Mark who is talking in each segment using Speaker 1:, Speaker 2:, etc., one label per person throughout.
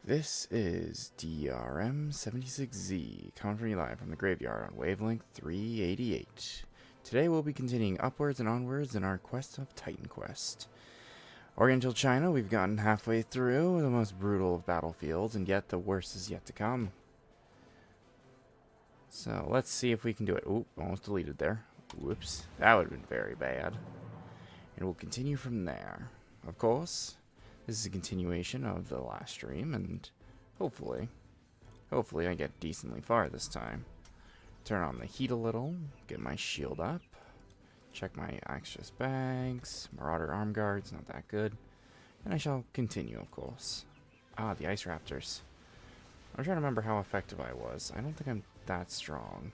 Speaker 1: This is DRM76Z, coming from you live from the graveyard on wavelength 388. Today we'll be continuing upwards and onwards in our quest of Titan Quest. Oriental China, we've gotten halfway through the most brutal of battlefields, and yet the worst is yet to come. So let's see if we can do it. Oop, almost deleted there. Whoops, that would have been very bad. And we'll continue from there. Of course, this is a continuation of the last stream, and hopefully I get decently far this time. Turn on the heat a little, get my shield up, check my access bags, Marauder arm guards, not that good, and I shall continue, of course. Ah, the Ice Raptors. I'm trying to remember how effective I was. I don't think I'm that strong.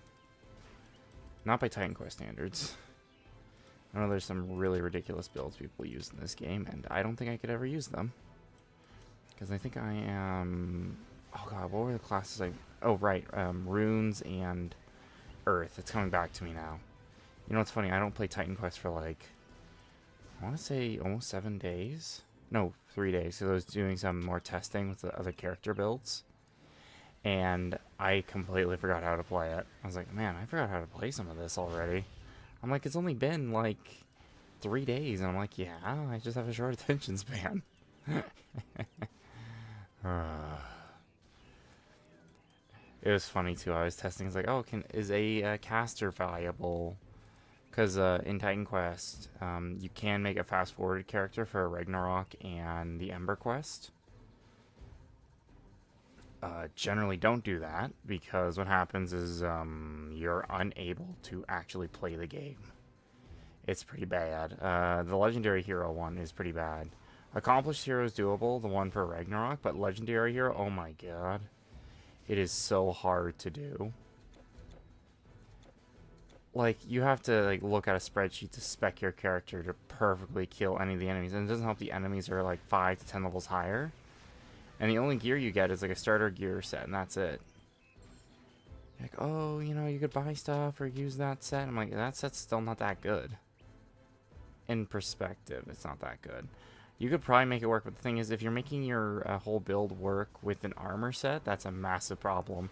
Speaker 1: Not by Titan Quest standards. I know there's some really ridiculous builds people use in this game, and I don't think I could ever use them. Because I think I am... Oh god, what were the classes I... Oh, right, Runes and Earth. It's coming back to me now. You know what's funny? I don't play Titan Quest for like... I want to say almost 7 days? No, 3 days. So I was doing some more testing with the other character builds. And I completely forgot how to play it. I was like, man, I forgot how to play some of this already. I'm like, it's only been like 3 days, and I'm like, yeah, I just have a short attention span. It was funny too. I was testing. It's like, oh, is a caster valuable? Because in Titan Quest, you can make a fast-forwarded character for Ragnarok and the Ember Quest. Generally don't do that, because what happens is you're unable to actually play the game. It's pretty bad. The Legendary Hero one is pretty bad. Accomplished Hero is doable, the one for Ragnarok, but Legendary Hero, oh my god. It is so hard to do. Like, you have to like look at a spreadsheet to spec your character to perfectly kill any of the enemies, and it doesn't help the enemies are like 5 to 10 levels higher. And the only gear you get is like a starter gear set, and that's it. Like, oh, you know, you could buy stuff or use that set. I'm like, that set's still not that good. In perspective, it's not that good. You could probably make it work, but the thing is, if you're making your whole build work with an armor set, that's a massive problem.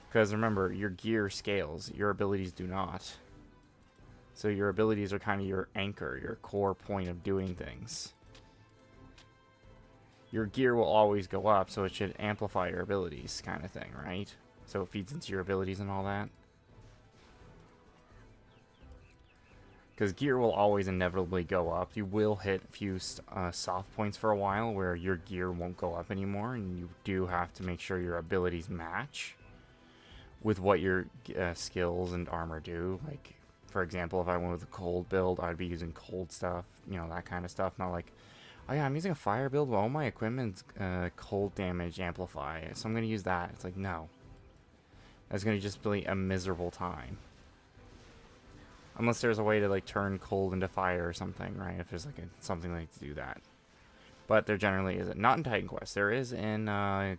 Speaker 1: Because remember, your gear scales, your abilities do not. So your abilities are kind of your anchor, your core point of doing things. Your gear will always go up, so it should amplify your abilities, kind of thing, right? So it feeds into your abilities and all that. Because gear will always inevitably go up. You will hit a few soft points for a while where your gear won't go up anymore, and you do have to make sure your abilities match with what your skills and armor do. Like, for example, if I went with a cold build, I'd be using cold stuff, you know, that kind of stuff. Not like, oh yeah, I'm using a fire build, but all my equipment's cold damage amplify, so I'm going to use that. It's like, no. That's going to just be a miserable time. Unless there's a way to like turn cold into fire or something, right? If there's like something like to do that. But there generally isn't. Not in Titan Quest. There is in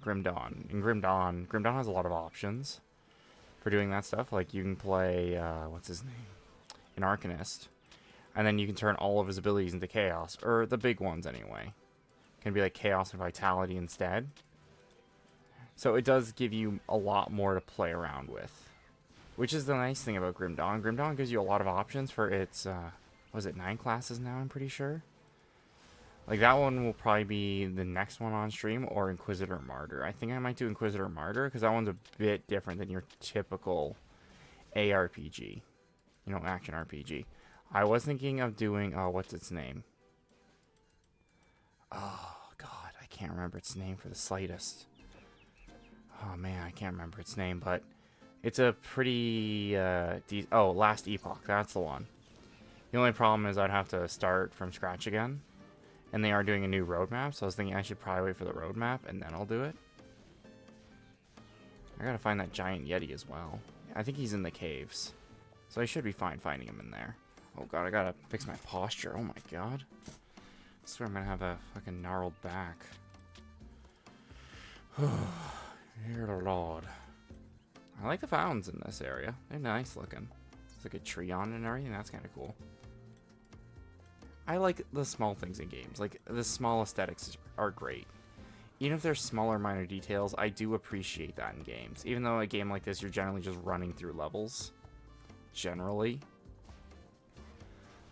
Speaker 1: Grim Dawn. In Grim Dawn has a lot of options for doing that stuff. Like you can play, what's his name? An Arcanist. And then you can turn all of his abilities into Chaos. Or the big ones, anyway. Can be like Chaos and Vitality instead. So it does give you a lot more to play around with. Which is the nice thing about Grim Dawn. Grim Dawn gives you a lot of options for its, was it 9 classes now, I'm pretty sure? Like that one will probably be the next one on stream, or Inquisitor Martyr. I think I might do Inquisitor Martyr, because that one's a bit different than your typical ARPG. You know, action RPG. I was thinking of doing, what's its name? Oh, God, I can't remember its name for the slightest. Oh, man, I can't remember its name, but it's a pretty, Last Epoch, that's the one. The only problem is I'd have to start from scratch again, and they are doing a new roadmap, so I was thinking I should probably wait for the roadmap, and then I'll do it. I gotta find that giant Yeti as well. I think he's in the caves, so I should be fine finding him in there. Oh god, I gotta fix my posture. Oh my god. I swear I'm gonna have a fucking gnarled back. Dear Lord. I like the fountains in this area. They're nice looking. There's like a tree on it and everything. That's kind of cool. I like the small things in games. Like, the small aesthetics are great. even if there's smaller minor details, I do appreciate that in games. Even though a game like this, you're generally just running through levels. Generally.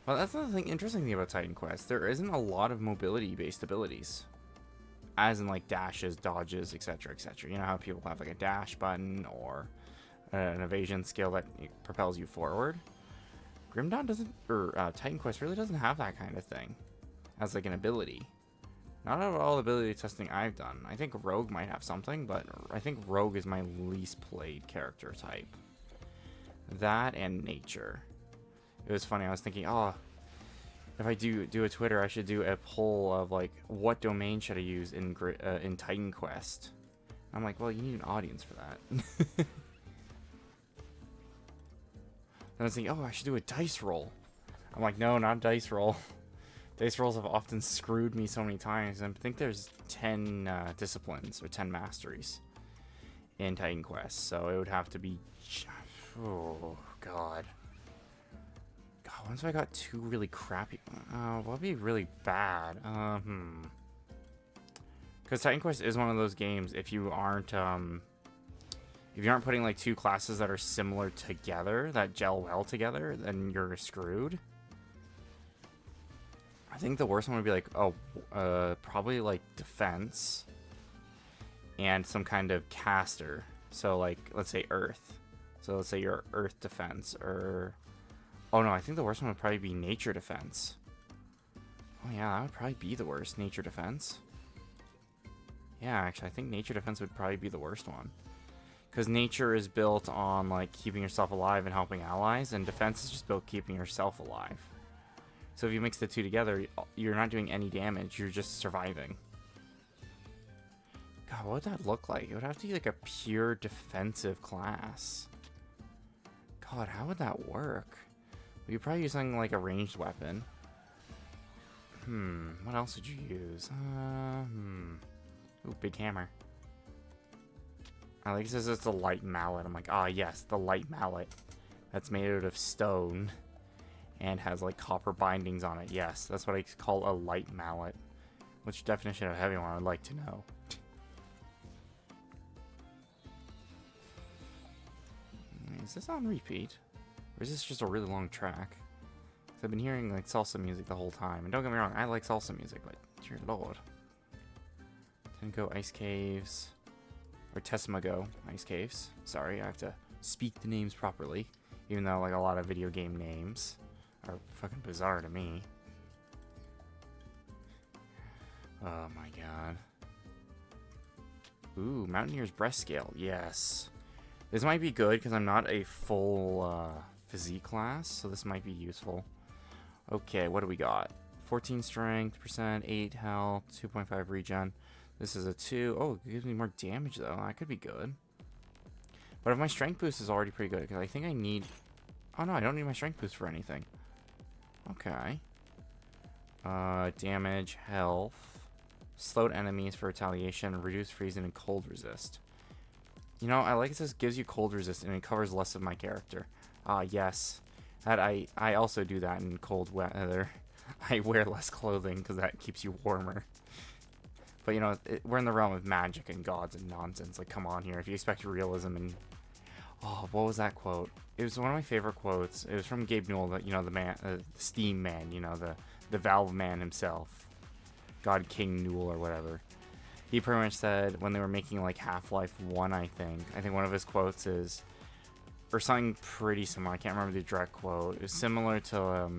Speaker 1: Well, that's another thing, interesting thing about Titan Quest. There isn't a lot of mobility-based abilities. As in, like, dashes, dodges, etc., etc. You know how people have, like, a dash button or an evasion skill that propels you forward? Grim Dawn doesn't, or Titan Quest really doesn't have that kind of thing as, like, an ability. Not out of all the ability testing I've done. I think Rogue might have something, but I think Rogue is my least played character type. That and Nature. It was funny, I was thinking, oh, if I do a Twitter, I should do a poll of, like, what domain should I use in Titan Quest? I'm like, well, you need an audience for that. And I was thinking, oh, I should do a dice roll. I'm like, no, not a dice roll. Dice rolls have often screwed me so many times. I think there's 10 disciplines or 10 masteries in Titan Quest, so it would have to be... Oh, God. Once I got two really crappy... what would be really bad? Because Titan Quest is one of those games, if you aren't putting, like, two classes that are similar together, that gel well together, then you're screwed. I think the worst one would be, like, probably, like, defense and some kind of caster. So, like, let's say Earth. So let's say you're Earth defense, or... Oh, no, I think the worst one would probably be nature defense. Oh, yeah, that would probably be the worst, nature defense. Yeah, actually, I think nature defense would probably be the worst one. Because nature is built on, like, keeping yourself alive and helping allies, and defense is just built keeping yourself alive. So if you mix the two together, you're not doing any damage, you're just surviving. God, what would that look like? It would have to be, like, a pure defensive class. God, how would that work? We could probably use something like a ranged weapon. What else would you use? Ooh, big hammer. I like it says it's a light mallet. I'm like, ah, yes, the light mallet. That's made out of stone and has, like, copper bindings on it. Yes, that's what I call a light mallet. Which definition of heavy one I'd like to know. Is this on repeat? Or is this just a really long track? Because I've been hearing, like, salsa music the whole time. And don't get me wrong, I like salsa music, but dear lord. Tenko Ice Caves. Or Tessmago Ice Caves. Sorry, I have to speak the names properly. Even though, like, a lot of video game names are fucking bizarre to me. Oh my god. Ooh, Mountaineer's Breast Scale. Yes. This might be good because I'm not a full physique class, so this might be useful. Okay, what do we got? 14 strength percent, 8 health, 2.5 regen. This is a 2. Oh, it gives me more damage though. That could be good. But if my strength boost is already pretty good, because I think I need... Oh no, I don't need my strength boost for anything. Okay. Damage, health, slowed enemies for retaliation, reduce freezing, and cold resist. You know, I like it says gives you cold resist and it covers less of my character. Ah, yes. That I also do that in cold weather. I wear less clothing because that keeps you warmer. But, you know, we're in the realm of magic and gods and nonsense. Like, come on here. If you expect realism and... Oh, what was that quote? It was one of my favorite quotes. It was from Gabe Newell, you know, the man, the Steam man, you know, the Valve man himself. God King Newell or whatever. He pretty much said when they were making, like, Half-Life 1, I think one of his quotes is, or something pretty similar, I can't remember the direct quote. It was similar to,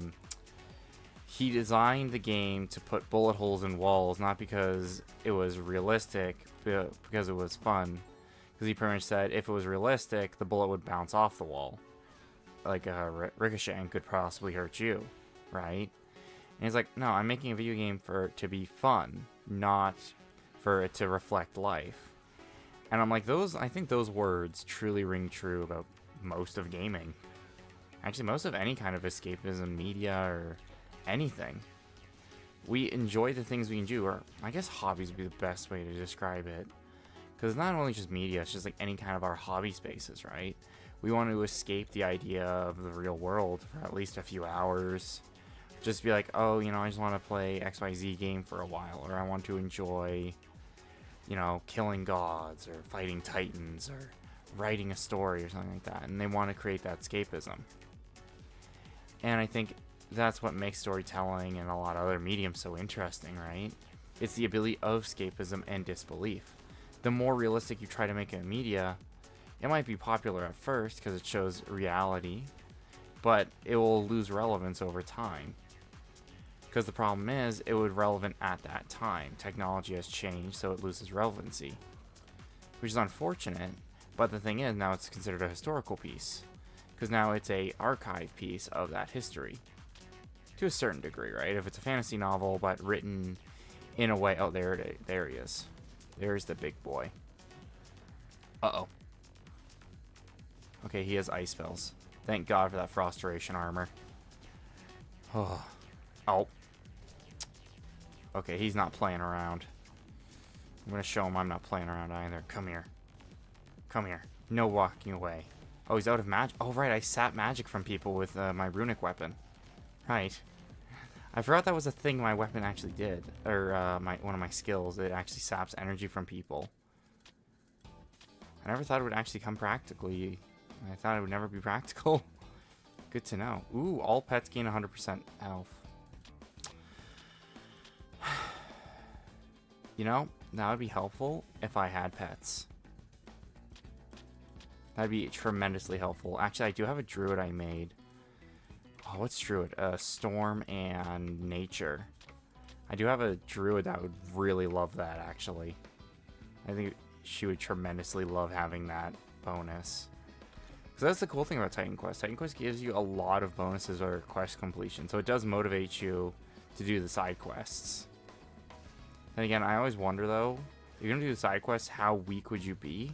Speaker 1: he designed the game to put bullet holes in walls, not because it was realistic, but because it was fun. Because he pretty much said if it was realistic, the bullet would bounce off the wall. Like a ricochet and could possibly hurt you, right? And he's like, no, I'm making a video game for it to be fun, not for it to reflect life. And I'm like, I think those words truly ring true about most of gaming. Actually, most of any kind of escapism, media, or anything. We enjoy the things we enjoy, or I guess hobbies would be the best way to describe it. Because it's not only just media, it's just like any kind of our hobby spaces, right? We want to escape the idea of the real world for at least a few hours. Just be like, oh, you know, I just want to play XYZ game for a while, or I want to enjoy you know, killing gods or fighting titans or writing a story or something like that. And they want to create that escapism. And I think that's what makes storytelling and a lot of other mediums so interesting, right? It's the ability of escapism and disbelief. The more realistic you try to make it in media, it might be popular at first because it shows reality, but it will lose relevance over time. Because the problem is, it was relevant at that time. Technology has changed, so it loses relevancy. Which is unfortunate, but the thing is, now it's considered a historical piece. Because now it's a archive piece of that history. To a certain degree, right? If it's a fantasy novel, but written in a way... Oh, there he is. There's the big boy. Uh-oh. Okay, he has ice spells. Thank God for that frost duration armor. Oh. Okay, he's not playing around. I'm gonna show him I'm not playing around either. Come here. Come here. No walking away. Oh, he's out of magic. Oh, right, I sap magic from people with my runic weapon. Right. I forgot that was a thing my weapon actually did. Or one of my skills. It actually saps energy from people. I never thought it would actually come practically. I thought it would never be practical. Good to know. Ooh, all pets gain 100% health. You know, that would be helpful if I had pets. That'd be tremendously helpful. Actually, I do have a druid I made. Oh, what's druid? Storm and nature. I do have a druid that would really love that, actually. I think she would tremendously love having that bonus. So that's the cool thing about Titan Quest. Titan Quest gives you a lot of bonuses or quest completion. So it does motivate you to do the side quests. And again, I always wonder though, if you're going to do the side quests, how weak would you be?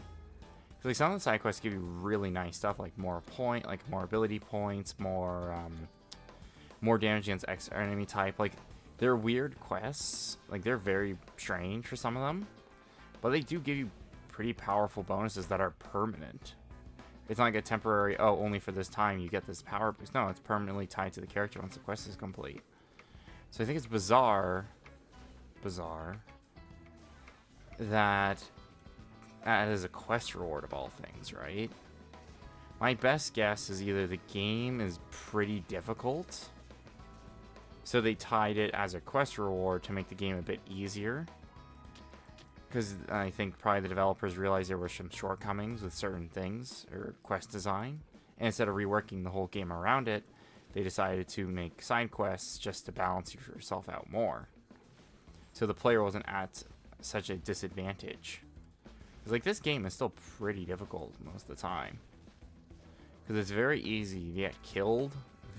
Speaker 1: Because like some of the side quests give you really nice stuff, like more ability points, more damage against X enemy type. Like they're weird quests, like they're very strange for some of them, but they do give you pretty powerful bonuses that are permanent. It's not like a temporary, oh, only for this time you get this power boost. No, it's permanently tied to the character once the quest is complete. So I think it's bizarre that is a quest reward of all things, right? My best guess is either the game is pretty difficult, so they tied it as a quest reward to make the game a bit easier. Because I think probably the developers realized there were some shortcomings with certain things, or quest design. And instead of reworking the whole game around it, they decided to make side quests just to balance yourself out more. So the player wasn't at such a disadvantage. Because like this game is still pretty difficult most of the time. Because it's very easy to get killed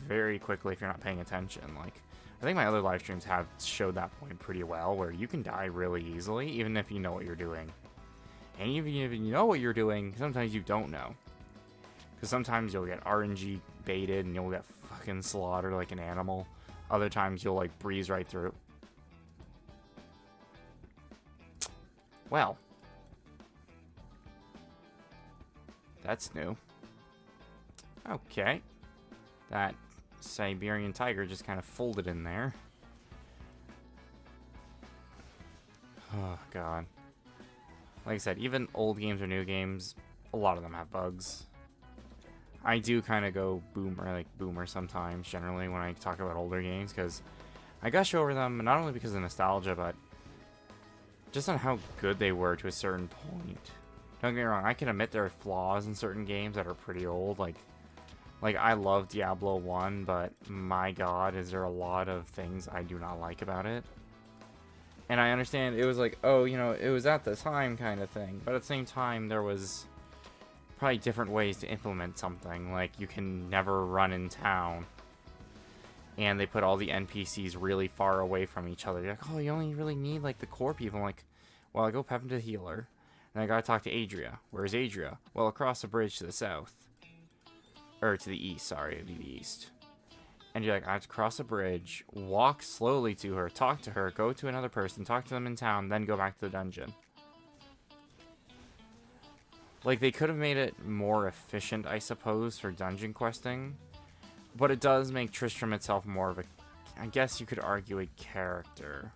Speaker 1: very quickly if you're not paying attention. Like, I think my other live streams have showed that point pretty well, where you can die really easily, even if you know what you're doing. And even if you know what you're doing, sometimes you don't know. Because sometimes you'll get RNG baited and you'll get fucking slaughtered like an animal. Other times you'll like breeze right through. Well. That's new. Okay. That Siberian tiger just kind of folded in there. Oh, God. Like I said, even old games or new games, a lot of them have bugs. I do kind of go boomer sometimes, generally, when I talk about older games, because I gush over them, not only because of nostalgia, but just on how good they were to a certain point. Don't get me wrong, I can admit there are flaws in certain games that are pretty old, like I love Diablo 1, but my god, is there a lot of things I do not like about it. And I understand it was like, oh, you know, it was at the time kind of thing, but at the same time, there was probably different ways to implement something, like you can never run in town. And they put all the NPCs really far away from each other. You're like, oh, you only really need, like, the core people. I'm like, well, I go pep into the healer, and I gotta talk to Adria. Where's Adria? Well, across the bridge to the south. Or to the east, sorry, it'd be the east. And you're like, I have to cross a bridge, walk slowly to her, talk to her, go to another person, talk to them in town, then go back to the dungeon. Like, they could have made it more efficient, I suppose, for dungeon questing. But it does make Tristram itself more of a, I guess you could argue, a character.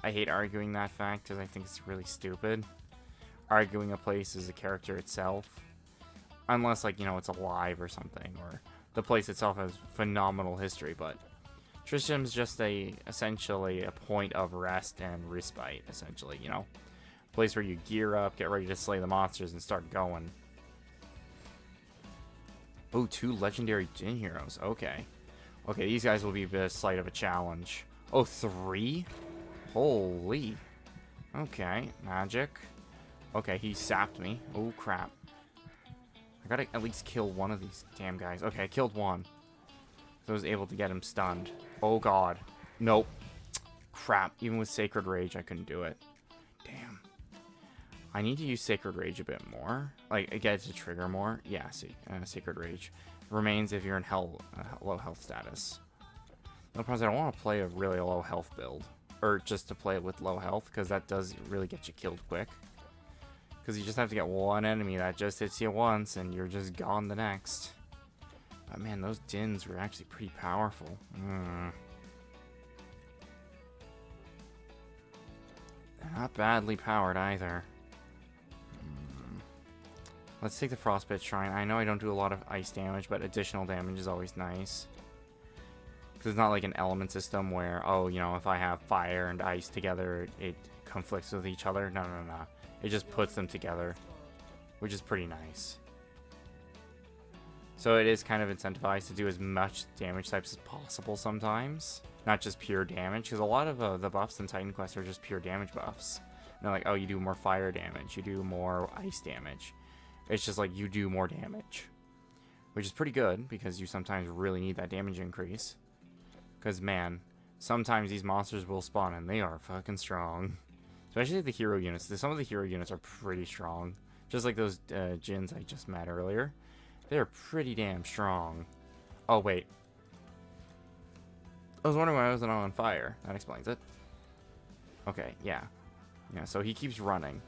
Speaker 1: I hate arguing that fact because I think it's really stupid. Arguing a place is a character itself. Unless, like, you know, it's alive or something, or the place itself has phenomenal history, but Tristram's just essentially a point of rest and respite, essentially, you know? A place where you gear up, get ready to slay the monsters, and start going. Oh, 2 legendary Jin heroes. Okay. Okay, these guys will be a slight of a challenge. Oh, 3? Holy. Okay, magic. Okay, he sapped me. Oh, crap. I gotta at least kill one of these damn guys. Okay, I killed one. So I was able to get him stunned. Oh, God. Nope. Crap. Even with Sacred Rage, I couldn't do it. Damn. I need to use Sacred Rage a bit more. Like, I get to trigger more. Yeah, see. Sacred Rage. Remains if you're in low health status. No problem is I don't want to play a really low health build. Or just to play it with low health, because that does really get you killed quick. Because you just have to get one enemy that just hits you once, and you're just gone the next. But man, those Jins were actually pretty powerful. They're not badly powered either. Let's take the Frostbite Shrine. I know I don't do a lot of ice damage, but additional damage is always nice. Because it's not like an element system where, oh, you know, if I have fire and ice together, it conflicts with each other. No, no, no. It just puts them together, which is pretty nice. So it is kind of incentivized to do as much damage types as possible sometimes. Not just pure damage, because a lot of the buffs in Titan Quest are just pure damage buffs. And they're like, oh, you do more fire damage, you do more ice damage. It's just like you do more damage. Which is pretty good, because you sometimes really need that damage increase. Because, man, sometimes these monsters will spawn, and they are fucking strong. Especially the hero units. Some of the hero units are pretty strong. Just like those Jins I just met earlier. They're pretty damn strong. Oh, wait. I was wondering why I wasn't on fire. That explains it. Okay, yeah. Yeah, so he keeps running.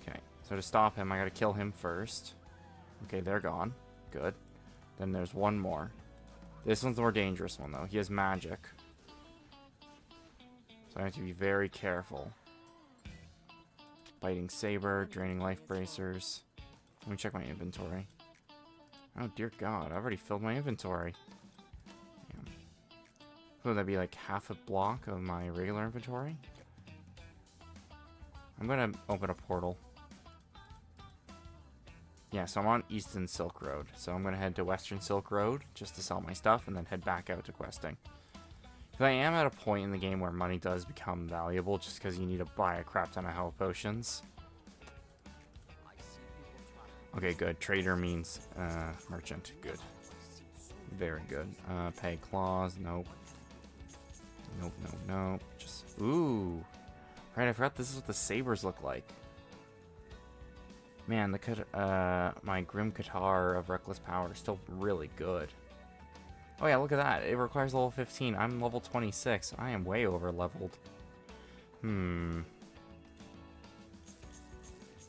Speaker 1: Okay, so to stop him, I gotta kill him first. Okay, they're gone. Good. Then there's one more. This one's the more dangerous one, though. He has magic. So I have to be very careful. Biting Saber, draining life bracers. Let me check my inventory. Oh, dear God. I've already filled my inventory. Damn. So would that be like half a block of my regular inventory? I'm going to open a portal. Yeah, so I'm on Eastern Silk Road. So I'm going to head to Western Silk Road just to sell my stuff and then head back out to questing. Because I am at a point in the game where money does become valuable just because you need to buy a crap ton of health potions. Okay, good. Trader means merchant. Good. Very good. Pay claws. Nope. Nope, nope, nope. Just... Ooh. Right, I forgot this is what the sabers look like. Man, my Grim Qatar of Reckless Power is still really good. Oh yeah, look at that. It requires level 15. I'm level 26. I am way over leveled.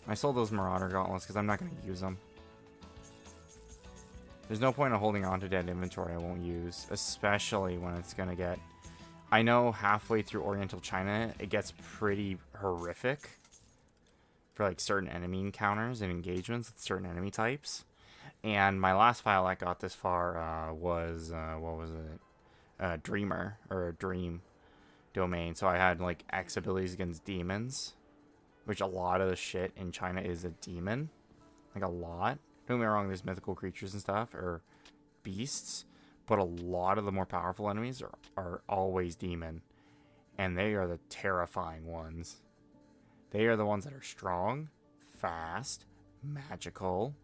Speaker 1: I sold those Marauder Gauntlets because I'm not going to use them. There's no point in holding on to dead inventory I won't use, especially when it's going to get... I know halfway through Oriental China, it gets pretty horrific for like certain enemy encounters and engagements with certain enemy types. And my last file I got this far was, what was it? Dreamer, or Dream domain. So I had like X abilities against demons, which a lot of the shit in China is a demon. Like a lot. Don't get me wrong, there's mythical creatures and stuff, or beasts, but a lot of the more powerful enemies are always demon. And they are the terrifying ones. They are the ones that are strong, fast, magical,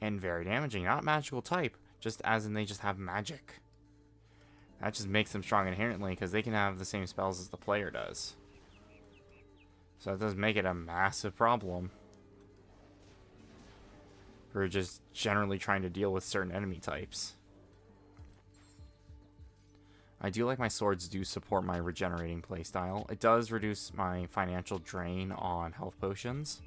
Speaker 1: and very damaging. Not magical type, just as in they just have magic. That just makes them strong inherently, because they can have the same spells as the player does. So that does make it a massive problem. For just generally trying to deal with certain enemy types. I do like my swords do support my regenerating playstyle. It does reduce my financial drain on health potions.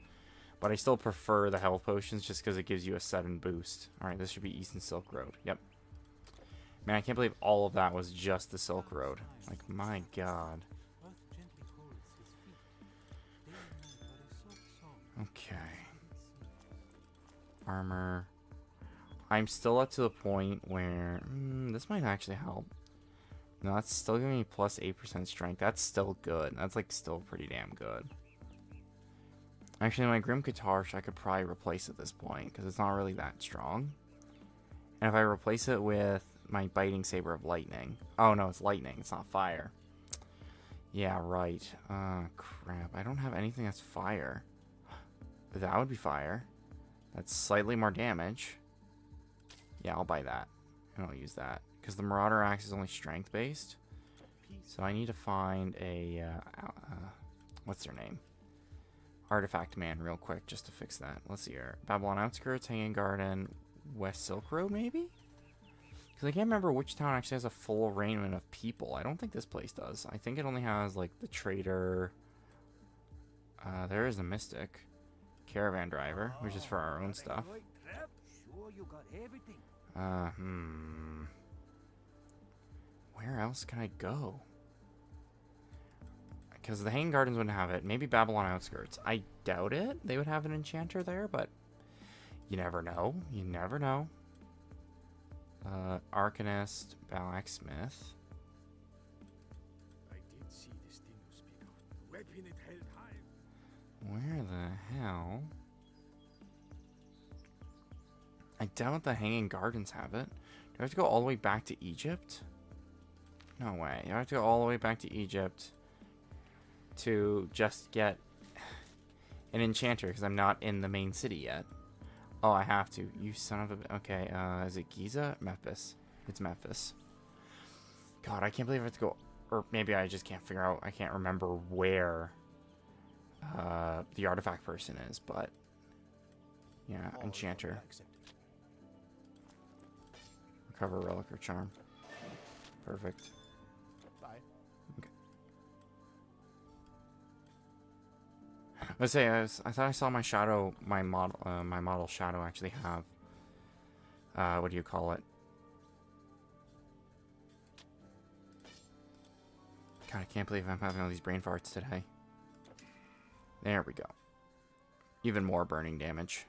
Speaker 1: But I still prefer the health potions just because it gives you a 7 boost. Alright, this should be Eastern Silk Road. Yep. Man, I can't believe all of that was just the Silk Road. Like, my god. Armor. I'm still up to the point where this might actually help. No, that's still giving me plus 8% strength. That's still good. That's like still pretty damn good. Actually, my Grim Katarsh, I could probably replace at this point because it's not really that strong. And if I replace it with my Biting Saber of Lightning. Oh no, it's lightning. It's not fire. Yeah, right. Crap. I don't have anything that's fire. But that would be fire. That's slightly more damage. Yeah, I'll buy that. And I'll use that. Because the Marauder Axe is only strength-based. So I need to find a... what's their name? Artifact Man real quick just to fix that. Let's see here. Babylon Outskirts, Hanging Garden, West Silk Road maybe? Because I can't remember which town actually has a full arraignment of people. I don't think this place does. I think it only has like the trader. There is a mystic. Caravan driver, which is for our own stuff. Where else can I go? Because the Hanging Gardens wouldn't have it. Maybe Babylon Outskirts. I doubt it. They would have an enchanter there, but you never know. You never know. Arcanist, Blacksmith.
Speaker 2: I did see this thing you speak of. The weapon it held high.
Speaker 1: Where the hell? I doubt the Hanging Gardens have it. Do I have to go all the way back to Egypt? No way. I have to go all the way back to Egypt to just get an enchanter because I'm not in the main city yet. Oh, I have to. You son of a... Okay, is it Giza? Memphis. It's Memphis. God, I can't believe I have to go... Or maybe I just can't figure out... I can't remember where the artifact person is, but... Yeah, enchanter. Recover relic or charm. Perfect.
Speaker 2: Bye.
Speaker 1: Okay. Let's say I thought I saw my shadow, my model shadow actually have, what do you call it? God, I can't believe I'm having all these brain farts today. There we go. Even more burning damage.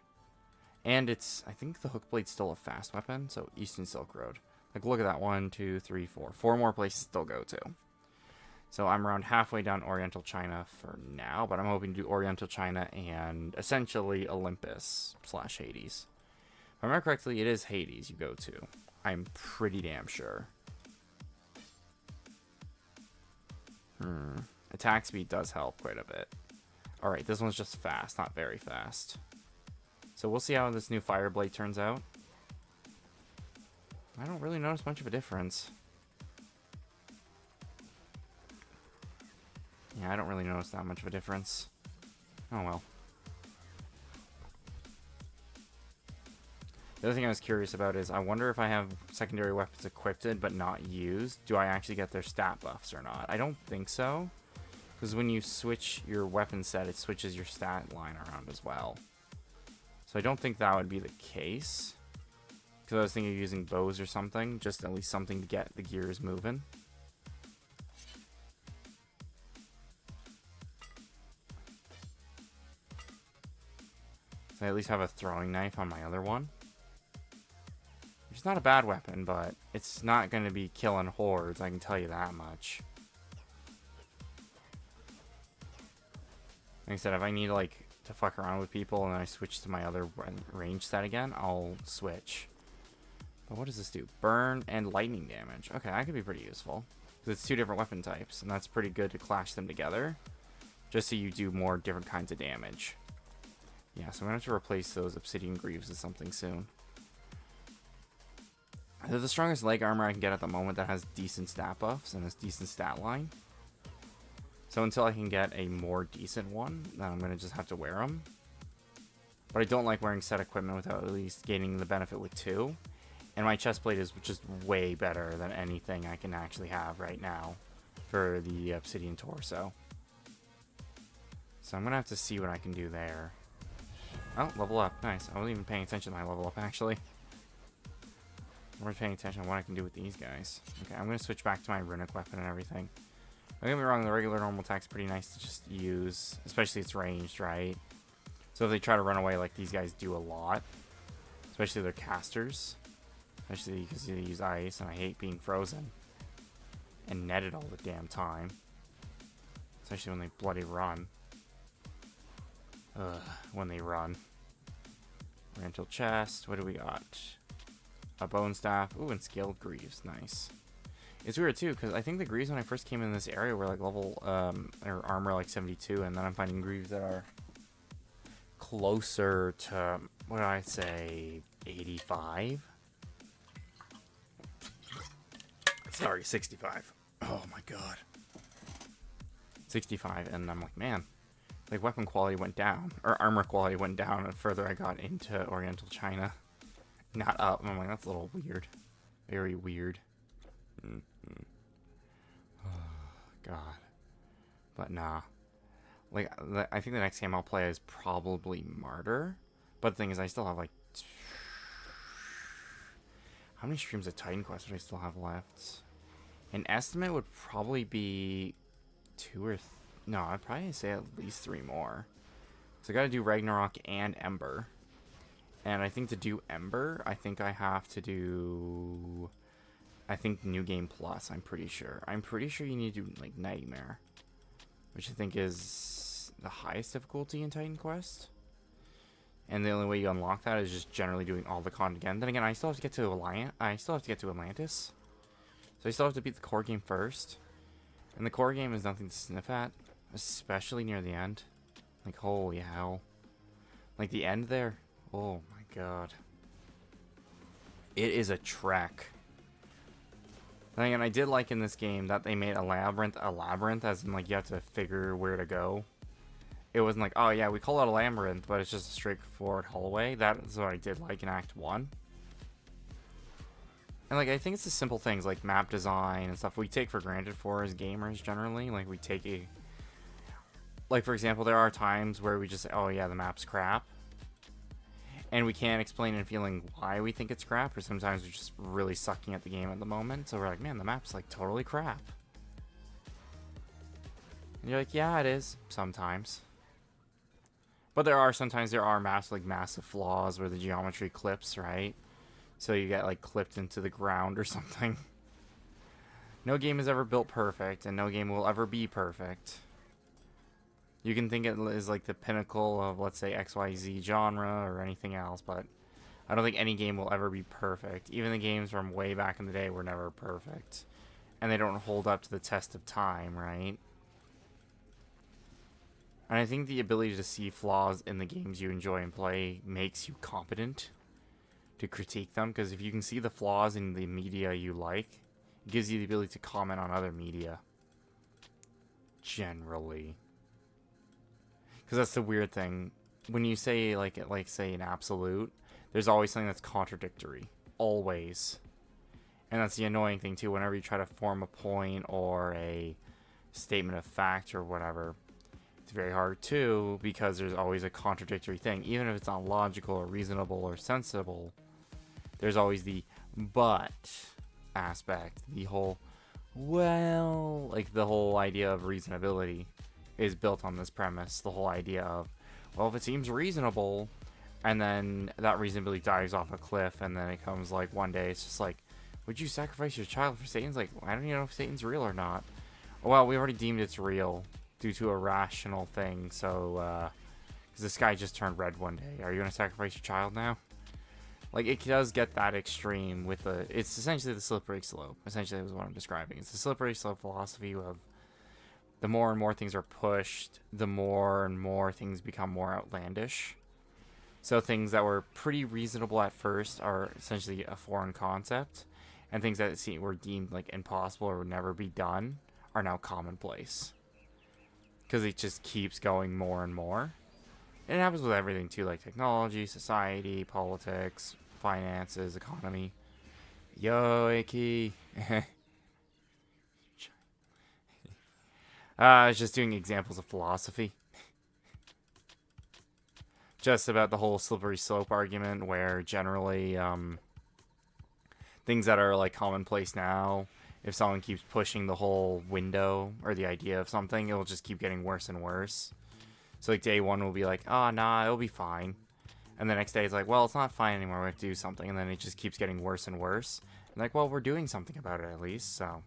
Speaker 1: And it's, I think the hook blade's still a fast weapon, so Eastern Silk Road. Like, look at that. 1, 2, 3, 4. 4 more places to still go to. So I'm around halfway down Oriental China for now, but I'm hoping to do Oriental China and essentially Olympus / Hades. If I remember correctly, it is Hades you go to. I'm pretty damn sure. Attack speed does help quite a bit. Alright, this one's just fast, not very fast. So we'll see how this new Fire Blade turns out. I don't really notice much of a difference. Yeah, I don't really notice that much of a difference. Oh well. The other thing I was curious about is I wonder if I have secondary weapons equipped but not used, do I actually get their stat buffs or not? I don't think so. Because when you switch your weapon set, it switches your stat line around as well. So I don't think that would be the case. Because I was thinking of using bows or something, just at least something to get the gears moving. So I at least have a throwing knife on my other one. Which is not a bad weapon, but it's not going to be killing hordes, I can tell you that much. Like I said, if I need like to fuck around with people and then I switch to my other range set again, I'll switch. But what does this do? Burn and lightning damage. Okay, that could be pretty useful. Because it's 2 different weapon types, and that's pretty good to clash them together. Just so you do more different kinds of damage. Yeah, so I'm going to have to replace those Obsidian Greaves with something soon. They're the strongest leg armor I can get at the moment that has decent stat buffs and this decent stat line. So until I can get a more decent one, then I'm going to just have to wear them. But I don't like wearing set equipment without at least gaining the benefit with 2. And my chest plate is just way better than anything I can actually have right now for the Obsidian Torso. So I'm going to have to see what I can do there. Oh, level up. Nice. I wasn't even paying attention to my level up, actually. I'm paying attention to what I can do with these guys. Okay, I'm going to switch back to my runic weapon and everything. Don't get me wrong, the regular normal attack's pretty nice to just use, especially it's ranged, right? So if they try to run away like these guys do a lot, especially their casters. Especially because they use ice, and I hate being frozen and netted all the damn time. Especially when they bloody run. Ugh, when they run. Oriental chest. What do we got? A bone staff. Ooh, and scaled greaves. Nice. It's weird too, because I think the greaves when I first came in this area were like level, or armor like 72, and then I'm finding greaves that are closer to, what did I say, 85? Sorry, 65. Oh my god. 65, and I'm like, man, like weapon quality went down, or armor quality went down the further I got into Oriental China. Not up. And I'm like, that's a little weird. Very weird. Oh, god. But nah. Like, I think the next game I'll play is probably Martyr. But the thing is, I still have like... How many streams of Titan Quest would I still have left? An estimate would probably be 2 or... No, I'd probably say at least 3 more. So I gotta do Ragnarok and Ember. And I think to do Ember, I think I have to do... I think New Game Plus, I'm pretty sure. I'm pretty sure you need to do, like, Nightmare. Which I think is the highest difficulty in Titan Quest. And the only way you unlock that is just generally doing all the content again. Then again, I still have to get to Atlantis. So I still have to beat the core game first. And the core game is nothing to sniff at. Especially near the end. Like, holy hell. Like, the end there. Oh my god. It is a trek. And I did like in this game that they made a labyrinth, as in, like, you have to figure where to go. It wasn't like, oh yeah, we call it a labyrinth, but it's just a straightforward hallway. That's what I did like in Act 1. And, like, I think it's the simple things, like map design and stuff we take for granted for as gamers, generally. Like, we take a... Like, for example, there are times where we just say, oh yeah, the map's crap. And we can't explain in feeling why we think it's crap, or sometimes we're just really sucking at the game at the moment. So we're like, man, the map's like totally crap. And you're like, yeah, it is. Sometimes. But sometimes there are massive flaws where the geometry clips, right? So you get like clipped into the ground or something. No game is ever built perfect, and no game will ever be perfect. You can think it is like the pinnacle of, let's say, XYZ genre or anything else, but I don't think any game will ever be perfect. Even the games from way back in the day were never perfect. And they don't hold up to the test of time, right? And I think the ability to see flaws in the games you enjoy and play makes you competent to critique them, because if you can see the flaws in the media you like, it gives you the ability to comment on other media. Generally. Because that's the weird thing. When you say, like say an absolute, there's always something that's contradictory. Always. And that's the annoying thing, too. Whenever you try to form a point or a statement of fact or whatever, it's very hard, too, because there's always a contradictory thing. Even if it's not logical or reasonable or sensible, there's always the but aspect. The whole, well, like the whole idea of reasonability is built on this premise. The whole idea of, well, if it seems reasonable, and then that reasonability dives off a cliff, and then it comes like one day, it's just like, would you sacrifice your child for Satan's? Like, I don't even know if Satan's real or not. Well, we already deemed it's real due to a rational thing, so, because the sky just turned red one day. Are you going to sacrifice your child now? Like, it does get that extreme with the, it's essentially the slippery slope. Essentially, is what I'm describing. It's the slippery slope philosophy of, the more and more things are pushed, the more and more things become more outlandish. So things that were pretty reasonable at first are essentially a foreign concept, and things that were deemed like impossible or would never be done are now commonplace. Because it just keeps going more and more. And it happens with everything too, like technology, society, politics, finances, economy. Yo, Icky. I was just doing examples of philosophy. Just about the whole slippery slope argument, where generally things that are like commonplace now, if someone keeps pushing the whole window or the idea of something, it'll just keep getting worse and worse. So like day one will be like, oh nah, it'll be fine. And the next day it's like, well, it's not fine anymore, we have to do something. And then it just keeps getting worse and worse. And like, well, we're doing something about it at least. So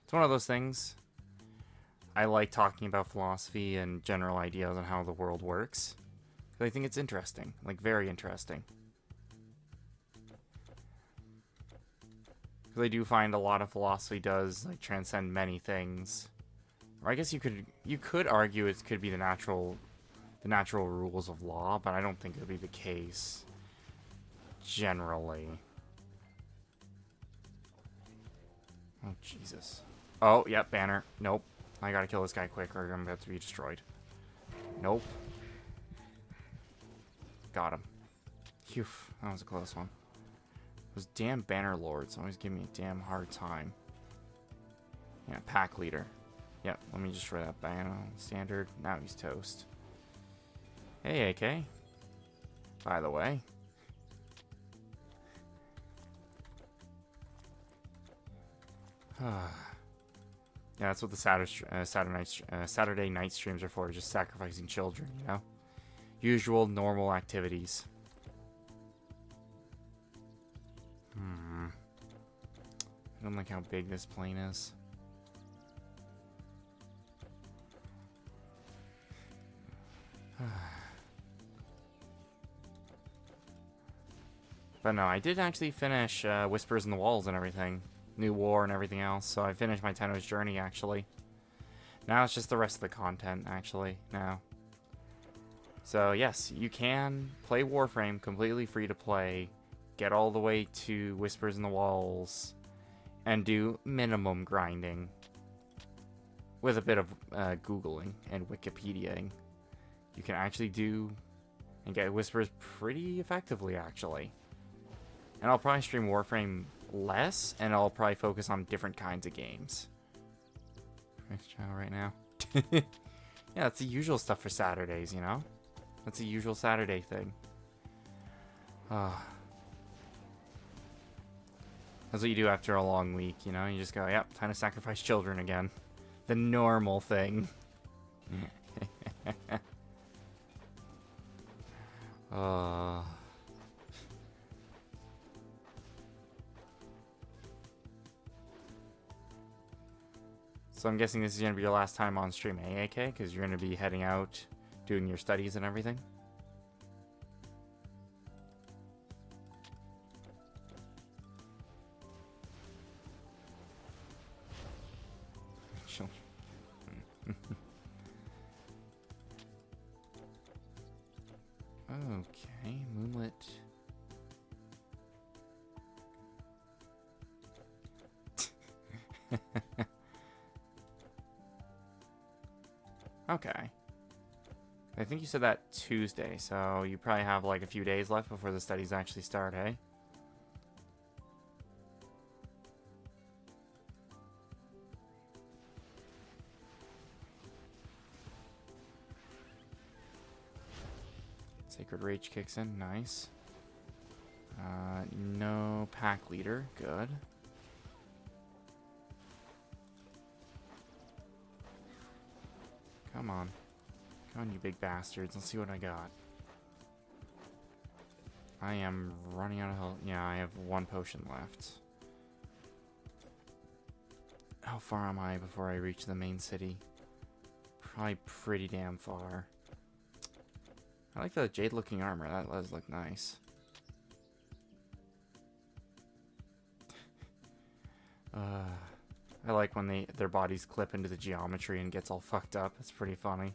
Speaker 1: it's one of those things. I like talking about philosophy and general ideas on how the world works. I think it's interesting, like very interesting. Because I do find a lot of philosophy does like transcend many things. Or I guess you could argue it could be the natural rules of law, but I don't think it would be the case generally. Oh Jesus. Oh, yep, banner. Nope. I gotta kill this guy quick or I'm about to be destroyed. Nope. Got him. Phew, that was a close one. Those damn banner lords always give me a damn hard time. Yeah, pack leader. Yep, let me destroy that banner. Standard. Now he's toast. Hey, AK. By the way. Yeah, that's what the Saturday night streams are for. Just sacrificing children, you know? Usual, normal activities. I don't like how big this plane is. But no, I did actually finish Whispers in the Walls and everything. New War and everything else. So I finished my Tenno's Journey, actually. Now it's just the rest of the content, actually, now. So yes, you can play Warframe completely free to play. Get all the way to Whispers in the Walls. And do minimum grinding. With a bit of Googling and Wikipediaing. You can actually do and get Whispers pretty effectively, actually. And I'll probably stream Warframe less, and I'll probably focus on different kinds of games. Nice channel right now. Yeah, that's the usual stuff for Saturdays, you know? That's the usual Saturday thing. That's what you do after a long week, you know? You just go, yep, time to sacrifice children again. The normal thing. So I'm guessing this is going to be your last time on stream, AK? Because you're going to be heading out, doing your studies and everything? Okay, Moonlit. Okay. I think you said that Tuesday, so you probably have like a few days left before the studies actually start, hey? Sacred Rage kicks in, nice. No pack leader, good. Come on. Come on, you big bastards. Let's see what I got. I am running out of health. Yeah, I have one potion left. How far am I before I reach the main city? Probably pretty damn far. I like the jade-looking armor. That does look nice. I like when their bodies clip into the geometry and gets all fucked up. It's pretty funny.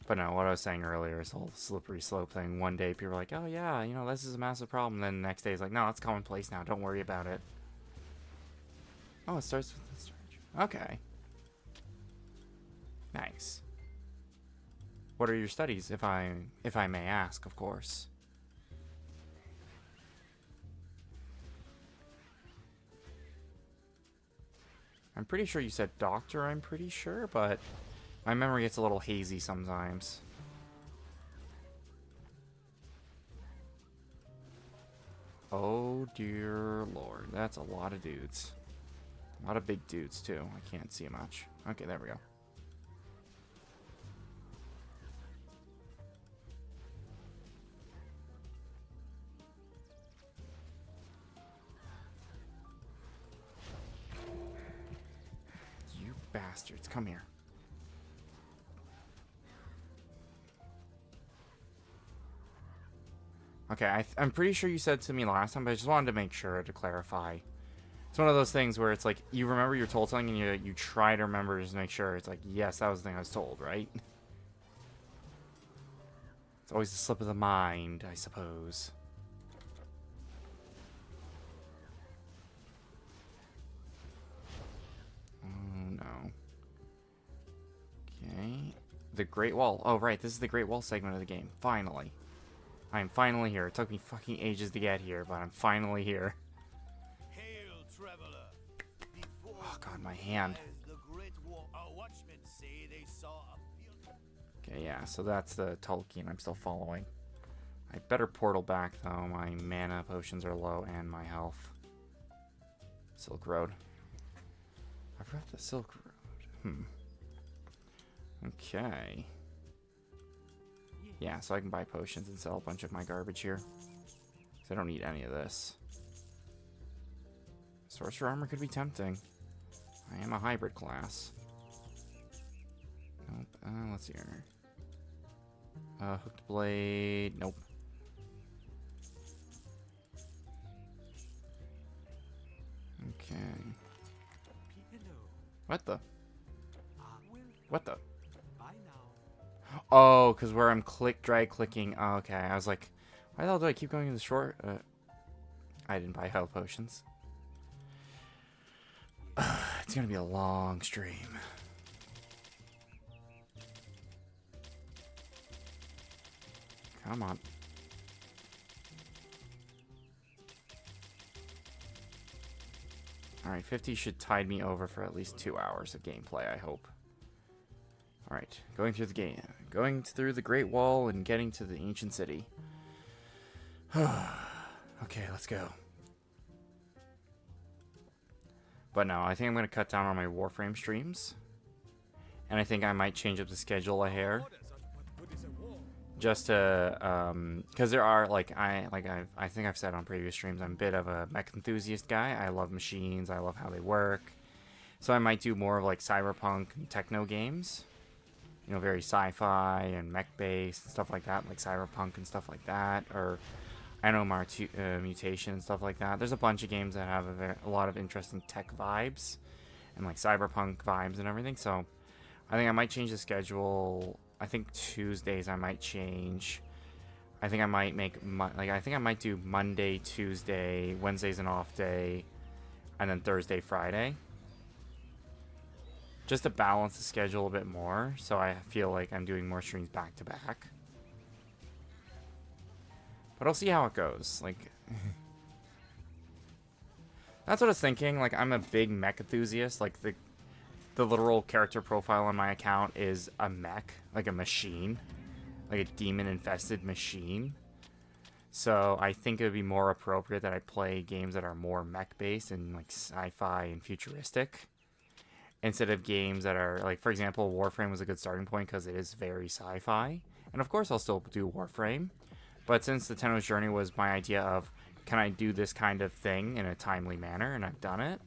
Speaker 1: But no, what I was saying earlier is the whole slippery slope thing. One day people are like, oh yeah, you know, this is a massive problem. Then the next day it's like, no, it's commonplace now. Don't worry about it. Oh, it starts with the storage. Okay. Nice. What are your studies, if I may ask, of course? I'm pretty sure you said doctor, I'm pretty sure, but my memory gets a little hazy sometimes. Oh dear lord, that's a lot of dudes. A lot of big dudes, too. I can't see much. Okay, there we go. You bastards, come here. Okay, I'm pretty sure you said to me last time, but I just wanted to make sure to clarify. It's one of those things where it's like, you remember you're told something and you try to remember just to make sure. It's like, yes, that was the thing I was told, right? It's always a slip of the mind, I suppose. Oh, no. Okay. The Great Wall. Oh, right, this is the Great Wall segment of the game. Finally. I am finally here. It took me fucking ages to get here, but I'm finally here.
Speaker 2: Hail, traveler. Before
Speaker 1: Oh god, my hand.
Speaker 2: the great war, our watchmen say they saw a field.
Speaker 1: Okay, yeah, so that's the Tolkien I'm still following. I better portal back, though. My mana potions are low and my health. Silk Road. I forgot the Silk Road. Okay. Yeah, so I can buy potions and sell a bunch of my garbage here. So I don't need any of this. Sorcerer armor could be tempting. I am a hybrid class. Nope. Let's see here. Hooked blade. Nope. Okay. What the? What the? Oh, because where I'm drag clicking. Oh, okay, I was like, why the hell do I keep going to the short? I didn't buy health potions. It's gonna be a long stream. Come on. Alright, 50 should tide me over for at least 2 hours of gameplay, I hope. Alright, going through the game. Going through the Great Wall and getting to the ancient city. Okay, let's go. But no, I think I'm going to cut down on my Warframe streams. And I think I might change up the schedule a hair. Just to, because there are, I think I've said on previous streams, I'm a bit of a mech enthusiast guy. I love machines, I love how they work. So I might do more of like cyberpunk and techno games. You know, very sci-fi and mech-based and stuff like that, like cyberpunk and stuff like that. Or, I know, Mutation and stuff like that. There's a bunch of games that have a lot of interesting tech vibes. And like cyberpunk vibes and everything. So, I think I might change the schedule. I think Tuesdays I might change. I think I might make I think I might do Monday, Tuesday, Wednesday's an off day, and then Thursday, Friday. Just to balance the schedule a bit more, so I feel like I'm doing more streams back to back. But I'll see how it goes. Like, that's what I was thinking. Like, I'm a big mech enthusiast. Like the literal character profile on my account is a mech, like a machine, like a demon-infested machine. So I think it would be more appropriate that I play games that are more mech-based and like sci-fi and futuristic, instead of games that are like, for example, Warframe was a good starting point because it is very sci-fi. And of course, I'll still do Warframe. But since the Tenno's Journey was my idea of, can I do this kind of thing in a timely manner, and I've done it.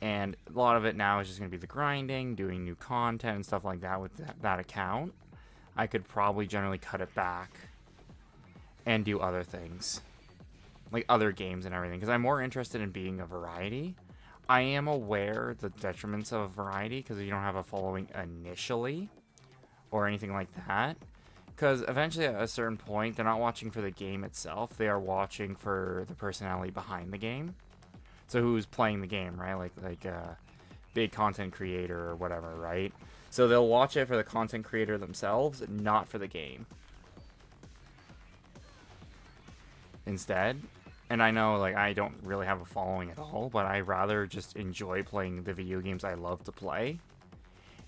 Speaker 1: And a lot of it now is just going to be the grinding, doing new content and stuff like that with that account. I could probably generally cut it back and do other things, like other games and everything, because I'm more interested in being a variety. I am aware the detriments of variety, because you don't have a following initially or anything like that. Because eventually at a certain point, they're not watching for the game itself. They are watching for the personality behind the game. So who's playing the game, right? Like a big content creator or whatever, right? So they'll watch it for the content creator themselves, not for the game. Instead. And I know, like, I don't really have a following at all, but I rather just enjoy playing the video games I love to play,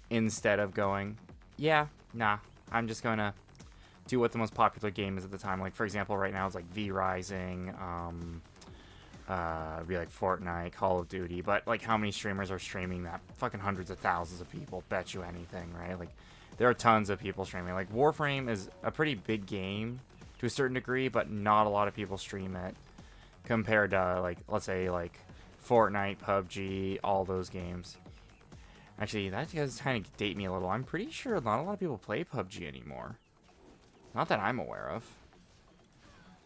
Speaker 1: instead of going, yeah, nah, I'm just gonna do what the most popular game is at the time. Like, for example, right now it's like V Rising, It'd be like Fortnite, Call of Duty, but like how many streamers are streaming that? Fucking hundreds of thousands of people. Bet you anything, right? Like there are tons of people streaming. Like Warframe is a pretty big game to a certain degree, but not a lot of people stream it compared to like let's say like Fortnite, PUBG, all those games. Actually, that does kind of date me a little. I'm pretty sure not a lot of people play PUBG anymore. Not that I'm aware of.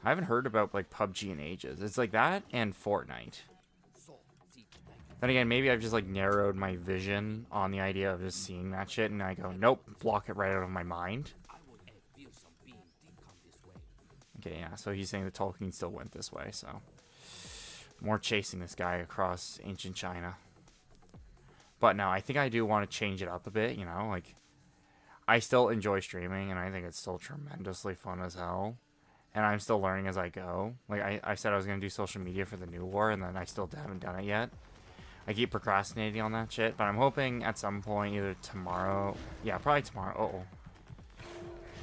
Speaker 1: I haven't heard about like PUBG in ages. It's like that and Fortnite. Then again, maybe I've just like narrowed my vision on the idea of just seeing that shit, and I go, nope, block it right out of my mind. Okay, yeah. So he's saying the Tolkien still went this way. So more chasing this guy across ancient China. But no, I think I do want to change it up a bit. You know, like I still enjoy streaming, and I think it's still tremendously fun as hell. And I'm still learning as I go. Like, I said I was going to do social media for the new war, and then I still haven't done it yet. I keep procrastinating on that shit, but I'm hoping at some point, either tomorrow... Yeah, probably tomorrow. Uh-oh.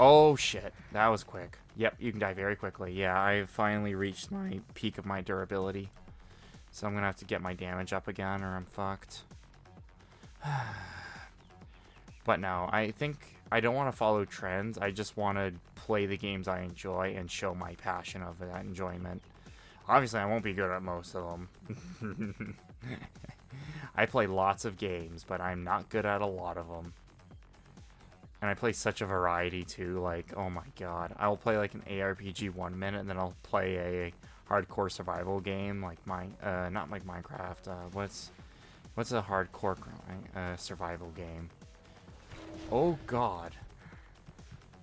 Speaker 1: Oh, shit. That was quick. Yep, you can die very quickly. Yeah, I finally reached my peak of my durability. So I'm going to have to get my damage up again, or I'm fucked. But no, I think... I don't want to follow trends. I just want to play the games I enjoy and show my passion of that enjoyment. Obviously, I won't be good at most of them. I play lots of games, but I'm not good at a lot of them. And I play such a variety, too. Like, oh my god. I'll play, like, an ARPG 1 minute, and then I'll play a hardcore survival game, like not like Minecraft. What's a hardcore survival game? Oh god.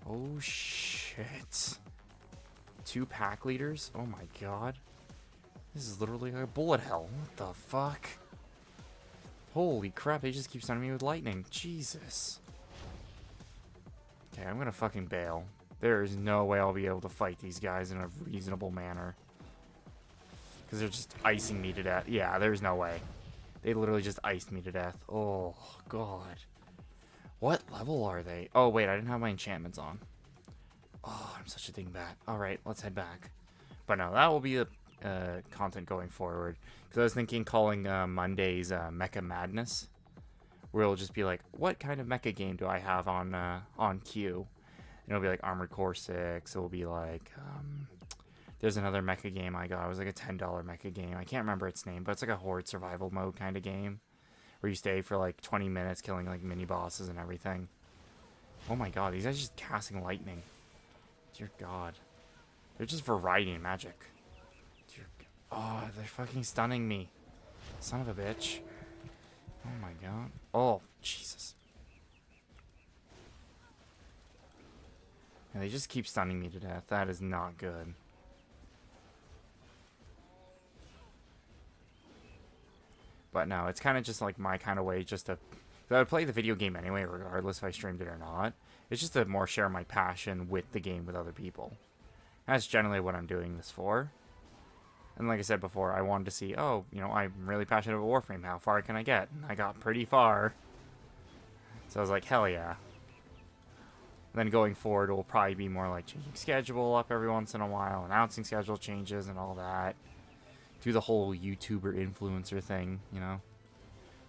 Speaker 1: Oh shit. 2 pack leaders? Oh my god. This is literally a bullet hell. What the fuck? Holy crap, they just keep sending me with lightning. Jesus. Okay, I'm gonna fucking bail. There is no way I'll be able to fight these guys in a reasonable manner. Because they're just icing me to death. Yeah, there's no way. They literally just iced me to death. Oh god. What level are they? Oh, wait, I didn't have my enchantments on. Oh, I'm such a dingbat. Alright, let's head back. But no, that will be the content going forward. Because I was thinking calling Mondays Mecha Madness. Where it'll just be like, what kind of mecha game do I have on queue? And it'll be like Armored Core 6. It'll be like, there's another mecha game I got. It was like a $10 mecha game. I can't remember its name, but it's like a horde survival mode kind of game. Where you stay for like 20 minutes killing like mini bosses and everything. Oh my god, these guys just casting lightning. Dear god. They're just variety in magic. Dear oh, they're fucking stunning me. Son of a bitch. Oh my god. Oh, Jesus. And they just keep stunning me to death. That is not good. But no, it's kind of just like my kind of way just to... I would play the video game anyway, regardless if I streamed it or not. It's just to more share my passion with the game with other people. That's generally what I'm doing this for. And like I said before, I wanted to see, oh, you know, I'm really passionate about Warframe. How far can I get? And I got pretty far. So I was like, hell yeah. And then going forward, it will probably be more like changing schedule up every once in a while, announcing schedule changes and all that. Do the whole YouTuber influencer thing, you know?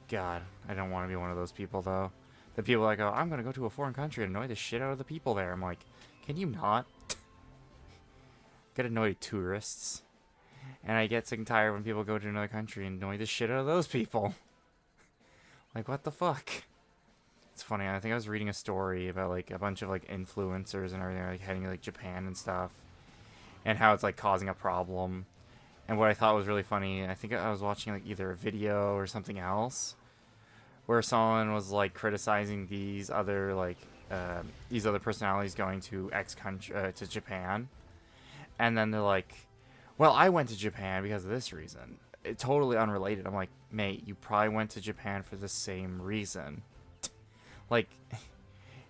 Speaker 1: God, I don't want to be one of those people, though. The people that go, I'm going to go to a foreign country and annoy the shit out of the people there. I'm like, can you not? Get annoyed tourists. And I get sick and tired when people go to another country and annoy the shit out of those people. Like, what the fuck? It's funny, I think I was reading a story about, like, a bunch of, like, influencers and everything, like, heading to, like, Japan and stuff. And how it's, like, causing a problem. And what I thought was really funny, I think I was watching like either a video or something else, where someone was like criticizing these other personalities going to X country to Japan, and then they're like, "Well, I went to Japan because of this reason." Totally unrelated. I'm like, mate, you probably went to Japan for the same reason. Like,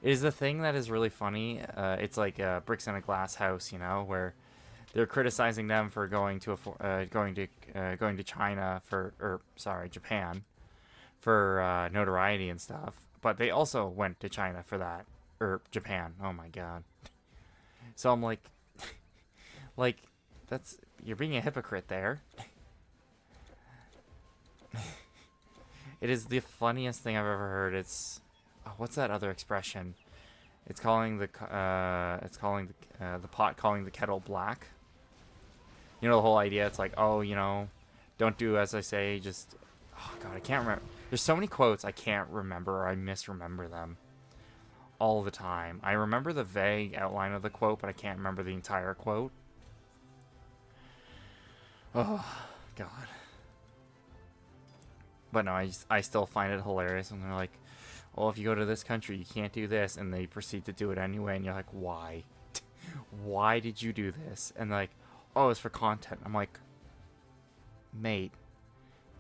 Speaker 1: it is the thing that is really funny. It's like bricks in a glass house, you know, where they're criticizing them for going to China Japan for notoriety and stuff, but they also went to China for that, or Japan. Oh my god. So I'm like, like, you're being a hypocrite there. It is the funniest thing I've ever heard. It's what's that other expression? It's calling the pot calling the kettle black. You know the whole idea. It's like, oh, you know, don't do as I say. Just, oh god, I can't remember. There's so many quotes I can't remember or I misremember them all the time. I remember the vague outline of the quote, but I can't remember the entire quote. Oh god. But no, I still find it hilarious when they're like, well, if you go to this country, you can't do this, and they proceed to do it anyway, and you're like, why? Why did you do this? And they're like, oh, it's for content. I'm like, mate,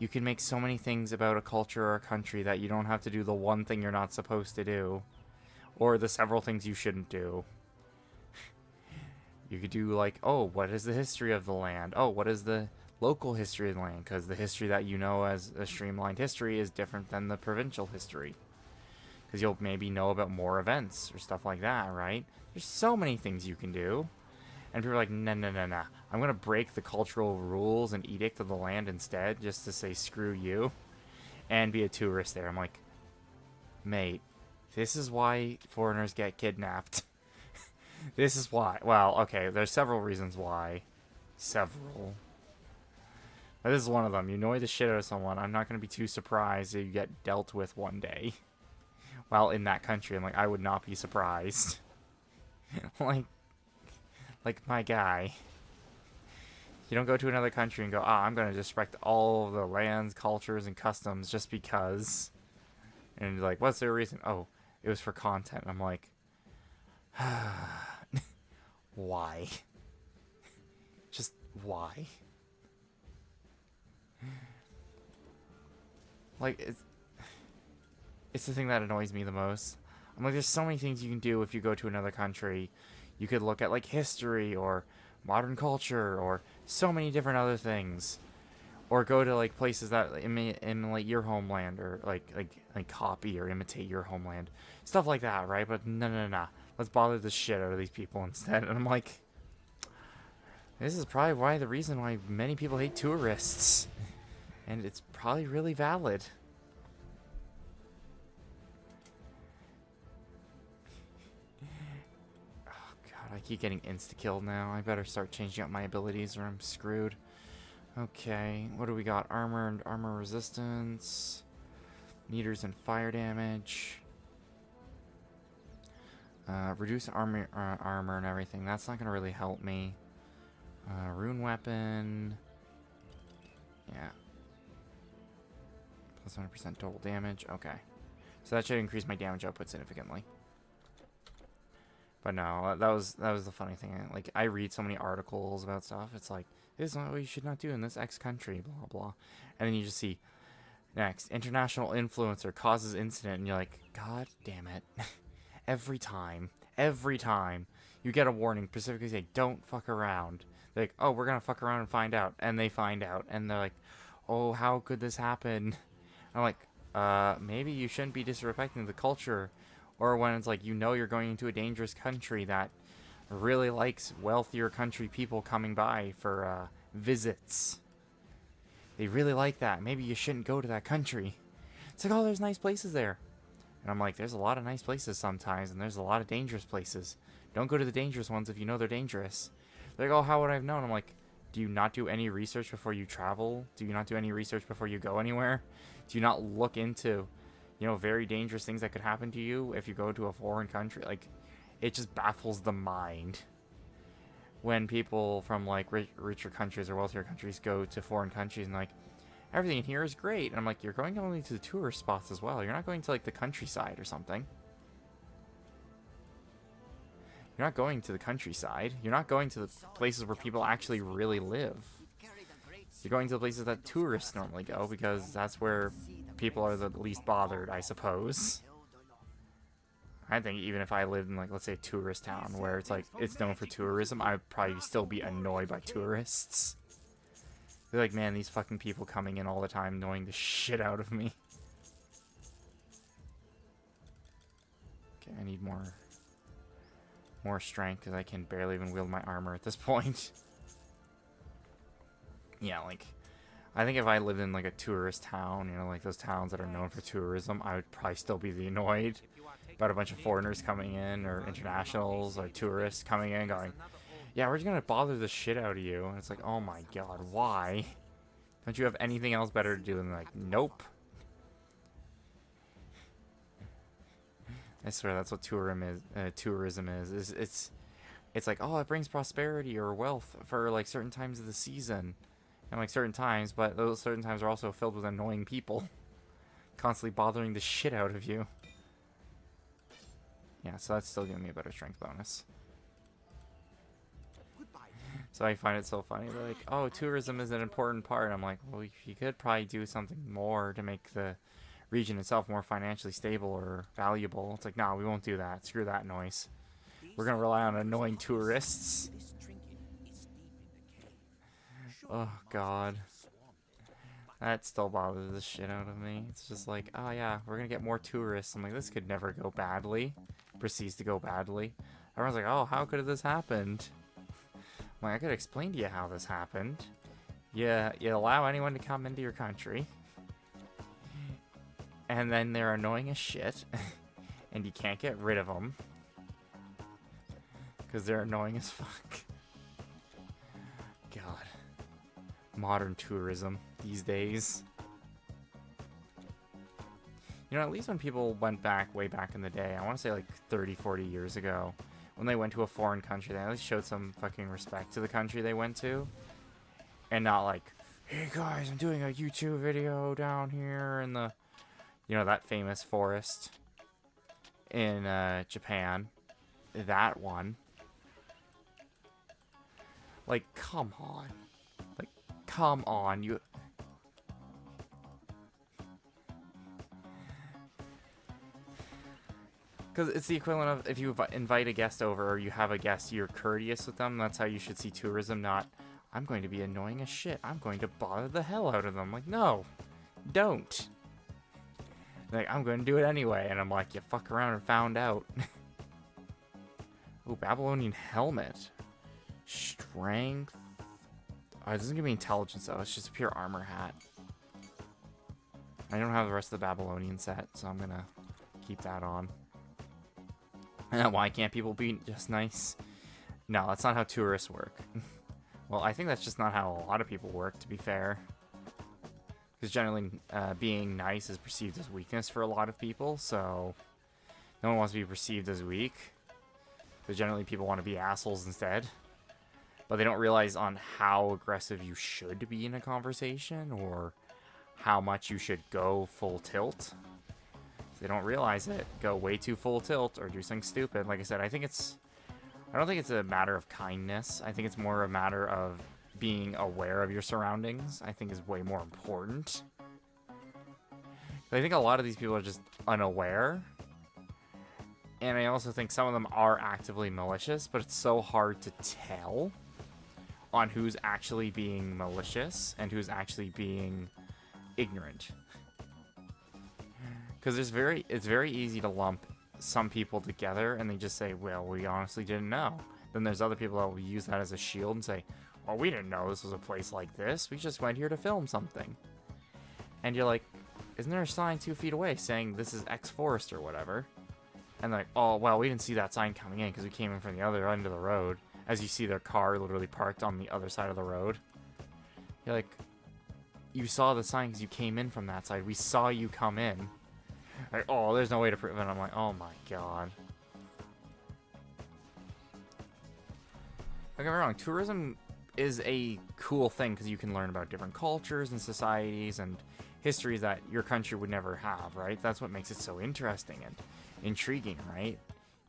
Speaker 1: you can make so many things about a culture or a country that you don't have to do the one thing you're not supposed to do, or the several things you shouldn't do. You could do like, oh, what is the history of the land? Oh, what is the local history of the land? Because the history that you know as a streamlined history is different than the provincial history. Because you'll maybe know about more events or stuff like that, right? There's so many things you can do. And people are like, nah, nah, nah, nah. I'm going to break the cultural rules and edict of the land instead just to say screw you and be a tourist there. I'm like, mate, this is why foreigners get kidnapped. This is why. Well, okay, there's several reasons why. Several. But this is one of them. You annoy the shit out of someone, I'm not going to be too surprised if you get dealt with one day. While in that country, I'm like, I would not be surprised. like my guy. You don't go to another country and go, I'm going to disrespect all of the lands, cultures, and customs just because. And you're like, what's the reason? Oh, it was for content. I'm like, why? Just why? Like, it's the thing that annoys me the most. I'm like, there's so many things you can do if you go to another country. You could look at, like, history or modern culture or so many different other things. Or go to, like, places that emulate your homeland or, like copy or imitate your homeland. Stuff like that, right? But no. Let's bother the shit out of these people instead. And I'm like, this is probably the reason why many people hate tourists. And it's probably really valid. Oh god, I keep getting insta-killed now. I better start changing up my abilities or I'm screwed. Okay, what do we got? Armor and armor resistance. Meters and fire damage. Reduce armor and everything. That's not going to really help me. Rune weapon. Yeah. Plus 100% total damage. Okay. So that should increase my damage output significantly. But no, that was the funny thing. Like, I read so many articles about stuff. It's like, this is what you should not do in this X country, blah, blah. And then you just see, next, international influencer causes incident. And you're like, god damn it. Every time, you get a warning, specifically say, don't fuck around. They're like, oh, we're going to fuck around and find out. And they find out. And they're like, oh, how could this happen? I'm like, maybe you shouldn't be disrespecting the culture. Or when it's like, you know you're going into a dangerous country that really likes wealthier country people coming by for visits. They really like that. Maybe you shouldn't go to that country. It's like, oh, there's nice places there. And I'm like, there's a lot of nice places sometimes, and there's a lot of dangerous places. Don't go to the dangerous ones if you know they're dangerous. They're like, oh, how would I have known? I'm like, do you not do any research before you travel? Do you not do any research before you go anywhere? Do you not look into, you know, very dangerous things that could happen to you if you go to a foreign country? Like, it just baffles the mind when people from, like, richer countries or wealthier countries go to foreign countries and, like, everything in here is great. And I'm like, you're going only to the tourist spots as well. You're not going to, like, the countryside or something. You're not going to the countryside. You're not going to the places where people actually really live. You're going to the places that tourists normally go because that's where people are the least bothered, I suppose. I think even if I lived in, like, let's say a tourist town where it's like, it's known for tourism, I'd probably still be annoyed by tourists. They're like, man, these fucking people coming in all the time annoying the shit out of me. Okay, I need more strength because I can barely even wield my armor at this point. Yeah, like, I think if I lived in like a tourist town, you know, like those towns that are known for tourism, I would probably still be annoyed about a bunch of foreigners coming in, or internationals, or tourists coming in going, yeah, we're just gonna bother the shit out of you. And it's like, oh my god, why? Don't you have anything else better to do? And like, nope. I swear that's what tourism is. It's like, oh, it brings prosperity or wealth for like certain times of the season, and like certain times, but those certain times are also filled with annoying people, constantly bothering the shit out of you. Yeah, so that's still giving me a better strength bonus. So I find it so funny. They're like, oh, tourism is an important part. I'm like, well, you could probably do something more to make the region itself more financially stable or valuable. It's like, no, we won't do that. Screw that noise. We're going to rely on annoying tourists. Oh, God. That still bothers the shit out of me. It's just like, oh, yeah, we're going to get more tourists. I'm like, this could never go badly. Proceeds to go badly. Everyone's like, oh, how could have this happened? I'm like, I could explain to you how this happened. You allow anyone to come into your country. And then they're annoying as shit. And you can't get rid of them. Because they're annoying as fuck. God. Modern tourism these days. You know, at least when people went back, way back in the day, I want to say like 30, 40 years ago, when they went to a foreign country, they at least showed some fucking respect to the country they went to. And not like, hey guys, I'm doing a YouTube video down here in the, you know, that famous forest in Japan. That one. Like, come on. Like, come on. You... Because it's the equivalent of if you invite a guest over or you have a guest, you're courteous with them. That's how you should see tourism, not, I'm going to be annoying as shit. I'm going to bother the hell out of them. Like, no, don't. Like, I'm going to do it anyway. And I'm like, you fuck around and found out. Ooh, Babylonian helmet. Strength. Oh, it doesn't give me intelligence, though. It's just a pure armor hat. I don't have the rest of the Babylonian set, so I'm going to keep that on. Why can't people be just nice? No, that's not how tourists work. Well, I think that's just not how a lot of people work, to be fair. Because generally, being nice is perceived as weakness for a lot of people, so no one wants to be perceived as weak. Because generally people want to be assholes instead. But they don't realize on how aggressive you should be in a conversation, or how much you should go full tilt. They don't realize it, go way too full tilt or do something stupid. Like I said, I don't think it's a matter of kindness. I think it's more a matter of being aware of your surroundings. I think is way more important. I think a lot of these people are just unaware. And I also think some of them are actively malicious, but it's so hard to tell on who's actually being malicious and who's actually being ignorant. Because it's very easy to lump some people together and they just say, well, we honestly didn't know. Then there's other people that will use that as a shield and say, well, we didn't know this was a place like this. We just went here to film something. And you're like, isn't there a sign 2 feet away saying this is X Forest or whatever? And they're like, oh, well, we didn't see that sign coming in because we came in from the other end of the road. As you see their car literally parked on the other side of the road. You're like, you saw the sign because you came in from that side. We saw you come in. Like, oh, there's no way to prove it. I'm like, oh my god. Don't get me wrong, tourism is a cool thing because you can learn about different cultures and societies and histories that your country would never have, right? That's what makes it so interesting and intriguing, right?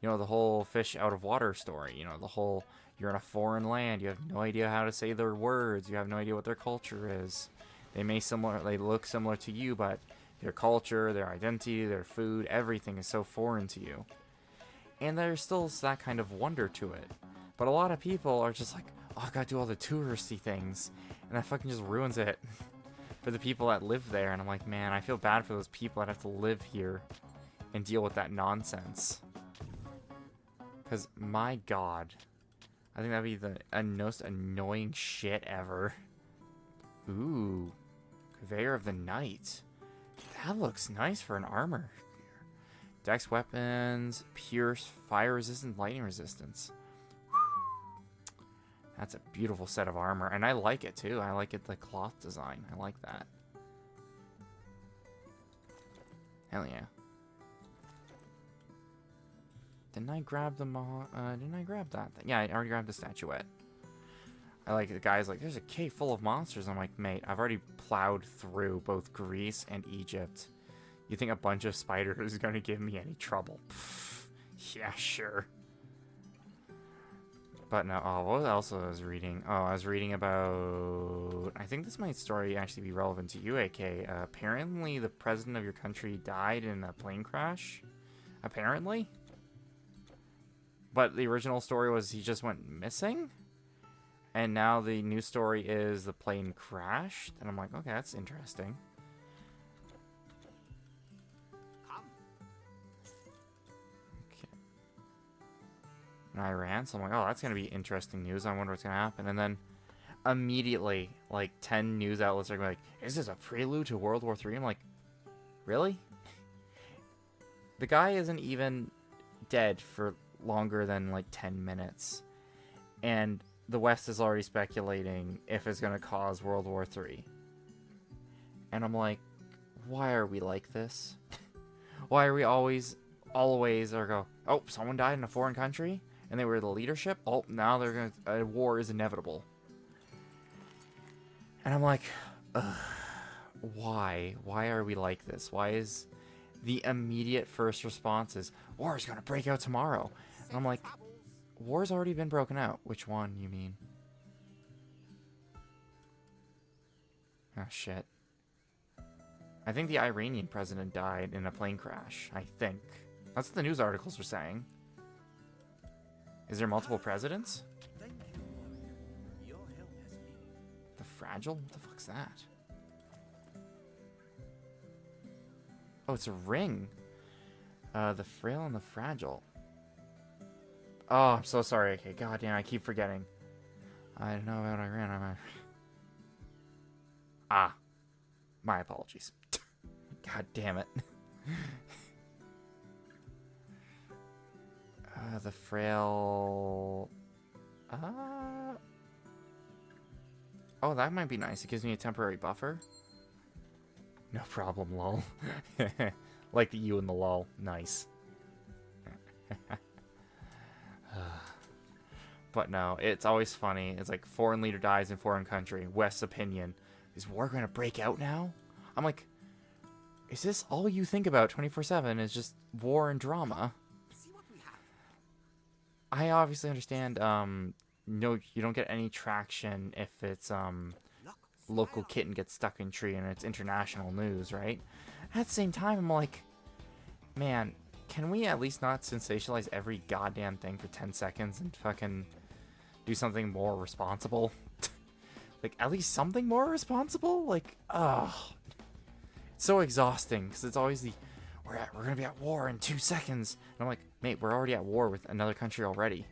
Speaker 1: You know, the whole fish out of water story, you know, the whole you're in a foreign land, you have no idea how to say their words, you have no idea what their culture is. They look similar to you, but their culture, their identity, their food, everything is so foreign to you. And there's still that kind of wonder to it. But a lot of people are just like, oh, I gotta do all the touristy things. And that fucking just ruins it for the people that live there. And I'm like, man, I feel bad for those people that have to live here and deal with that nonsense. Because, my god, I think that'd be the most annoying shit ever. Ooh, Purveyor of the Night. That looks nice for an armor. Dex weapons, pierce, fire resistance, lightning resistance. That's a beautiful set of armor, and I like it too. I like it, the cloth design. I like that. Hell yeah. Didn't I grab the didn't I grab that thing? Yeah, I already grabbed the statuette. I like the guy's like, there's a cave full of monsters. I'm like, mate, I've already plowed through both Greece and Egypt. You think a bunch of spiders is going to give me any trouble? Pfft, yeah, sure. But no, oh, what else was I was reading? Oh, I was reading about... I think this might story actually be relevant to you, AK. Apparently, the president of your country died in a plane crash. Apparently. But the original story was he just went missing. And now the new story is the plane crashed. And I'm like, okay, that's interesting. In Iran, so I'm like, oh, that's going to be interesting news. I wonder what's going to happen. And then immediately, like, 10 news outlets are going like, is this a prelude to World War III? I'm like, really? The guy isn't even dead for longer than, like, 10 minutes. And the West is already speculating if it's going to cause World War III. And I'm like, why are we like this? Why are we always or go, oh, someone died in a foreign country? And they were the leadership. Oh, now they're gonna. War is inevitable. And I'm like, ugh, why? Why are we like this? Why is the immediate first response is war is gonna break out tomorrow? And I'm like, war's already been broken out. Which one, you mean? Oh shit. I think the Iranian president died in a plane crash. I think that's what the news articles were saying. Is there multiple presidents? The Fragile? What the fuck's that? Oh, it's a ring. The Frail and the Fragile. Oh, I'm so sorry. Okay, goddamn, I keep forgetting. I don't know about Iran. Ah. My apologies. God damn it. The Frail... Oh, that might be nice. It gives me a temporary buffer. No problem, lol. Like the U and the lol. Nice. But no, it's always funny. It's like, foreign leader dies in foreign country. West's opinion. Is war going to break out now? I'm like, is this all you think about 24/7 is just war and drama? I obviously understand, no, you don't get any traction if it's, local kitten gets stuck in tree and it's international news, right? At the same time, I'm like, man, can we at least not sensationalize every goddamn thing for 10 seconds and fucking do something more responsible? Like, at least something more responsible? Like, ugh. It's so exhausting, because it's always the, we're gonna be at war in 2 seconds. And I'm like, mate, we're already at war with another country already.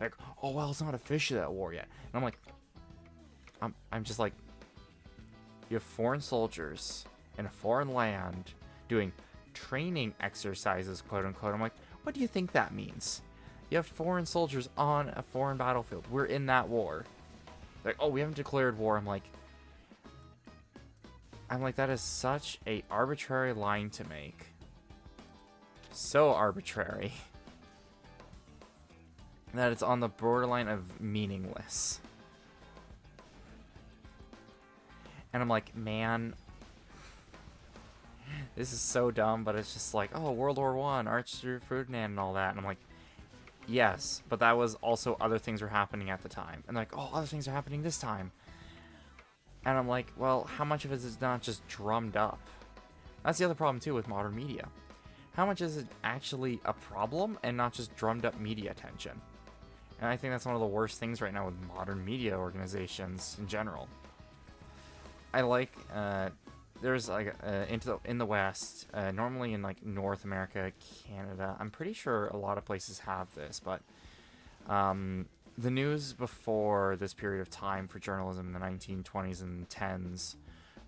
Speaker 1: Like, oh, well, it's not officially at war yet. And I'm like, I'm just like, you have foreign soldiers in a foreign land doing training exercises, quote unquote. I'm like, what do you think that means? You have foreign soldiers on a foreign battlefield. We're in that war. Like, oh, we haven't declared war. I'm like, that is such a arbitrary line to make. So arbitrary that it's on the borderline of meaningless. And I'm like, man, this is so dumb, but it's just like, oh, World War I, Archduke Ferdinand and all that. And I'm like, yes, but that was also other things were happening at the time. And like, oh, other things are happening this time. And I'm like, well, how much of it is not just drummed up? That's the other problem, too, with modern media. How much is it actually a problem and not just drummed up media attention? And I think that's one of the worst things right now with modern media organizations in general. I like, there's like, in the West, normally in like North America, Canada, I'm pretty sure a lot of places have this, but the news before this period of time for journalism in the 1920s and 10s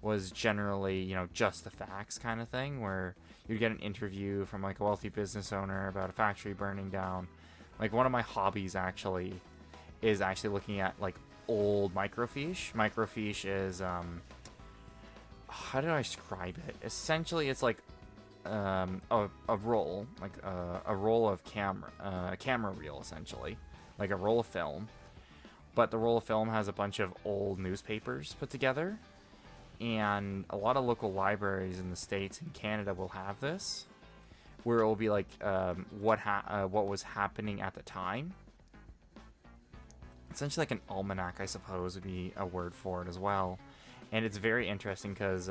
Speaker 1: was generally, you know, just the facts kind of thing, where you'd get an interview from like a wealthy business owner about a factory burning down. Like one of my hobbies actually is actually looking at like old microfiche. Microfiche is how do I describe it? Essentially, it's like a roll, like a roll of a camera reel, essentially, like a roll of film. But the roll of film has a bunch of old newspapers put together, and a lot of local libraries in the States and Canada will have this, where it will be like what was happening at the time. Essentially, like an almanac, I suppose, would be a word for it as well. And it's very interesting because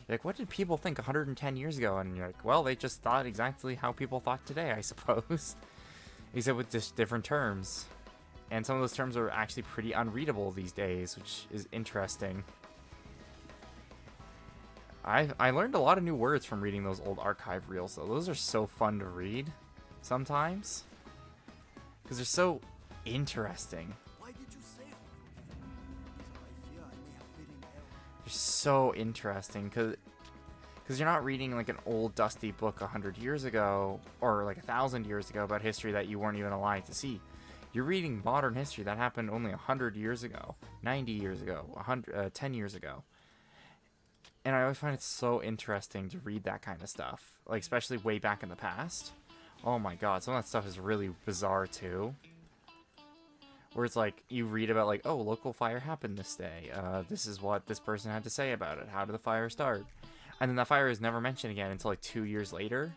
Speaker 1: like, what did people think 110 years ago? And you're like, well, they just thought exactly how people thought today, I suppose. Except with just different terms. And some of those terms are actually pretty unreadable these days, which is interesting. I learned a lot of new words from reading those old archive reels, though. Those are so fun to read sometimes. Because they're so interesting.
Speaker 2: Why did you say it? I fear I may have been in error.
Speaker 1: They're so interesting, because you're not reading like an old dusty book 100 years ago, or like 1,000 years ago about history that you weren't even alive to see. You're reading modern history that happened only 100 years ago, 90 years ago, 10 years ago. And I always find it so interesting to read that kind of stuff, like especially way back in the past. Oh my god, some of that stuff is really bizarre too. Where it's like, you read about like, oh, local fire happened this day. This is what this person had to say about it. How did the fire start? And then that fire is never mentioned again until like 2 years later.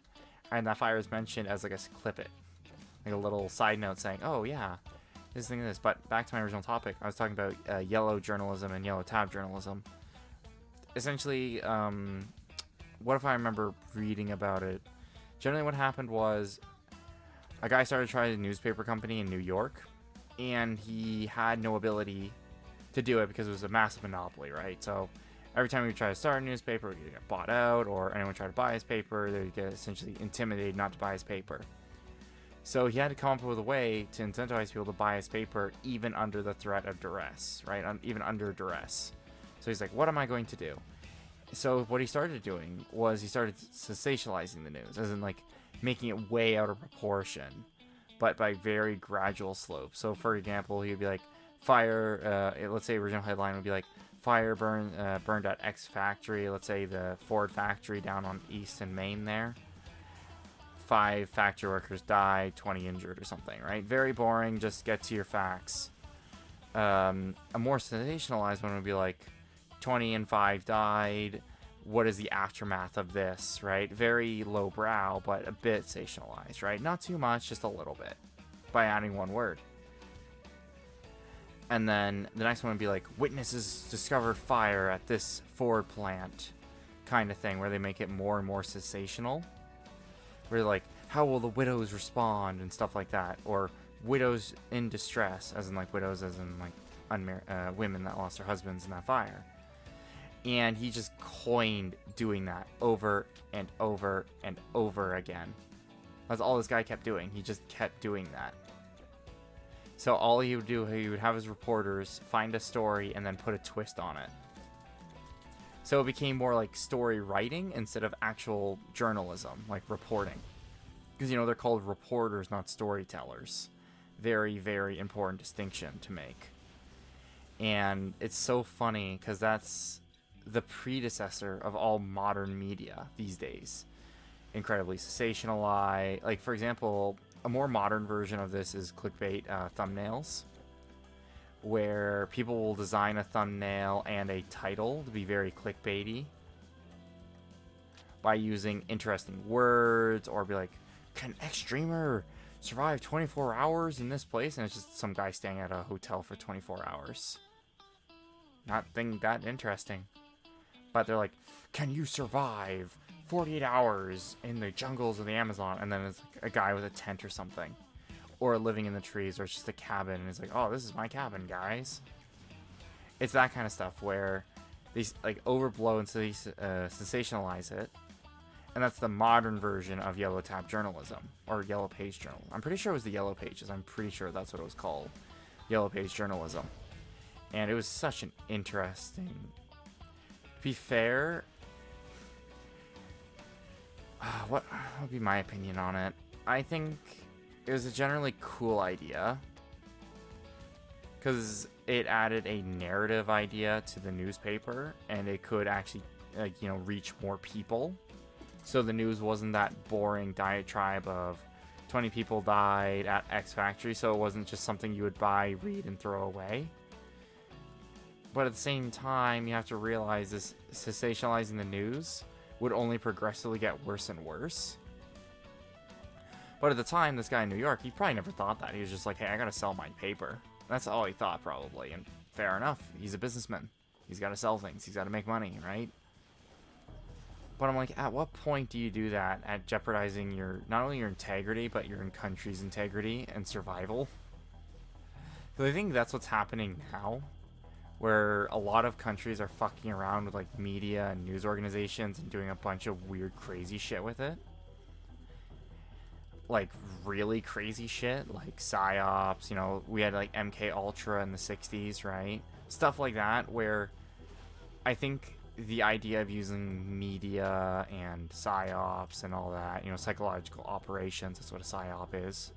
Speaker 1: And that fire is mentioned as like a clip it. Like a little side note saying, oh yeah, this thing and this. But back to my original topic, I was talking about yellow journalism and yellow tab journalism. Essentially, what if I remember reading about it? Generally what happened was a guy started trying a newspaper company in New York, and he had no ability to do it because it was a massive monopoly, right? So every time he would try to start a newspaper, he'd get bought out, or anyone tried to buy his paper, they'd get essentially intimidated not to buy his paper. So he had to come up with a way to incentivize people to buy his paper even under the threat of duress, right? Even under duress. So he's like, what am I going to do? So what he started doing was he started sensationalizing the news, as in like making it way out of proportion, but by very gradual slopes. So for example, he would be like, fire, let's say original headline would be like, fire burned at X factory, let's say the Ford factory down on East and Main there. 5 factory workers died, 20 injured or something, right? Very boring, just get to your facts. A more sensationalized one would be like, 20 and 5 died, what is the aftermath of this, right? Very lowbrow, but a bit sensationalized, right? Not too much, just a little bit, by adding one word. And then the next one would be like, witnesses discovered fire at this Ford plant, kind of thing, where they make it more and more sensational. Where like, how will the widows respond and stuff like that, or widows in distress, as in like widows, as in like women that lost their husbands in that fire. And he just coined doing that over and over and over again. That's all this guy kept doing. He just kept doing that. So all he would do, he would have his reporters find a story and then put a twist on it. So it became more like story writing instead of actual journalism, like reporting. Because, you know, they're called reporters, not storytellers. Very, very important distinction to make. And it's so funny because that's the predecessor of all modern media these days. Incredibly sensationalized. Like, for example, a more modern version of this is clickbait thumbnails, where people will design a thumbnail and a title to be very clickbaity by using interesting words, or be like, can X-Streamer survive 24 hours in this place? And it's just some guy staying at a hotel for 24 hours. Not that interesting. But they're like, can you survive 48 hours in the jungles of the Amazon? And then it's like a guy with a tent or something. Or living in the trees, or it's just a cabin, and it's like, oh, this is my cabin, guys. It's that kind of stuff where they like overblow and sensationalize it. And that's the modern version of yellow tab journalism, or yellow page journalism. I'm pretty sure it was the yellow pages. I'm pretty sure that's what it was called. Yellow page journalism. And it was such an interesting be fair, what would be my opinion on it? I think it was a generally cool idea because it added a narrative idea to the newspaper, and it could actually, like, you know, reach more people. So the news wasn't that boring diatribe of 20 people died at X factory, so it wasn't just something you would buy, read, and throw away. But at the same time, you have to realize this sensationalizing the news would only progressively get worse and worse. But at the time, this guy in New York, he probably never thought that. He was just like, hey, I gotta sell my paper. That's all he thought, probably. And fair enough. He's a businessman. He's gotta sell things. He's gotta make money, right? But I'm like, at what point do you do that at jeopardizing your, not only your integrity, but your country's integrity and survival? Because I think that's what's happening now, where a lot of countries are fucking around with, like, media and news organizations and doing a bunch of weird, crazy shit with it. Like, really crazy shit, like PSYOPs, you know, we had, like, MK Ultra in the 60s, right? Stuff like that, where I think the idea of using media and PSYOPs and all that, you know, psychological operations, that's what a PSYOP is.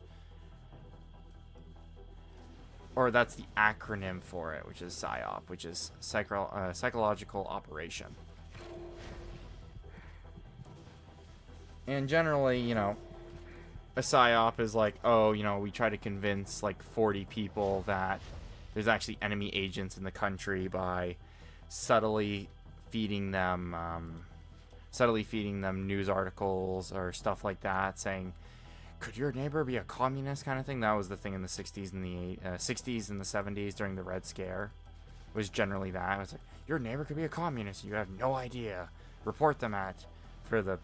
Speaker 1: Or that's the acronym for it, which is PSYOP, which is psychological operation. And generally, you know, a PSYOP is like, oh, you know, we try to convince like 40 people that there's actually enemy agents in the country by subtly feeding them news articles or stuff like that, saying, could your neighbor be a communist, kind of thing. That was the thing in the 60s and the 60s and the 70s during the Red Scare. It was generally that. It was like, your neighbor could be a communist. You have no idea. Report them for the,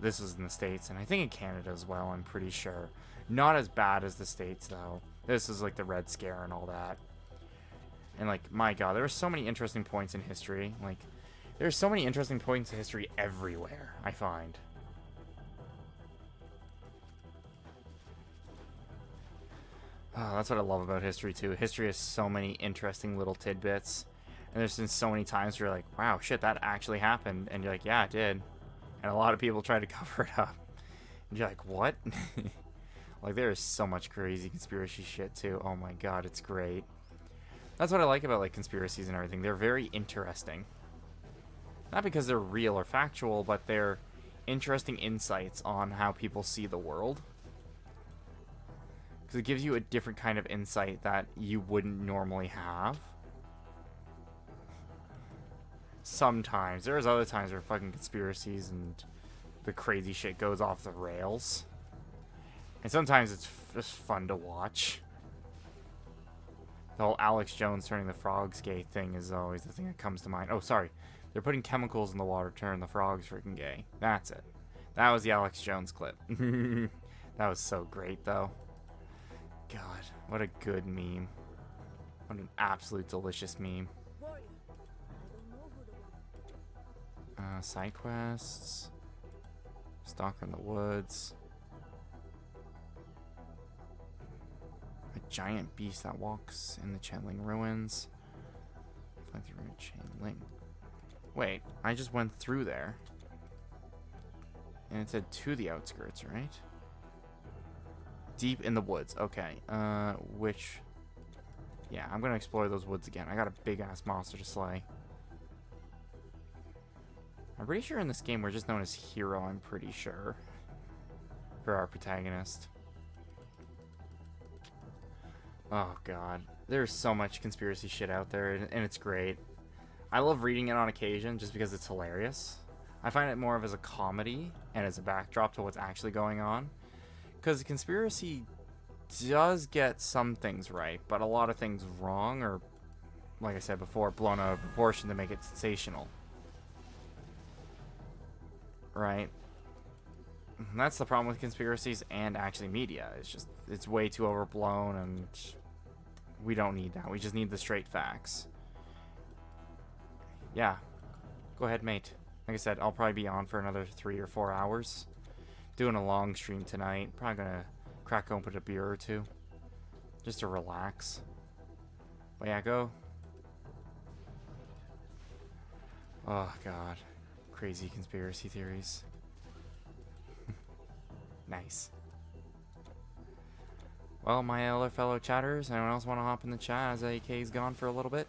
Speaker 1: this was in the States, and I think in Canada as well, I'm pretty sure. Not as bad as the States, though. This is like the Red Scare and all that. And like, my God, there were so many interesting points in history. Like, there's so many interesting points in history everywhere, I find. Oh, that's what I love about history, too. History has so many interesting little tidbits. And there's been so many times where you're like, wow, shit, that actually happened. And you're like, yeah, it did. And a lot of people try to cover it up. And you're like, what? Like, there is so much crazy conspiracy shit, too. Oh my God, it's great. That's what I like about, like, conspiracies and everything. They're very interesting. Not because they're real or factual, but they're interesting insights on how people see the world. Because it gives you a different kind of insight that you wouldn't normally have. Sometimes. There's other times where fucking conspiracies and the crazy shit goes off the rails. And sometimes it's just fun to watch. The whole Alex Jones turning the frogs gay thing is always the thing that comes to mind. Oh, sorry. They're putting chemicals in the water to turn the frogs freaking gay. That's it. That was the Alex Jones clip. That was so great, though. God, what a good meme. What an absolute delicious meme. Side quests. Stalker in the woods. A giant beast that walks in the Chenling ruins. Find the root chain link. Wait, I just went through there. And it said to the outskirts, right? Deep in the woods. Okay. Which... Yeah, I'm going to explore those woods again. I got a big-ass monster to slay. I'm pretty sure in this game we're just known as Hero, I'm pretty sure. For our protagonist. Oh, God. There's so much conspiracy shit out there, and it's great. I love reading it on occasion just because it's hilarious. I find it more of as a comedy and as a backdrop to what's actually going on. Because the conspiracy does get some things right, but a lot of things wrong, or, like I said before, blown out of proportion to make it sensational. Right? And that's the problem with conspiracies and actually media. It's just, it's way too overblown, and we don't need that. We just need the straight facts. Yeah. Go ahead, mate. Like I said, I'll probably be on for another 3 or 4 hours. Doing a long stream tonight. Probably gonna crack open a beer or two. Just to relax. But yeah, go. Oh god. Crazy conspiracy theories. Nice. Well, my other fellow chatters, anyone else want to hop in the chat as AK's gone for a little bit?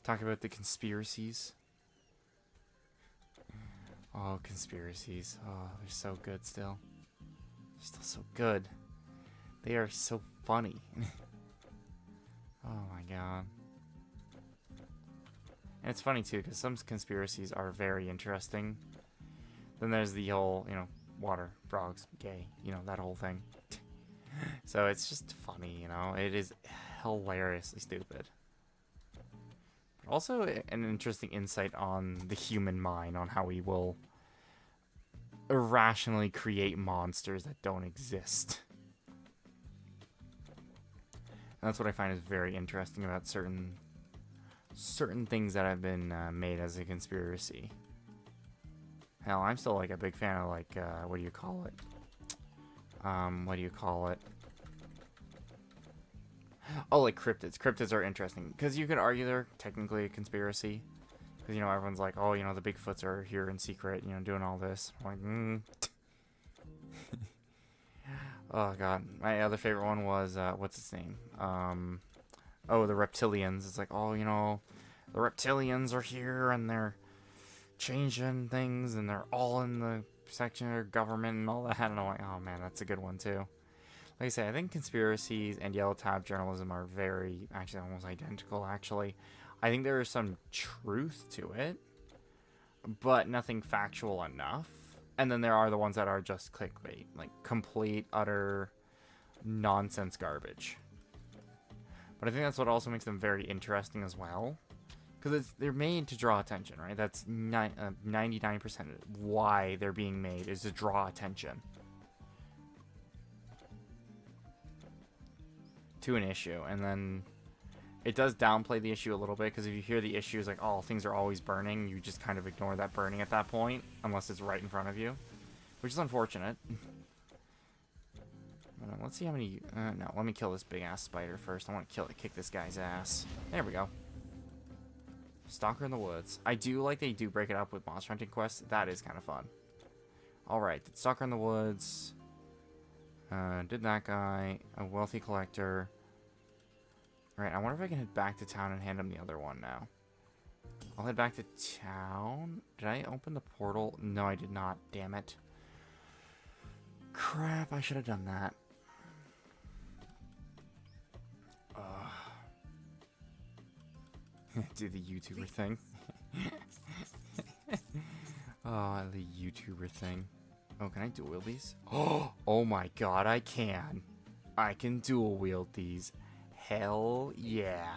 Speaker 1: Talk about the conspiracies. Oh, conspiracies. Oh, they're so good still. They're still so good. They are so funny. Oh my god. And it's funny too, because some conspiracies are very interesting. Then there's the whole, water, frogs, gay, that whole thing. So it's just funny, it is hilariously stupid. Also an interesting insight on the human mind, on how we will irrationally create monsters that don't exist. And that's what I find is very interesting about certain things that have been made as a conspiracy. Hell, I'm still like a big fan of like what do you call it? Oh, like cryptids. Cryptids are interesting because you could argue they're technically a conspiracy. Because everyone's like, oh, the Bigfoots are here in secret, doing all this. I'm like, Oh god, my other favorite one was what's its name? Oh, the reptilians. It's like, oh, the reptilians are here and they're changing things and they're all in the section of government and all that. And I'm like, oh man, that's a good one too. Like I say, I think conspiracies and yellow tab journalism are actually almost identical. Actually, I think there is some truth to it, but nothing factual enough. And then there are the ones that are just clickbait, like complete, utter nonsense garbage. But I think that's what also makes them very interesting as well. Because they're made to draw attention, right? That's 99% of why they're being made, is to draw attention to an issue. And then it does downplay the issue a little bit, because if you hear the issue is like, oh, things are always burning, you just kind of ignore that burning at that point, unless it's right in front of you, which is unfortunate. Let's see how many... no, let me kill this big-ass spider first. I want to kick this guy's ass. There we go. Stalker in the Woods. I do like they do break it up with monster hunting quests. That is kind of fun. Alright, Stalker in the Woods. Did that guy. A wealthy collector. Alright, I wonder if I can head back to town and hand him the other one now. I'll head back to town. Did I open the portal? No, I did not. Damn it. Crap, I should have done that. Do the YouTuber thing. Oh, the YouTuber thing. Oh, can I dual wield these? Oh my god, I can. I can dual wield these. Hell yeah.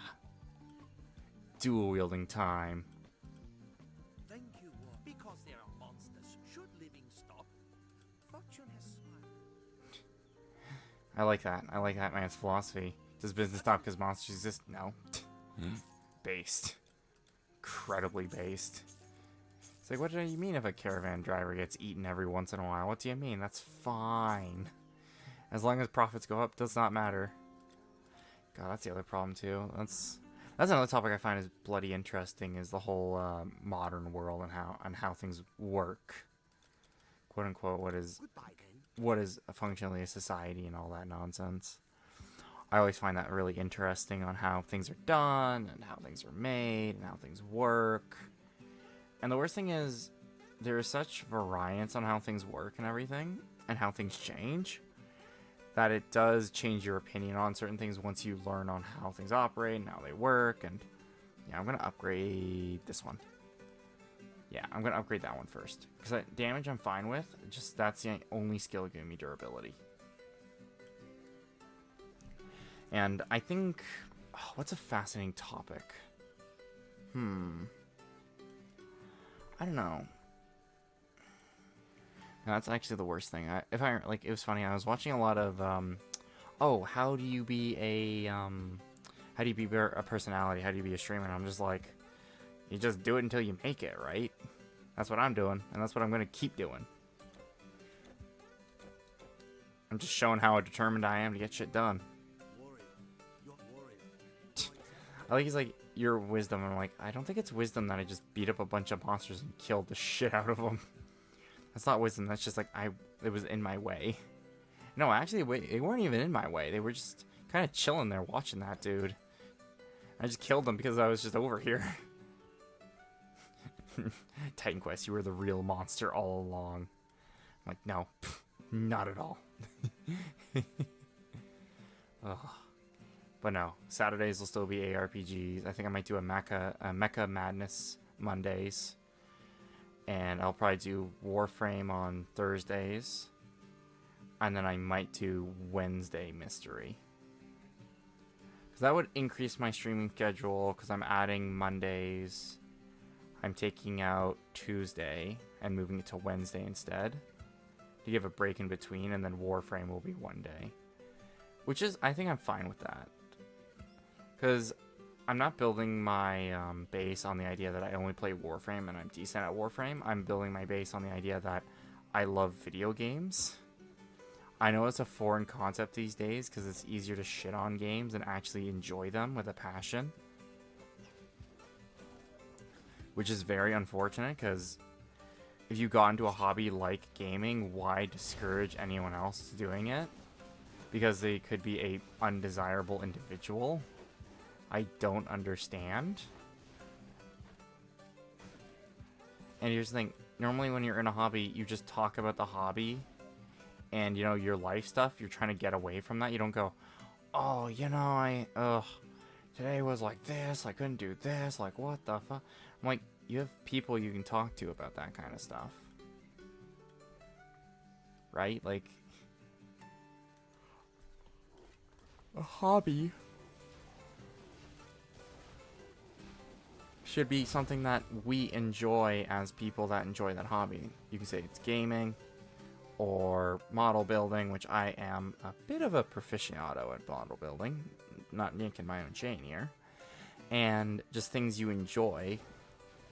Speaker 1: Dual wielding time.
Speaker 2: Thank you, because there are monsters. Should living stop? Fortune has smiled.
Speaker 1: I like that. I like that man's philosophy. Does business stop because monsters exist? No. Based. Incredibly based. It's like, what do you mean if a caravan driver gets eaten every once in a while? What do you mean? That's fine. As long as profits go up, does not matter. God, that's the other problem too. That's another topic I find is bloody interesting, is the whole modern world and how things work. Quote unquote, what is functionally a society and all that nonsense. I always find that really interesting on how things are done and how things are made and how things work. And the worst thing is there is such variance on how things work and everything and how things change that it does change your opinion on certain things once you learn on how things operate and how they work. And yeah, I'm going to upgrade this one. Yeah, I'm going to upgrade that one first. Because damage I'm fine with. Just that's the only skill giving me durability. And I think... Oh, what's a fascinating topic? I don't know. No, that's actually the worst thing. It was funny. I was watching a lot of, how do you be a personality? How do you be a streamer? And I'm just like, you just do it until you make it, right? That's what I'm doing, and that's what I'm gonna keep doing. I'm just showing how determined I am to get shit done. I like he's like, your wisdom. And I'm like, I don't think it's wisdom that I just beat up a bunch of monsters and killed the shit out of them. That's not wisdom. That's just like it was in my way. No, actually, they weren't even in my way. They were just kind of chilling there watching that dude. I just killed them because I was just over here. Titan Quest, you were the real monster all along. I'm like, no, not at all. Ugh. But no, Saturdays will still be ARPGs. I think I might do a Mecha Madness Mondays. And I'll probably do Warframe on Thursdays. And then I might do Wednesday Mystery. Because that would increase my streaming schedule, because I'm adding Mondays. I'm taking out Tuesday and moving it to Wednesday instead. To give a break in between, and then Warframe will be one day. Which is, I think I'm fine with that. Because I'm not building my base on the idea that I only play Warframe and I'm decent at Warframe. I'm building my base on the idea that I love video games. I know it's a foreign concept these days because it's easier to shit on games and actually enjoy them with a passion. Which is very unfortunate because if you got into a hobby like gaming, why discourage anyone else doing it? Because they could be a undesirable individual. I don't understand. And here's the thing. Normally when you're in a hobby, you just talk about the hobby and, you know, your life stuff. You're trying to get away from that. You don't go, oh, you know, today was like this. I couldn't do this. Like, what the fuck? I'm like, you have people you can talk to about that kind of stuff. Right? Like, a hobby should be something that we enjoy as people that enjoy that hobby. You can say it's gaming or model building, which I am a bit of a proficiado at model building, not yanking my own chain here, and just things you enjoy.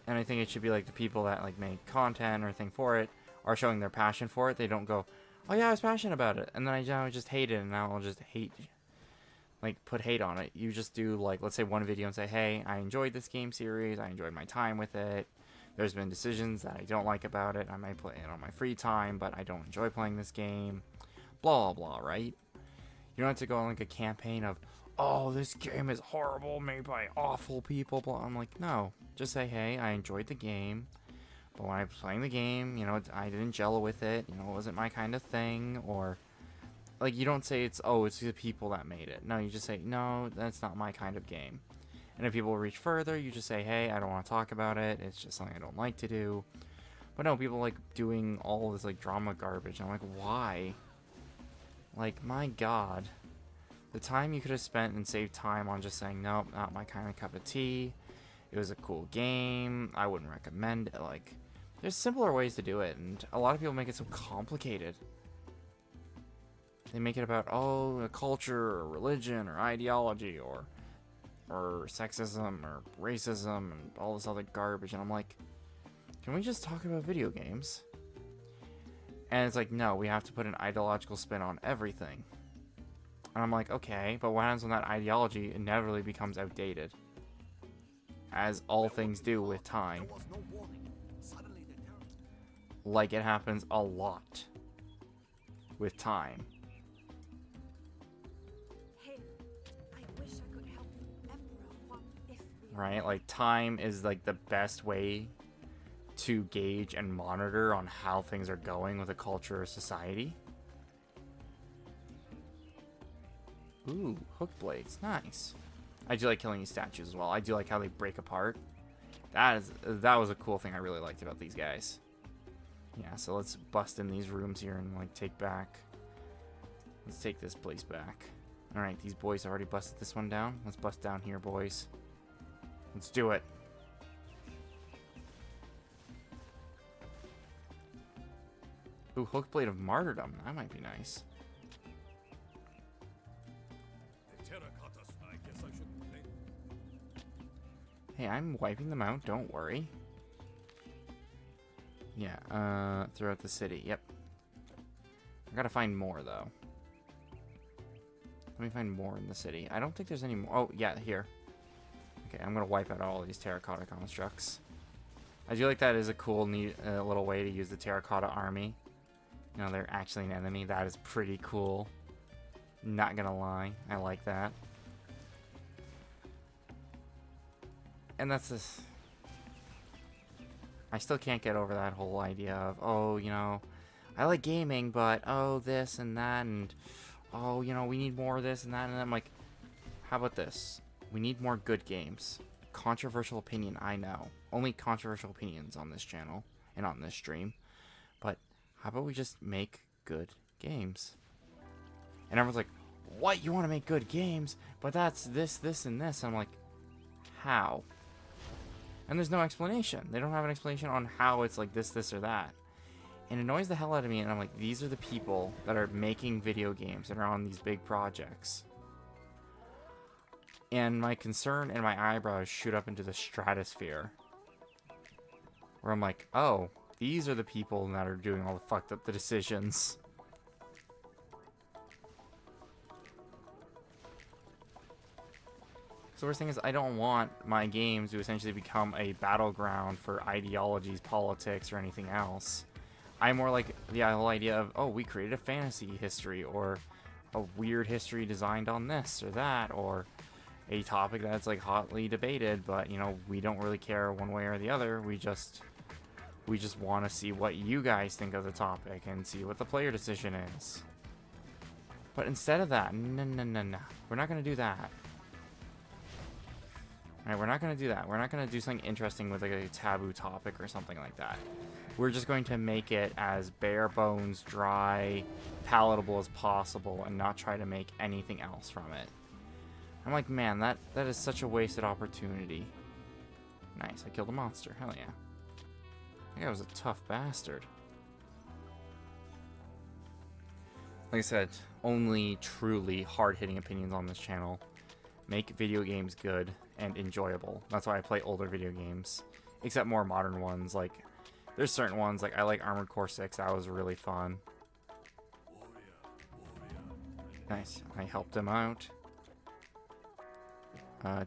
Speaker 1: And I think it should be like the people that like make content or thing for it are showing their passion for it. They don't go, oh yeah, I was passionate about it, and then I just hate it, and now I'll just hate, like, put hate on it. You just do, like, let's say one video and say, hey, I enjoyed this game series, I enjoyed my time with it, there's been decisions that I don't like about it, I might play it on my free time, but I don't enjoy playing this game, blah, blah, right? You don't have to go on, like, a campaign of, oh, this game is horrible, made by awful people, blah. I'm like, no, just say, hey, I enjoyed the game, but when I was playing the game, you know, I didn't gel with it, you know, it wasn't my kind of thing, or... Like, you don't say it's the people that made it. No, you just say, no, that's not my kind of game. And if people reach further, you just say, hey, I don't want to talk about it. It's just something I don't like to do. But no, people like doing all this, like, drama garbage. And I'm like, why? Like, my God. The time you could have spent and saved time on just saying, nope, not my kind of cup of tea. It was a cool game. I wouldn't recommend it. Like, there's simpler ways to do it. And a lot of people make it so complicated. They make it about, oh, a culture or religion or ideology or sexism or racism and all this other garbage. And I'm like, can we just talk about video games? And it's like, no, we have to put an ideological spin on everything. And I'm like, okay, but what happens when that ideology inevitably becomes outdated? As all things do with time. Like it happens a lot with time. Right? Like, time is, like, the best way to gauge and monitor on how things are going with a culture or society. Ooh, hook blades. Nice. I do like killing these statues as well. I do like how they break apart. That was a cool thing I really liked about these guys. Yeah, so let's bust in these rooms here and, like, let's take this place back. Alright, these boys already busted this one down. Let's bust down here, boys. Let's do it. Ooh, Hookblade of Martyrdom. That might be nice. Hey, I'm wiping them out. Don't worry. Yeah, throughout the city. Yep. I gotta find more, though. Let me find more in the city. I don't think there's any more. Oh, yeah, here. Okay, I'm gonna wipe out all these terracotta constructs. I do like that is a cool, neat little way to use the terracotta army. You know, they're actually an enemy. That is pretty cool. Not gonna lie, I like that. And that's this. I still can't get over that whole idea of, oh, you know, I like gaming, but oh, this and that, and oh, you know, we need more of this and that, and I'm like, how about this? We need more good games. Controversial opinion, I know. Only controversial opinions on this channel and on this stream. But how about we just make good games? And everyone's like, what? You want to make good games? But that's this, this, and this. And I'm like, how? And there's no explanation. They don't have an explanation on how it's like this, this, or that. And it annoys the hell out of me. And I'm like, these are the people that are making video games and are on these big projects. And my concern and my eyebrows shoot up into the stratosphere. Where I'm like, oh, these are the people that are doing all the fucked up decisions. So the first thing is, I don't want my games to essentially become a battleground for ideologies, politics, or anything else. I'm more like the whole idea of, oh, we created a fantasy history, or a weird history designed on this or that, or a topic that's like hotly debated, but you know, we don't really care one way or the other. We just want to see what you guys think of the topic and see what the player decision is. But instead of that, no, we're not going to do that. Alright, we're not going to do that. We're not going to do something interesting with like a taboo topic or something like that. We're just going to make it as bare bones, dry, palatable as possible and not try to make anything else from it. I'm like, man, that is such a wasted opportunity. Nice, I killed a monster. Hell yeah. That guy was a tough bastard. Like I said, only truly hard-hitting opinions on this channel. Make video games good and enjoyable. That's why I play older video games. Except more modern ones. Like, there's certain ones, like I like Armored Core 6. That was really fun. Nice. I helped him out.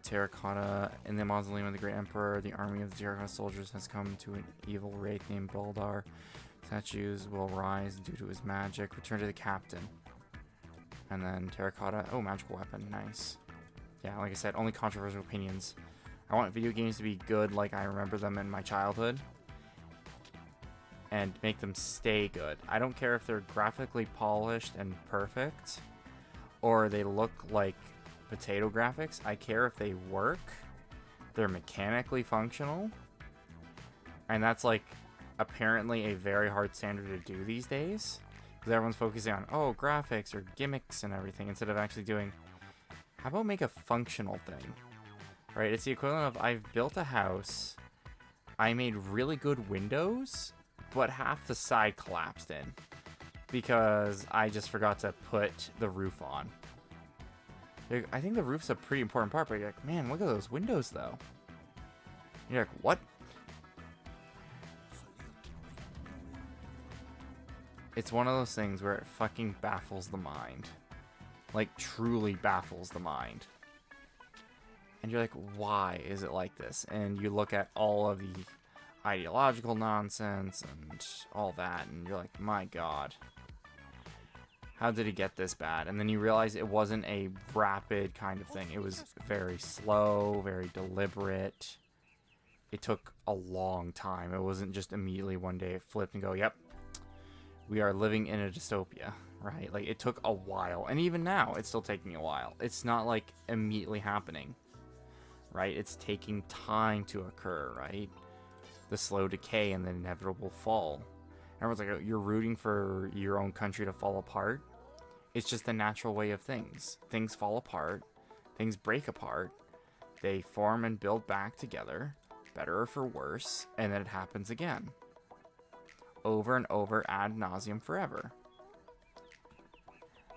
Speaker 1: Terracotta. In the mausoleum of the Great Emperor, the army of the Terracotta soldiers has come to an evil wraith named Baldar. Statues will rise due to his magic. Return to the captain. And then Terracotta. Oh, magical weapon. Nice. Yeah, like I said, only controversial opinions. I want video games to be good like I remember them in my childhood. And make them stay good. I don't care if they're graphically polished and perfect. Or they look like potato graphics. I care if they work. They're mechanically functional. And that's like apparently a very hard standard to do these days. Because everyone's focusing on, oh, graphics or gimmicks and everything. Instead of actually doing, how about make a functional thing? Right? It's the equivalent of, I've built a house. I made really good windows. But half the side collapsed in. Because I just forgot to put the roof on. I think the roof's a pretty important part, but you're like, man, look at those windows, though. You're like, what? It's one of those things where it fucking baffles the mind. Like, truly baffles the mind. And you're like, why is it like this? And you look at all of the ideological nonsense and all that, and you're like, my god. How did it get this bad? And then you realize it wasn't a rapid kind of thing. It was very slow, very deliberate. It took a long time. It wasn't just immediately one day it flipped and go, yep, we are living in a dystopia, right? Like, it took a while. And even now, it's still taking a while. It's not, like, immediately happening, right? It's taking time to occur, right? The slow decay and the inevitable fall. Everyone's like, oh, you're rooting for your own country to fall apart. It's just the natural way of things. Things fall apart. Things break apart. They form and build back together, better or for worse, and then it happens again. Over and over, ad nauseum, forever.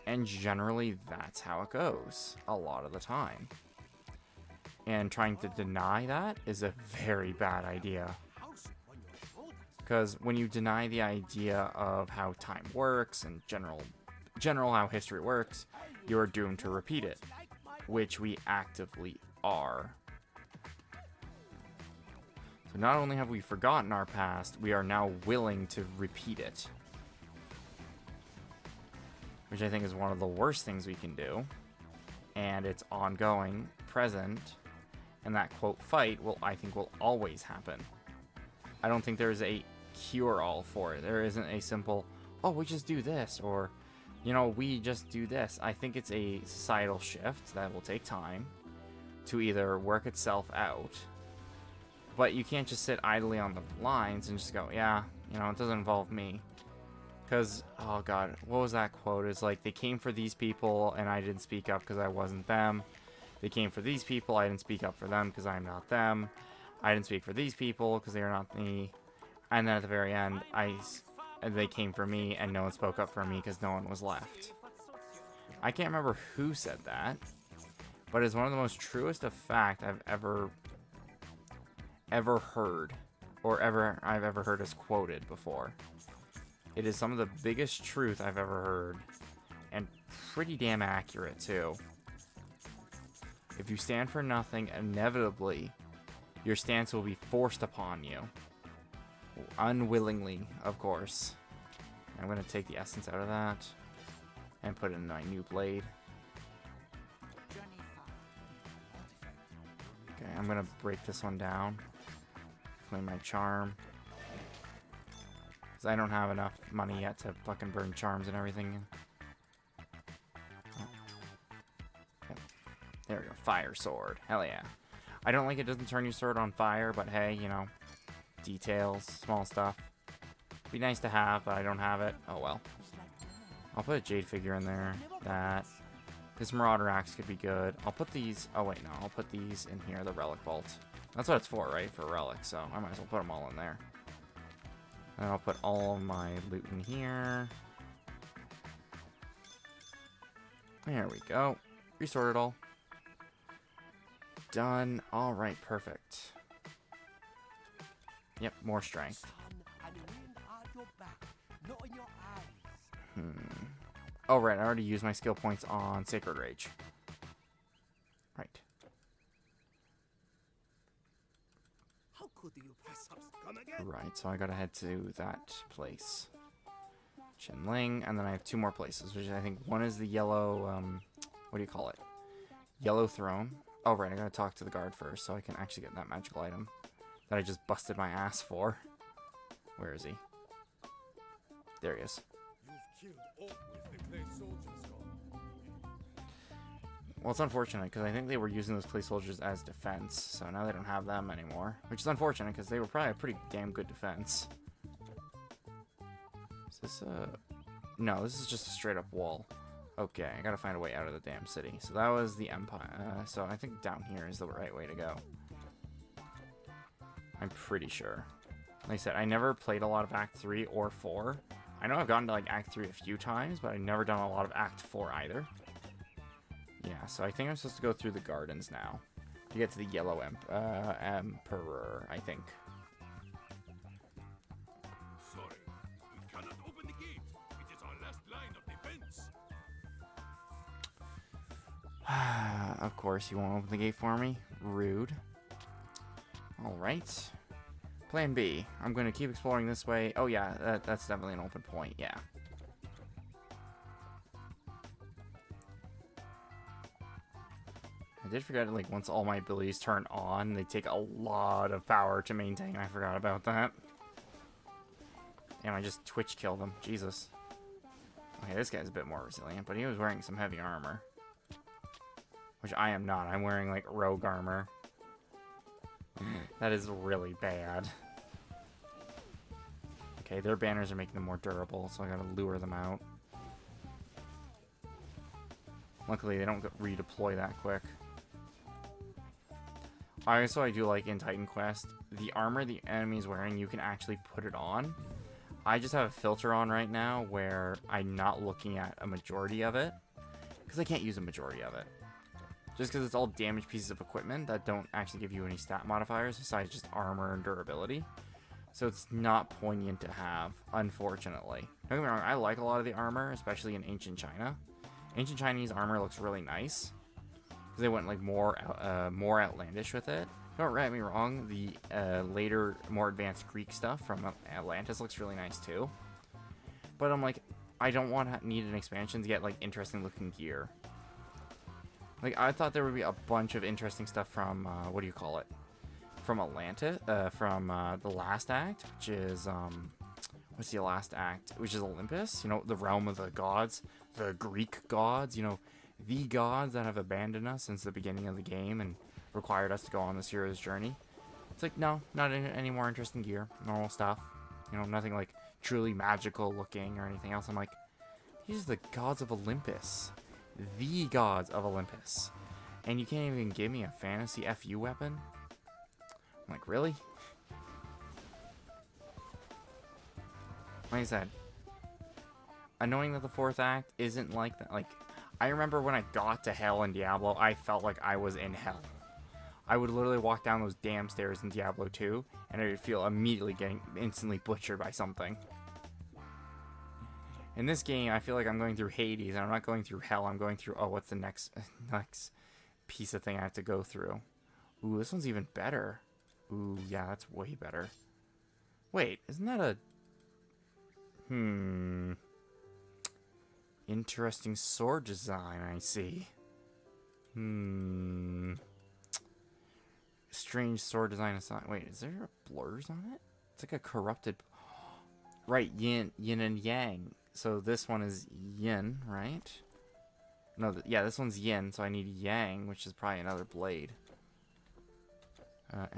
Speaker 1: And generally, that's how it goes a lot of the time. And trying to deny that is a very bad idea. Because when you deny the idea of how time works and general how history works, you're doomed to repeat it, which we actively are. But not only have we forgotten our past, we are now willing to repeat it. Which I think is one of the worst things we can do. And it's ongoing, present, and that, quote, fight I think will always happen. I don't think there's a cure-all for it. There isn't a simple, oh, we just do this, or, you know, we just do this. I think it's a societal shift that will take time to either work itself out. But you can't just sit idly on the lines and just go, yeah, you know, it doesn't involve me. Because, oh god, what was that quote? It's like, they came for these people and I didn't speak up because I wasn't them. They came for these people, I didn't speak up for them because I'm not them. I didn't speak for these people because they are not me. And then at the very end, they came for me and no one spoke up for me because no one was left. I can't remember who said that, but it's one of the most truest of fact I've ever heard, or I've ever heard as quoted before. It is some of the biggest truth I've ever heard, and pretty damn accurate too. If you stand for nothing, inevitably, your stance will be forced upon you. Unwillingly, of course. I'm going to take the essence out of that, and put in my new blade. Okay, I'm going to break this one down. Play my charm. Because I don't have enough money yet to fucking burn charms and everything. Oh. Yep. There we go. Fire sword. Hell yeah. I don't like it doesn't turn your sword on fire, but hey, you know. Details. Small stuff. Be nice to have, but I don't have it. Oh well. I'll put a jade figure in there. That. This marauder axe could be good. I'll put these. Oh wait, no. I'll put these in here. The relic vault. That's what it's for, right? For relics. So I might as well put them all in there. And I'll put all of my loot in here. There we go. Resort it all. Done. Alright, perfect. Yep, more strength. Oh, right. I already used my skill points on Sacred Rage. Right. Right, so I gotta head to that place. Chenling, and then I have two more places, which I think one is the yellow, what do you call it? Yellow throne. Oh, right, I gotta talk to the guard first, so I can actually get that magical item that I just busted my ass for. Where is he? There he is. Well, it's unfortunate, because I think they were using those clay soldiers as defense, so now they don't have them anymore. Which is unfortunate, because they were probably a pretty damn good defense. Is this a... No, this is just a straight-up wall. Okay, I gotta find a way out of the damn city. So that was the Empire. So I think down here is the right way to go. I'm pretty sure. Like I said, I never played a lot of Act 3 or 4. I know I've gotten to, like, Act 3 a few times, but I've never done a lot of Act 4 either. Yeah, so I think I'm supposed to go through the gardens now to get to the Yellow Emperor, I think.
Speaker 3: Sorry, we cannot open the gate. It is our last line of defense.
Speaker 1: Of course, you won't open the gate for me. Rude. Alright. Plan B. I'm going to keep exploring this way. Oh yeah, that's definitely an open point, yeah. I did forget, like, once all my abilities turn on, they take a lot of power to maintain. I forgot about that. Damn, I just Twitch killed him. Jesus. Okay, this guy's a bit more resilient, but he was wearing some heavy armor. Which I am not. I'm wearing, like, rogue armor. That is really bad. Okay, their banners are making them more durable, so I gotta lure them out. Luckily, they don't redeploy that quick. I do like in Titan Quest, the armor the enemy's wearing, you can actually put it on. I just have a filter on right now where I'm not looking at a majority of it, because I can't use a majority of it. Just because it's all damaged pieces of equipment that don't actually give you any stat modifiers besides just armor and durability. So it's not poignant to have, unfortunately. Don't get me wrong, I like a lot of the armor, especially in Ancient China. Ancient Chinese armor looks really nice, because they went like more outlandish with it. Don't get me wrong, the later, more advanced Greek stuff from Atlantis looks really nice too. But I'm like, I don't need an expansion to get like interesting looking gear. Like, I thought there would be a bunch of interesting stuff from, what do you call it? From Atlantis, from the last act, which is, what's the last act? Which is Olympus, you know, the realm of the gods, the Greek gods, you know, the gods that have abandoned us since the beginning of the game and required us to go on this hero's journey. It's like, no, not any more interesting gear, normal stuff, you know, nothing like truly magical looking or anything else. I'm like, these are the gods of Olympus. The gods of Olympus. And you can't even give me a fantasy FU weapon? I'm like, really? Like I said, annoying that the fourth act isn't like that. Like, I remember when I got to hell in Diablo, I felt like I was in hell. I would literally walk down those damn stairs in Diablo 2, and I would feel immediately getting instantly butchered by something. In this game, I feel like I'm going through Hades, and I'm not going through hell. I'm going through, oh, what's the next piece of thing I have to go through? Ooh, this one's even better. Ooh, yeah, that's way better. Wait, isn't that a... Interesting sword design, I see. Strange sword design aside. Wait, is there blurs on it? It's like a corrupted... Right, yin and yang. So this one is yin, right? No, yeah, this one's yin, so I need yang, which is probably another blade. Wait,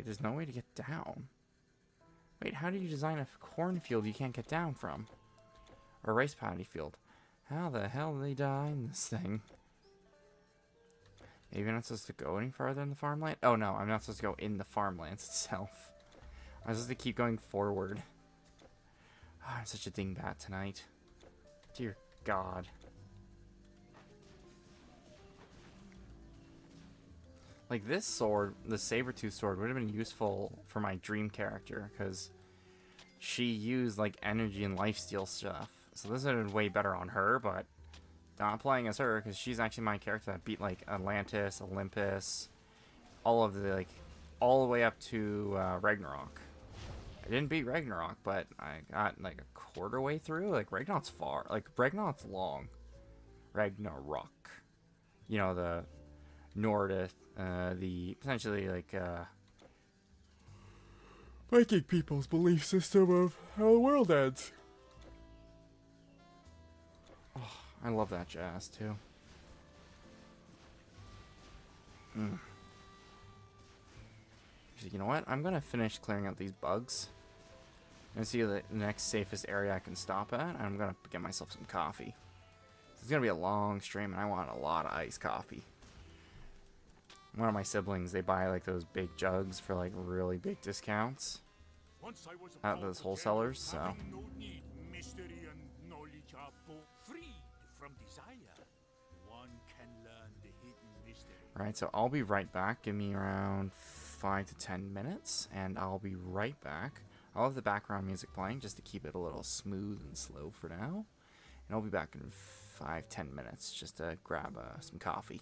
Speaker 1: there's no way to get down. Wait, how do you design a cornfield you can't get down from? Or a rice paddy field? How the hell did they design this thing? Maybe I'm not supposed to go any farther in the farmland? Oh no, I'm not supposed to go in the farmlands itself. I'm supposed to keep going forward. Oh, I'm such a dingbat tonight. Dear God. Like, this sword, the Sabertooth sword, would have been useful for my dream character, because she used, like, energy and lifesteal stuff. So this would have been way better on her, but not playing as her, because she's actually my character that beat, like, Atlantis, Olympus, all of the, like, all the way up to Ragnarok. I didn't beat Ragnarok, but I got, like, a quarter way through. Like, Ragnarok's far. Like, Ragnarok's long. Ragnarok. You know, the Nordic, the, essentially, like, Viking people's belief system of how the world ends. Oh, I love that jazz, too. You know what? I'm going to finish clearing out these bugs. I'm going to see the next safest area I can stop at. And I'm going to get myself some coffee. It's going to be a long stream, and I want a lot of iced coffee. One of my siblings, they buy, like, those big jugs for, like, really big discounts at those wholesalers, so...
Speaker 3: No need mystery and knowledge are both freed from desire. One can learn the hidden mystery.
Speaker 1: Right, so I'll be right back. Give me around 5 to 10 minutes, and I'll be right back. I'll have the background music playing just to keep it a little smooth and slow for now. And I'll be back in 5-10 minutes just to grab some coffee.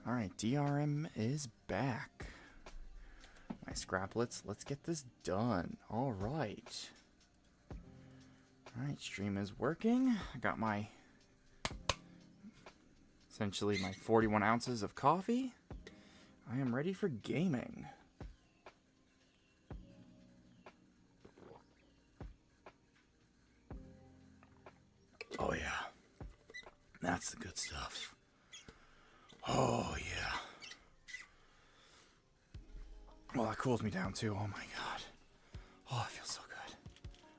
Speaker 1: Alright, DRM is back. My scraplets, let's get this done. Alright. Alright, stream is working. I got my, essentially my 41 ounces of coffee. I am ready for gaming. Oh yeah. That's the good stuff. Oh yeah. Well, that cools me down too. Oh my god. Oh, it feels so good.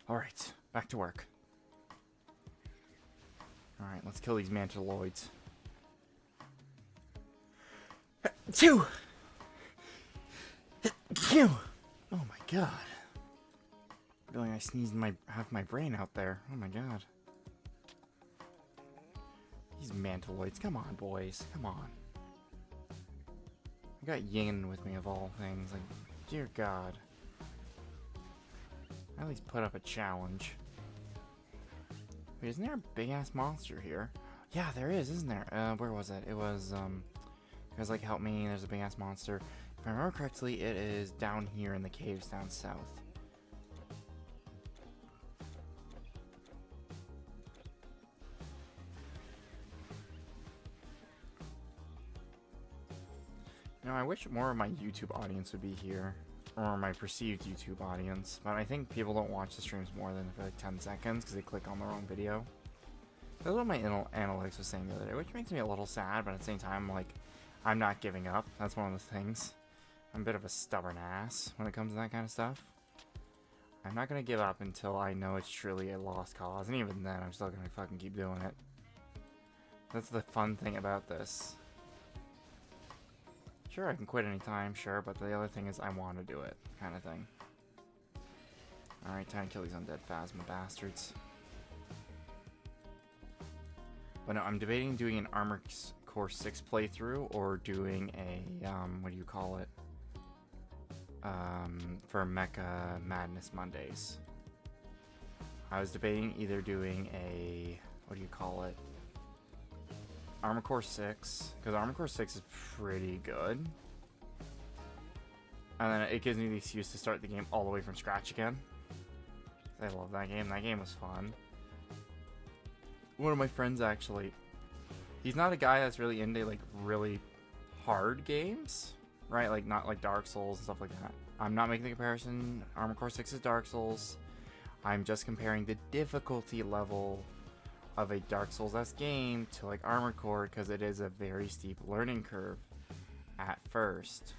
Speaker 1: Alright, back to work. Alright, let's kill these Mantiloids. Chew! Chew! Oh my god. I feel like I sneezed half my brain out there. Oh my god. These Mantiloids, come on, boys, come on. I got Yin with me of all things, like, dear god. I at least put up a challenge. Wait, isn't there a big-ass monster here? Yeah, there is, isn't there? Where was it? It was, you guys, like, help me, there's a big-ass monster. If I remember correctly, it is down here in the caves down south. You know, I wish more of my YouTube audience would be here, or my perceived YouTube audience, but I think people don't watch the streams more than for like 10 seconds because they click on the wrong video. That's what my analytics was saying the other day, which makes me a little sad, but at the same time, like, I'm not giving up. That's one of the things. I'm a bit of a stubborn ass when it comes to that kind of stuff. I'm not going to give up until I know it's truly a lost cause, and even then, I'm still going to fucking keep doing it. That's the fun thing about this. Sure, I can quit anytime, sure, but the other thing is I want to do it, kind of thing. Alright, time to kill these undead Phasma bastards. But no, I'm debating doing an Armored Core 6 playthrough, or doing a, what do you call it? For Mecha Madness Mondays. I was debating either doing a, what do you call it? Armored Core 6, because Armored Core 6 is pretty good. And then it gives me the excuse to start the game all the way from scratch again. I love that game. That game was fun. One of my friends actually, he's not a guy that's really into like really hard games, right? Like not like Dark Souls and stuff like that. I'm not making the comparison. Armored Core 6 is Dark Souls. I'm just comparing the difficulty level of a Dark Souls-esque game to like Armored Core, because it is a very steep learning curve at first.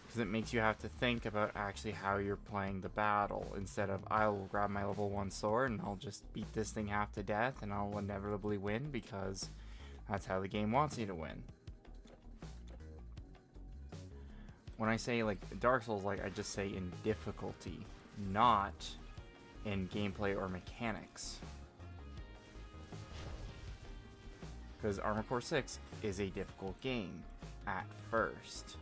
Speaker 1: Because it makes you have to think about actually how you're playing the battle, instead of I'll grab my level 1 sword and I'll just beat this thing half to death and I'll inevitably win because that's how the game wants you to win. When I say like Dark Souls, like I just say in difficulty, not in gameplay or mechanics. Because Armored Core 6 is a difficult game at first.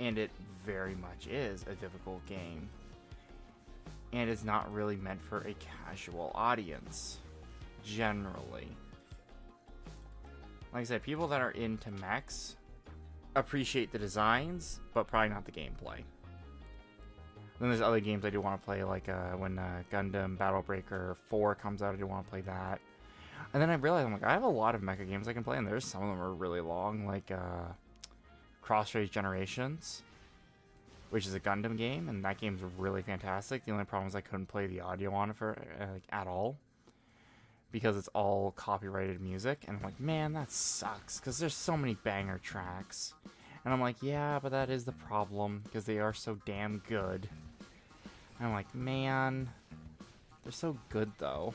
Speaker 1: And it very much is a difficult game. And it's not really meant for a casual audience, generally. Like I said, people that are into mechs appreciate the designs, but probably not the gameplay. Then there's other games I do want to play, like when Gundam Battle Breaker 4 comes out, I do want to play that. And then I realized, I'm like, I have a lot of mecha games I can play, and there's some of them are really long, like Crossrays Generations, which is a Gundam game, and that game's really fantastic. The only problem is I couldn't play the audio on it for like, at all, because it's all copyrighted music, and I'm like, man, that sucks, because there's so many banger tracks. And I'm like, yeah, but that is the problem, because they are so damn good. And I'm like, man, they're so good, though.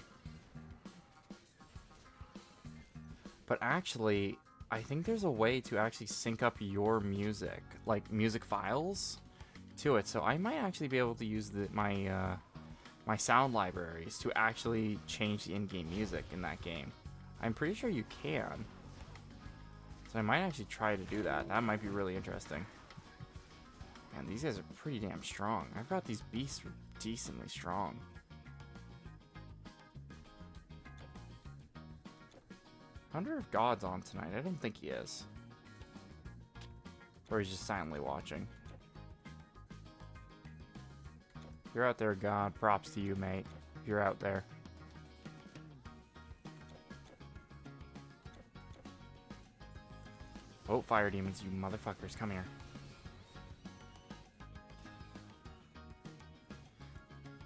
Speaker 1: But actually, I think there's a way to actually sync up your music, like music files, to it. So I might actually be able to use my my sound libraries to actually change the in-game music in that game. I'm pretty sure you can. So I might actually try to do that. That might be really interesting. Man, these guys are pretty damn strong. I thought these beasts were decently strong. I wonder if God's on tonight. I don't think he is. Or he's just silently watching. If you're out there, God. Props to you, mate. If you're out there. Oh, fire demons, you motherfuckers. Come here.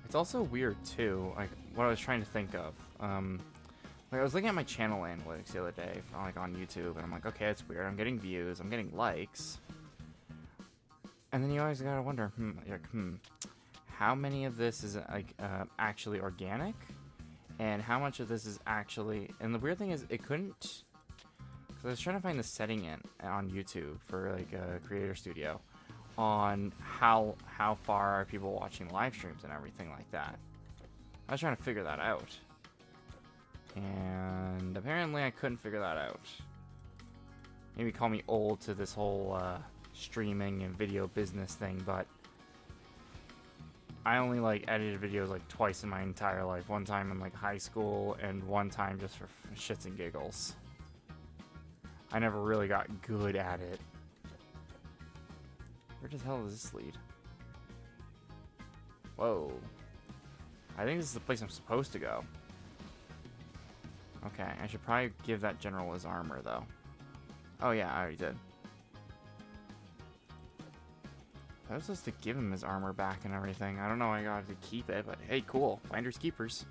Speaker 1: It's also weird, too, like, what I was trying to think of. Like, I was looking at my channel analytics the other day, like, on YouTube, and I'm like, okay, it's weird. I'm getting views. I'm getting likes. And then you always gotta wonder, how many of this is, like, actually organic? And how much of this is actually... And the weird thing is, it couldn't... Because I was trying to find the setting on YouTube for, like, a creator studio on how far are people watching live streams and everything like that. I was trying to figure that out. And apparently I couldn't figure that out. Maybe call me old to this whole streaming and video business thing, but I only like edited videos like twice in my entire life. One time in like high school and one time just for shits and giggles. I never really got good at it. Where the hell does this lead? Whoa. I think this is the place I'm supposed to go. Okay, I should probably give that general his armor, though. Oh yeah, I already did. I was supposed to give him his armor back and everything. I don't know why I got to keep it, but hey, cool. Finders keepers.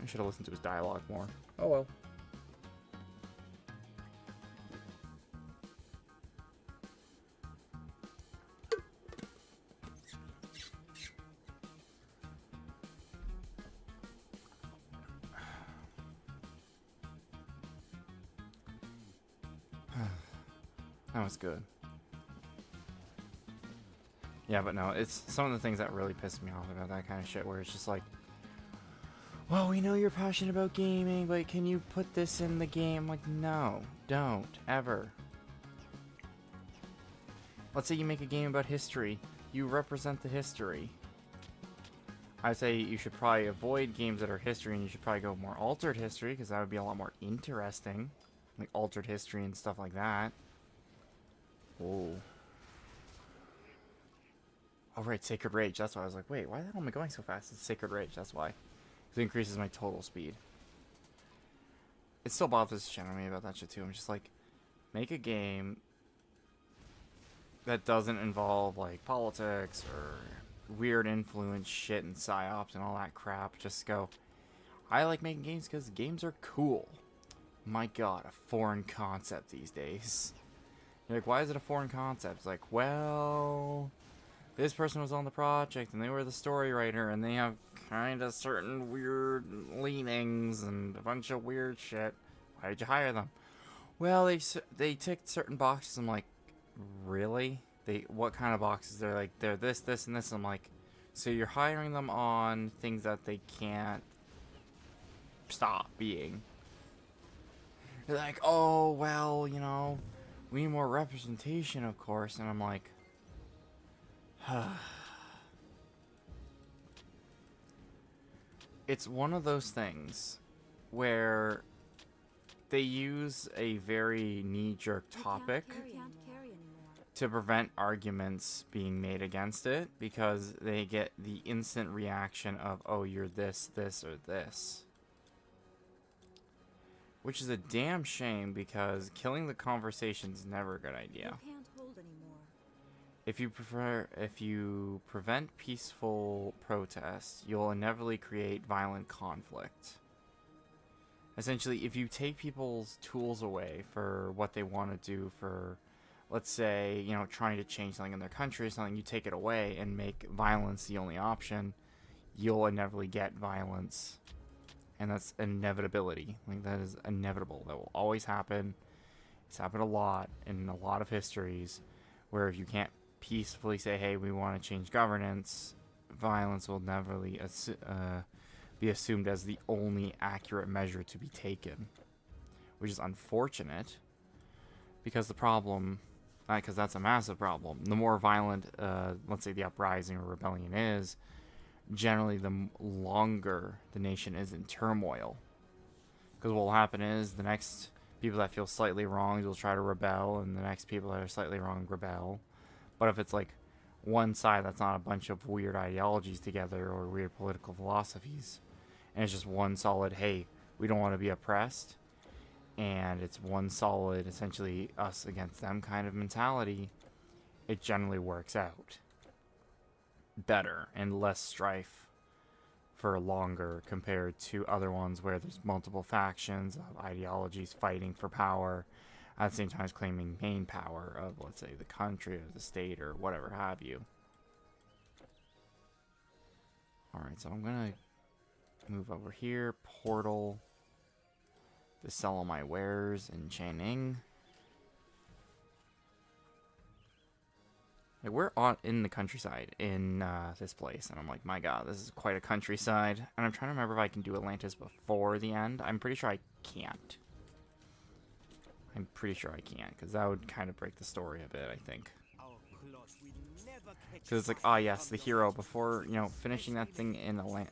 Speaker 1: I should have listened to his dialogue more. Oh well. That was good. Yeah, but no, it's some of the things that really piss me off about that kind of shit, where it's just like, well, we know you're passionate about gaming, but can you put this in the game? Like, no, don't, ever. Let's say you make a game about history. You represent the history. I'd say you should probably avoid games that are history, and you should probably go more altered history, because that would be a lot more interesting. Like altered history and stuff like that. Oh. Oh, right, Sacred Rage. That's why I was like, wait, why the hell am I going so fast? It's Sacred Rage, that's why. It increases my total speed. It still bothers the channel me about that shit, too. I'm just like, make a game that doesn't involve, like, politics or weird influence shit and psyops and all that crap. Just go, I like making games because games are cool. My god, a foreign concept these days. You're like, why is it a foreign concept? It's like, well, this person was on the project and they were the story writer and they have kind of certain weird leanings and a bunch of weird shit. Why did you hire them? Well, they ticked certain boxes. I'm like, really? What kind of boxes? They're like, they're this, this, and this. I'm like, so you're hiring them on things that they can't stop being. They're like, oh, well, you know, we need more representation, of course. And I'm like, it's one of those things where they use a very knee-jerk topic to prevent arguments being made against it, because they get the instant reaction of, oh, you're this, this, or this. Which is a damn shame, because killing the conversation is never a good idea.
Speaker 4: You can't hold anymore.
Speaker 1: If you prevent peaceful protests, you'll inevitably create violent conflict. Essentially, if you take people's tools away for what they want to do for, let's say, you know, trying to change something in their country or something, you take it away and make violence the only option, you'll inevitably get violence. And that's inevitability. Like, that is inevitable. That will always happen. It's happened a lot in a lot of histories, where if you can't peacefully say, hey, we want to change governance, violence will never be assumed as the only accurate measure to be taken. Which is unfortunate, because the problem, because that's a massive problem, the more violent, let's say, the uprising or rebellion is, generally the longer the nation is in turmoil. Because what will happen is the next people that feel slightly wronged will try to rebel, and the next people that are slightly wronged rebel. But if it's like one side that's not a bunch of weird ideologies together or weird political philosophies, and it's just one solid, hey, we don't want to be oppressed, and it's one solid, essentially us against them kind of mentality, it generally works out better and less strife for longer compared to other ones where there's multiple factions of ideologies fighting for power at the same time as claiming main power of, let's say, the country or the state or whatever have you. Alright, so I'm gonna move over here, portal, to sell all my wares in Changning. Like, we're in the countryside in this place, and I'm like, my god, this is quite a countryside. And I'm trying to remember if I can do Atlantis before the end. I'm pretty sure I can't. I'm pretty sure I can't, because that would kind of break the story a bit, I think. So it's like, oh yes, the hero, before, you know, finishing that thing in oh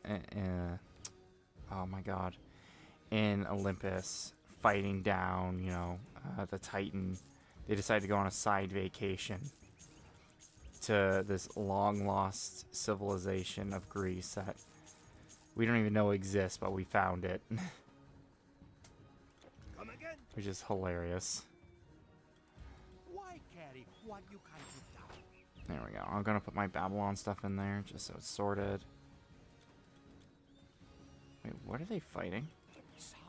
Speaker 1: my god, in Olympus, fighting down, you know, the Titan, they decided to go on a side vacation to this long-lost civilization of Greece that we don't even know exists, but we found it.
Speaker 2: Come again.
Speaker 1: Which is hilarious.
Speaker 2: Why carry what you can't put down?
Speaker 1: There we go. I'm gonna put my Babylon stuff in there, just so it's sorted. Wait, what are they fighting?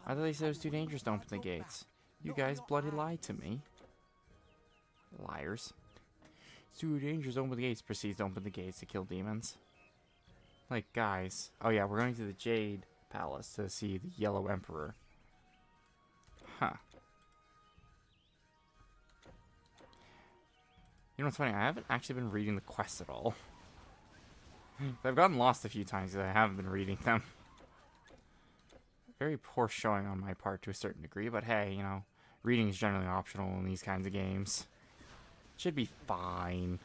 Speaker 1: I thought they said it was too dangerous to open the gates. You guys bloody lied to me. Liars. It's too dangerous to open the gates. Proceeds to open the gates to kill demons. Like, guys. Oh yeah, we're going to the Jade Palace to see the Yellow Emperor. Huh. You know what's funny? I haven't actually been reading the quests at all. I've gotten lost a few times because I haven't been reading them. Very poor showing on my part to a certain degree, but hey, you know, reading is generally optional in these kinds of games. Should be fine.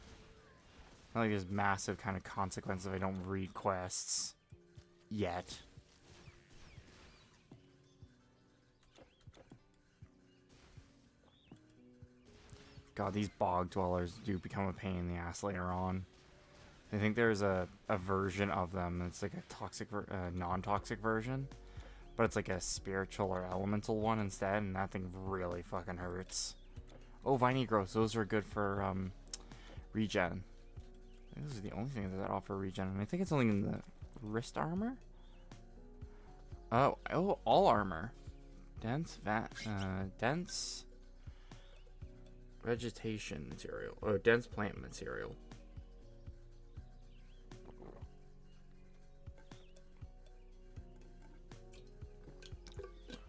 Speaker 1: Not like there's massive kind of consequences if I don't read quests. Yet. God, these bog dwellers do become a pain in the ass later on. I think there's a version of them that's like a toxic, non-toxic version. But it's like a spiritual or elemental one instead, and that thing really fucking hurts. Oh, Viney Growths, those are good for regen. I think those are the only things that offer regen, and I think it's only in the wrist armor? Oh, all armor. Dense vegetation material, or dense plant material.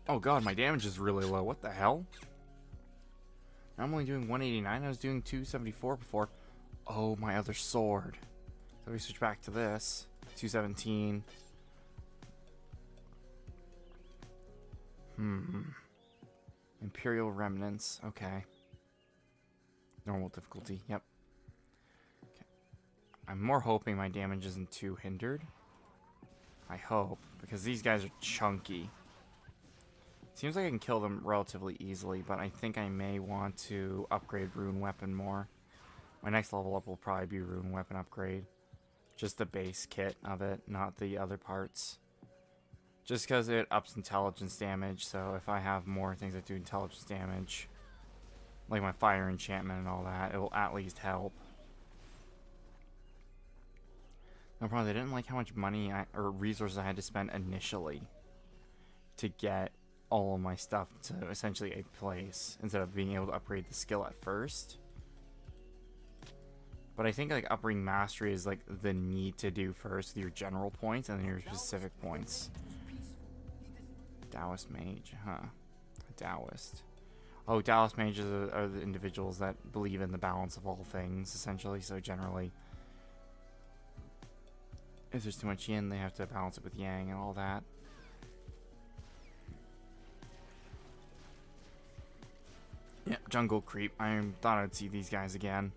Speaker 1: Oh god, my damage is really low. What the hell? I'm only doing 189. I was doing 274 before. Oh, my other sword. So we switch back to this. 217. Imperial Remnants. Okay. Normal difficulty. Yep. Okay. I'm more hoping my damage isn't too hindered. I hope. Because these guys are chunky. Seems like I can kill them relatively easily, but I think I may want to upgrade Rune Weapon more. My next level up will probably be Rune Weapon upgrade. Just the base kit of it, not the other parts. Just because it ups intelligence damage, so if I have more things that do intelligence damage, like my fire enchantment and all that, it will at least help. No problem, they didn't like how much money or resources I had to spend initially to get all of my stuff to essentially a place instead of being able to upgrade the skill at first. But I think like upgrading mastery is like the need to do first with your general points and then your specific points. Taoist mage, huh? Taoist. Oh, Taoist mages are the individuals that believe in the balance of all things, essentially. So generally, if there's too much yin, they have to balance it with yang and all that. Yeah, jungle creep. I thought I'd see these guys again.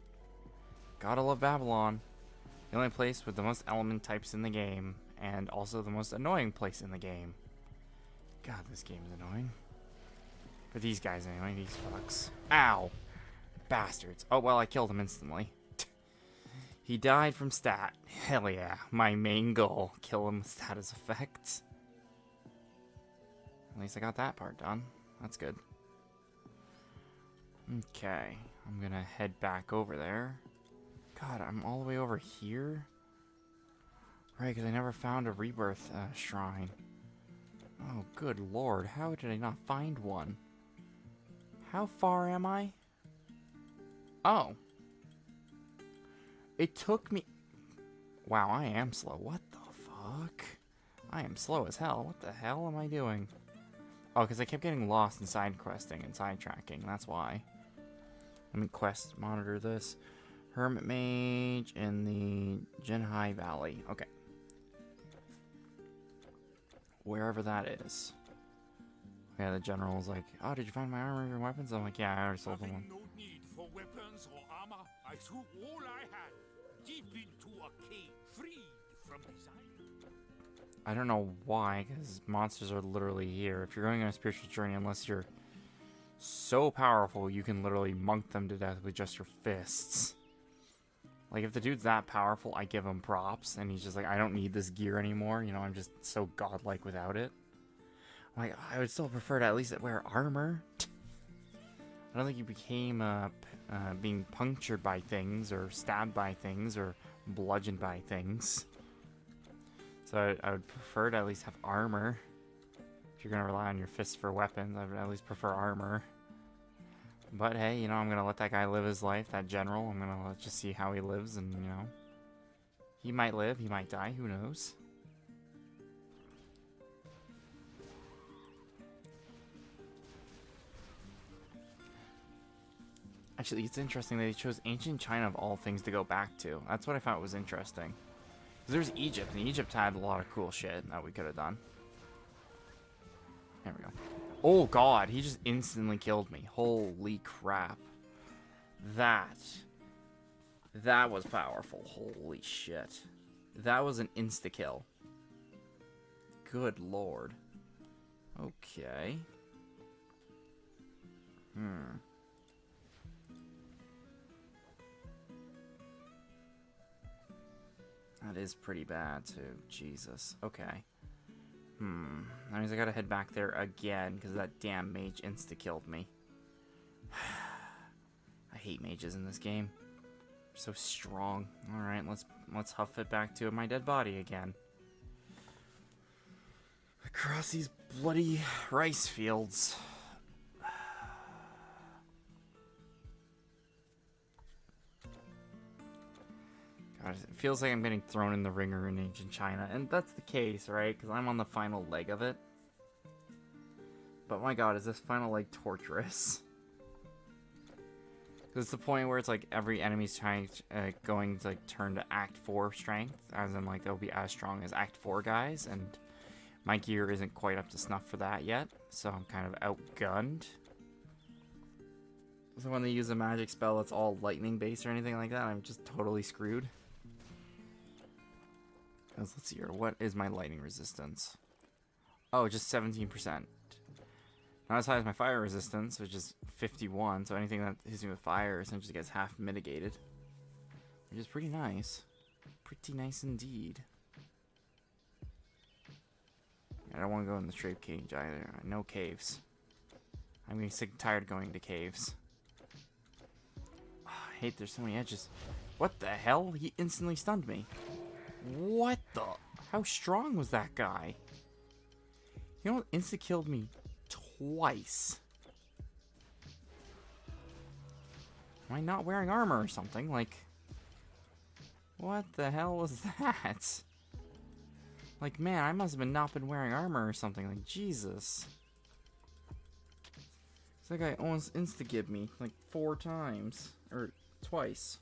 Speaker 1: Gotta love Babylon. The only place with the most element types in the game, and also the most annoying place in the game. God, this game is annoying. For these guys anyway, these fucks. Ow! Bastards. Oh, well, I killed him instantly. He died from stat. Hell yeah. My main goal. Kill him with status effects. At least I got that part done. That's good. Okay. I'm gonna head back over there. God, I'm all the way over here? Right, because I never found a rebirth shrine. Oh, good lord. How did I not find one? How far am I? Oh. It took me... Wow, I am slow. What the fuck? I am slow as hell. What the hell am I doing? Oh, because I kept getting lost in side questing and sidetracking. That's why. Let me quest monitor this. Hermit Mage in the Jinhai Valley. Okay. Wherever that is. Yeah, the general's like, oh, did you find my armor and weapons? I'm like, yeah, I already sold them one.
Speaker 3: Having no need for weapons or armor, I threw all I had deep into a cave, freed from desire.
Speaker 1: I don't know why, because monsters are literally here. If you're going on a spiritual journey, unless you're so powerful, you can literally monk them to death with just your fists. Like, if the dude's that powerful, I give him props, and he's just like, I don't need this gear anymore. You know, I'm just so godlike without it. I'm like, I would still prefer to at least wear armor. I don't think you became being punctured by things, or stabbed by things, or bludgeoned by things. So I would prefer to at least have armor. If you're going to rely on your fists for weapons, I would at least prefer armor. But hey, you know, I'm going to let that guy live his life, that general. I'm going to just see how he lives, and, you know. He might live, he might die, who knows. Actually, it's interesting that they chose ancient China of all things to go back to. That's what I found was interesting. Because there's Egypt, and Egypt had a lot of cool shit that we could have done. There we go. Oh god, he just instantly killed me. Holy crap. That was powerful. Holy shit. That was an insta-kill. Good lord. Okay. That is pretty bad, too. Jesus. Okay. That means I gotta head back there again, because that damn mage insta-killed me. I hate mages in this game. They're so strong. Alright, let's huff it back to my dead body again. Across these bloody rice fields. God, it feels like I'm getting thrown in the ringer in ancient China, and that's the case, right? Because I'm on the final leg of it. But my god, is this final leg torturous? Because it's the point where it's like every enemy's trying going to like turn to Act 4 strength, as in like they'll be as strong as Act 4 guys, and my gear isn't quite up to snuff for that yet, so I'm kind of outgunned. So when they use a magic spell that's all lightning based or anything like that, I'm just totally screwed. Let's see here. What is my lightning resistance? Oh, just 17%. Not as high as my fire resistance, which is 51. So anything that hits me with fire essentially gets half mitigated. Which is pretty nice. Pretty nice indeed. I don't want to go in the straight cage either. No caves. I'm getting sick and tired of going to caves. Oh, I hate there's so many edges. What the hell? He instantly stunned me. What the? How strong was that guy? He almost insta-killed me twice. Am I not wearing armor or something? Like, what the hell was that? Like, man, I must have not been wearing armor or something. Like, Jesus. This guy almost insta-gibbed me like 4 times. Or twice.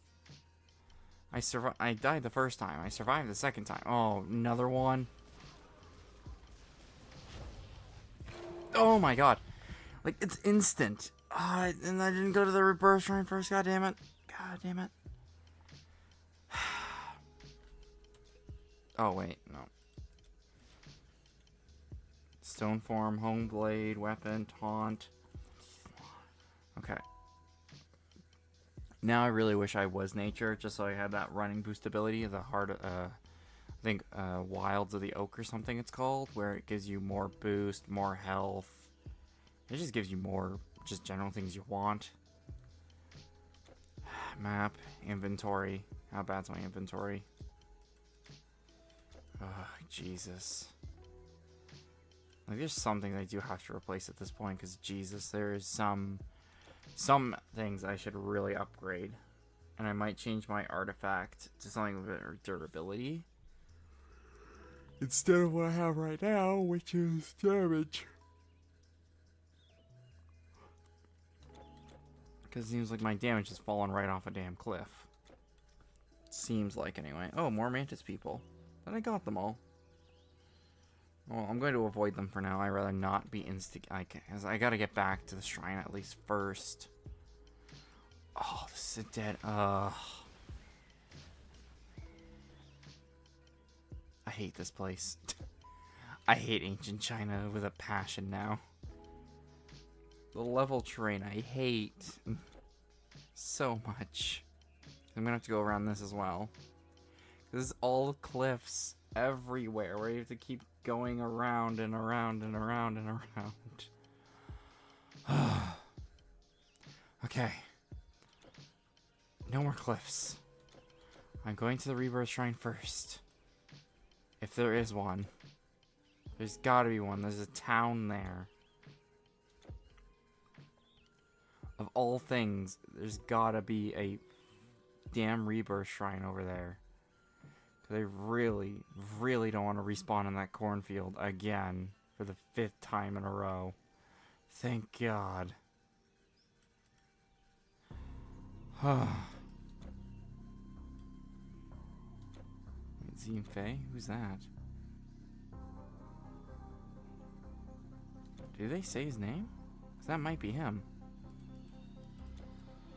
Speaker 1: I died the first time. I survived the second time. Oh, another one. Oh my god. Like, it's instant. And I didn't go to the rebirth shrine first. God damn it. God damn it. Oh, wait. No. stone form, home blade, weapon, taunt. Okay. Now I really wish I was nature, just so I had that running boost ability. The hard, I think Wilds of the Oak or something it's called, where it gives you more boost, more health. It just gives you more just general things you want. Map, inventory. How bad's my inventory? Oh, Jesus. Like, there's some things I do have to replace at this point, because Jesus, there is some things I should really upgrade. And I might change my artifact to something with durability instead of what I have right now, which is damage. Because it seems like my damage has fallen right off a damn cliff. Seems like, anyway. Oh, more Mantis people. Then I got them all. Well, I'm going to avoid them for now. I'd rather not be I gotta get back to the shrine at least first. Oh, this is dead. I hate this place. I hate ancient China with a passion now. The level terrain I hate so much. I'm gonna have to go around this as well. This is all cliffs everywhere where you have to keep going around and around and around and around. Okay. No more cliffs. I'm going to the Rebirth Shrine first. If there is one. There's gotta be one. There's a town there. Of all things, there's gotta be a damn Rebirth Shrine over there. They really, really don't want to respawn in that cornfield again for the 5th time in a row. Thank God. Wait, Zine Fei? Who's that? Did they say his name? 'Cause that might be him.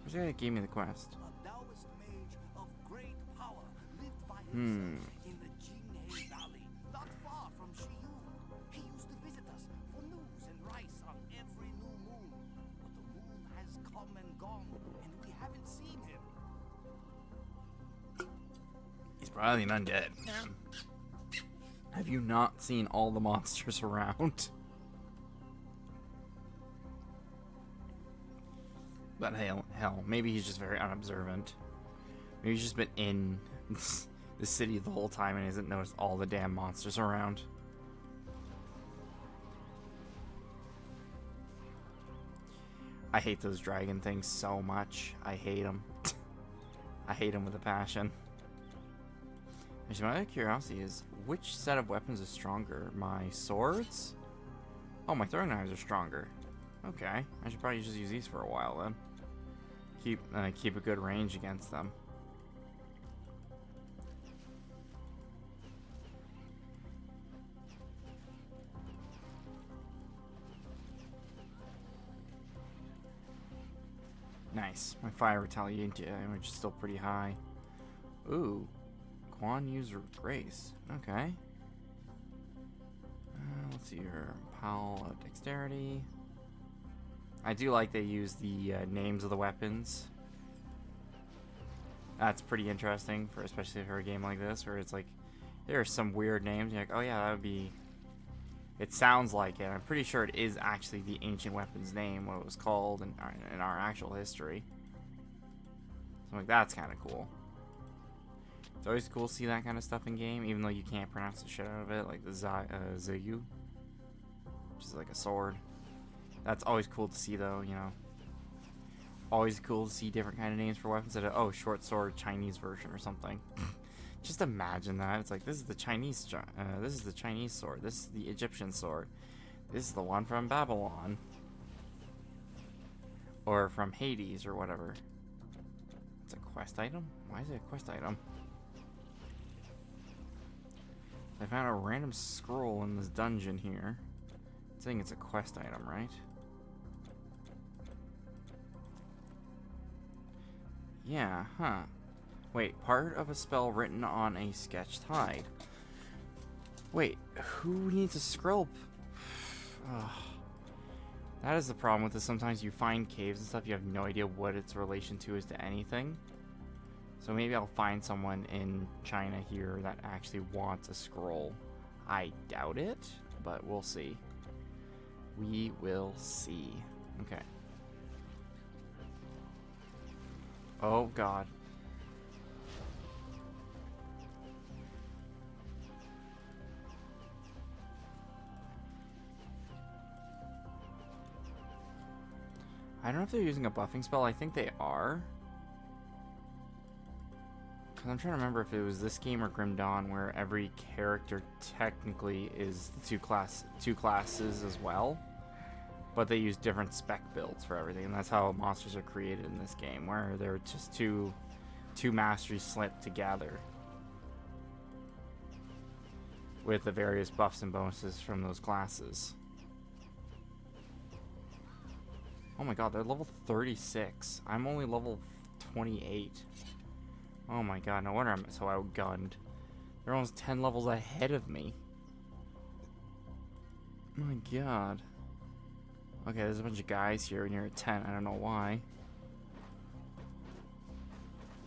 Speaker 1: Who's the guy that gave me the quest?
Speaker 2: A Taoist mage of great power lived by himself in the Jinghei Valley, not far from Shiyu. He used to visit us for news and rice on every new moon. But the moon has come and gone, and we haven't seen him.
Speaker 1: He's probably an undead. Have you not seen all the monsters around? But hell, maybe he's just very unobservant. Maybe he's just been in the city the whole time and hasn't noticed all the damn monsters around. I hate those dragon things so much. I hate them. I hate them with a passion. Actually, my other curiosity is, which set of weapons is stronger? My swords? Oh, my throwing knives are stronger. Okay, I should probably just use these for a while then. Keep a good range against them. Nice. My fire retaliation damage is still pretty high. Ooh, Quan Yu's Grace. Okay. Let's see here. Pile of Dexterity. I do like they use the names of the weapons. That's pretty interesting, especially for a game like this, where it's like, there are some weird names. You're like, oh yeah, that would be... It sounds like it. I'm pretty sure it is actually the ancient weapon's name, what it was called in our actual history. So like, that's kind of cool. It's always cool to see that kind of stuff in game, even though you can't pronounce the shit out of it, like the Zayu, which is like a sword. That's always cool to see, though, you know. Always cool to see different kind of names for weapons. Oh, short sword, Chinese version or something. Just imagine that. It's like, this is the Chinese sword. This is the Egyptian sword. This is the one from Babylon. Or from Hades or whatever. It's a quest item? Why is it a quest item? I found a random scroll in this dungeon here. It's saying it's a quest item, right? Yeah, huh. Wait, part of a spell written on a sketched hide. Wait, who needs a scroll? Ugh. That is the problem with this. Sometimes you find caves and stuff, you have no idea what its relation to is to anything. So maybe I'll find someone in China here that actually wants a scroll. I doubt it, but we'll see. We will see. Okay. Oh, God. I don't know if they're using a buffing spell. I think they are. Because I'm trying to remember if it was this game or Grim Dawn where every character technically is the two classes as well. But they use different spec builds for everything. And that's how monsters are created in this game, where they're just two masteries slipped together. With the various buffs and bonuses from those classes. Oh my god, they're level 36. I'm only level 28. Oh my god, no wonder I'm so outgunned. They're almost 10 levels ahead of me. My god. Okay, there's a bunch of guys here and you're at 10. I don't know why.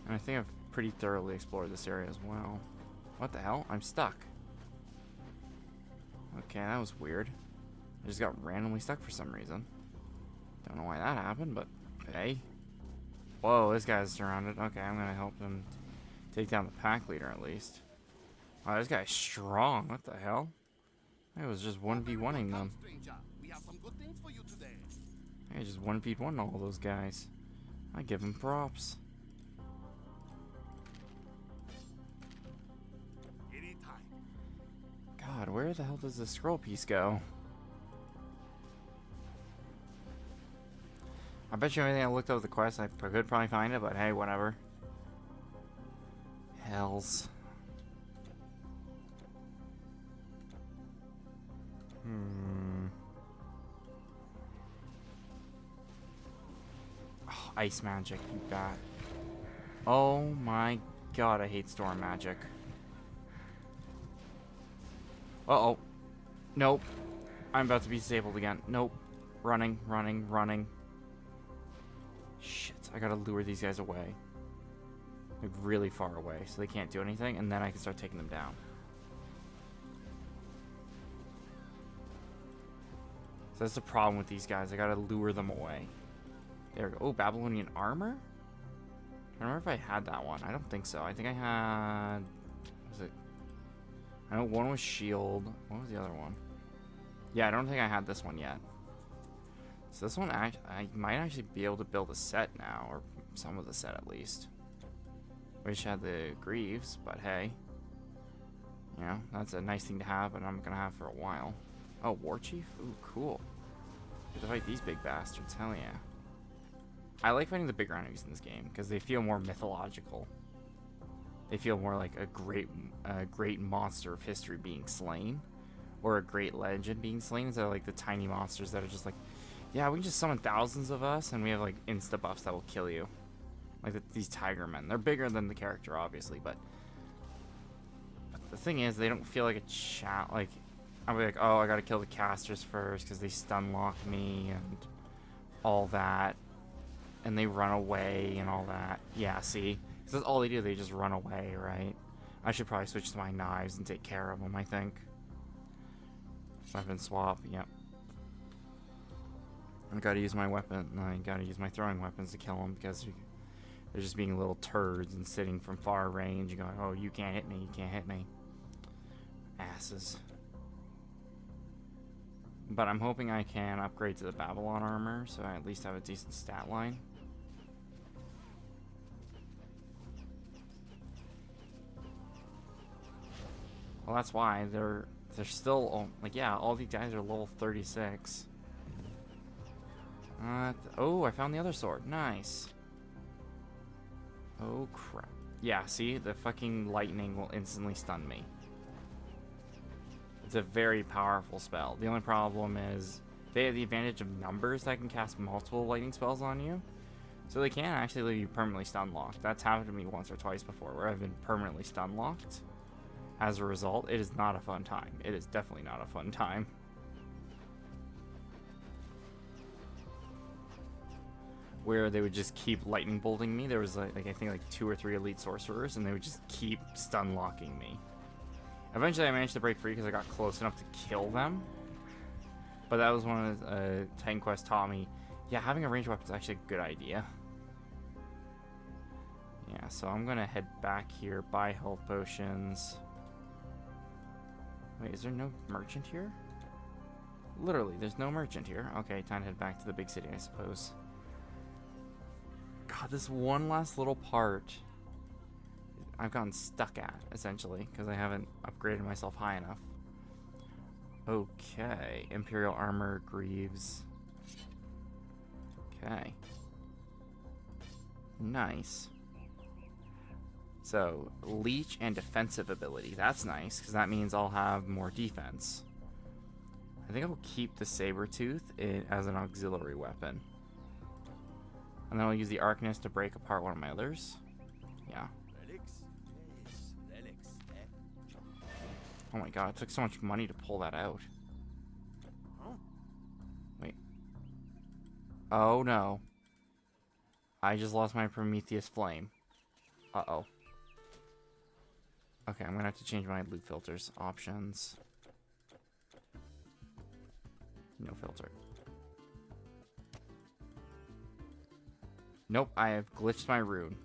Speaker 1: And I think I've pretty thoroughly explored this area as well. What the hell? I'm stuck. Okay, that was weird. I just got randomly stuck for some reason. Don't know why that happened, but hey. Whoa, this guy's surrounded. Okay, I'm gonna help him take down the pack leader at least. Wow, this guy's strong. What the hell? I was just 1v1ing them.
Speaker 2: We have some good things for you today.
Speaker 1: I just 1v1 all those guys. I give him props.
Speaker 2: Anytime.
Speaker 1: God, where the hell does this scroll piece go? I bet you everything I looked up the quest, I could probably find it, but hey, whatever. Hells. Oh, ice magic, you bat. Oh my god, I hate storm magic. Uh-oh. Nope. I'm about to be disabled again. Nope. Running, running, running. Shit, I gotta lure these guys away. Like, really far away, so they can't do anything, and then I can start taking them down. So that's the problem with these guys. I gotta lure them away. There we go. Oh, Babylonian armor? I don't remember if I had that one. I don't think so. I think I had... Was it... I know one was shield. What was the other one? Yeah, I don't think I had this one yet. So this one, I might actually be able to build a set now, or some of the set at least. Wish I had the Greaves, but hey. You know, that's a nice thing to have, and I'm gonna have for a while. Oh, War Chief? Ooh, cool. Get to fight these big bastards, hell yeah. I like fighting the bigger enemies in this game, because they feel more mythological. They feel more like a great monster of history being slain, or a great legend being slain, instead of like the tiny monsters that are just like, yeah, we can just summon thousands of us, and we have like insta buffs that will kill you. Like these tiger men. They're bigger than the character, obviously, but the thing is, they don't feel like a chat. Like, I'll be like, oh, I gotta kill the casters first because they stun lock me and all that, and they run away and all that. Yeah, see, because that's all they do. They just run away, right? I should probably switch to my knives and take care of them. I think. Weapon swap. Yep. I gotta use my weapon. I gotta use my throwing weapons to kill them because they're just being little turds and sitting from far range and going, oh, you can't hit me, you can't hit me. Asses. But I'm hoping I can upgrade to the Babylon armor so I at least have a decent stat line. Well, that's why they're still, like, yeah, all these guys are level 36. Oh, I found the other sword. Nice. Oh, crap. Yeah, see? The fucking lightning will instantly stun me. It's a very powerful spell. The only problem is they have the advantage of numbers that can cast multiple lightning spells on you. So they can actually leave you permanently stun locked. That's happened to me once or twice before where I've been permanently stun locked. As a result, it is not a fun time. It is definitely not a fun time. where they would just keep lightning bolting me. There was like I think like 2 or 3 elite sorcerers, and they would just keep stun locking me. Eventually, I managed to break free because I got close enough to kill them. But that was one of the Titan Quest taught me. Yeah, having a ranged weapon is actually a good idea. Yeah, so I'm gonna head back here, buy health potions. Wait, is there no merchant here? Literally, there's no merchant here. Okay, time to head back to the big city, I suppose. God, this one last little part I've gotten stuck at, essentially, because I haven't upgraded myself high enough. Okay, Imperial Armor, Greaves. Okay. Nice. So, Leech and defensive ability. That's nice, because that means I'll have more defense. I think I'll keep the Sabertooth as an auxiliary weapon. And then I'll use the Arcanist to break apart one of my others. Yeah.
Speaker 2: Relics? Yes, relics, eh?
Speaker 1: Oh my god, it took so much money to pull that out.
Speaker 2: Huh?
Speaker 1: Wait. Oh no. I just lost my Prometheus Flame. Uh-oh. Okay, I'm gonna have to change my loot filters. Options. No filter. Nope, I have glitched my rune.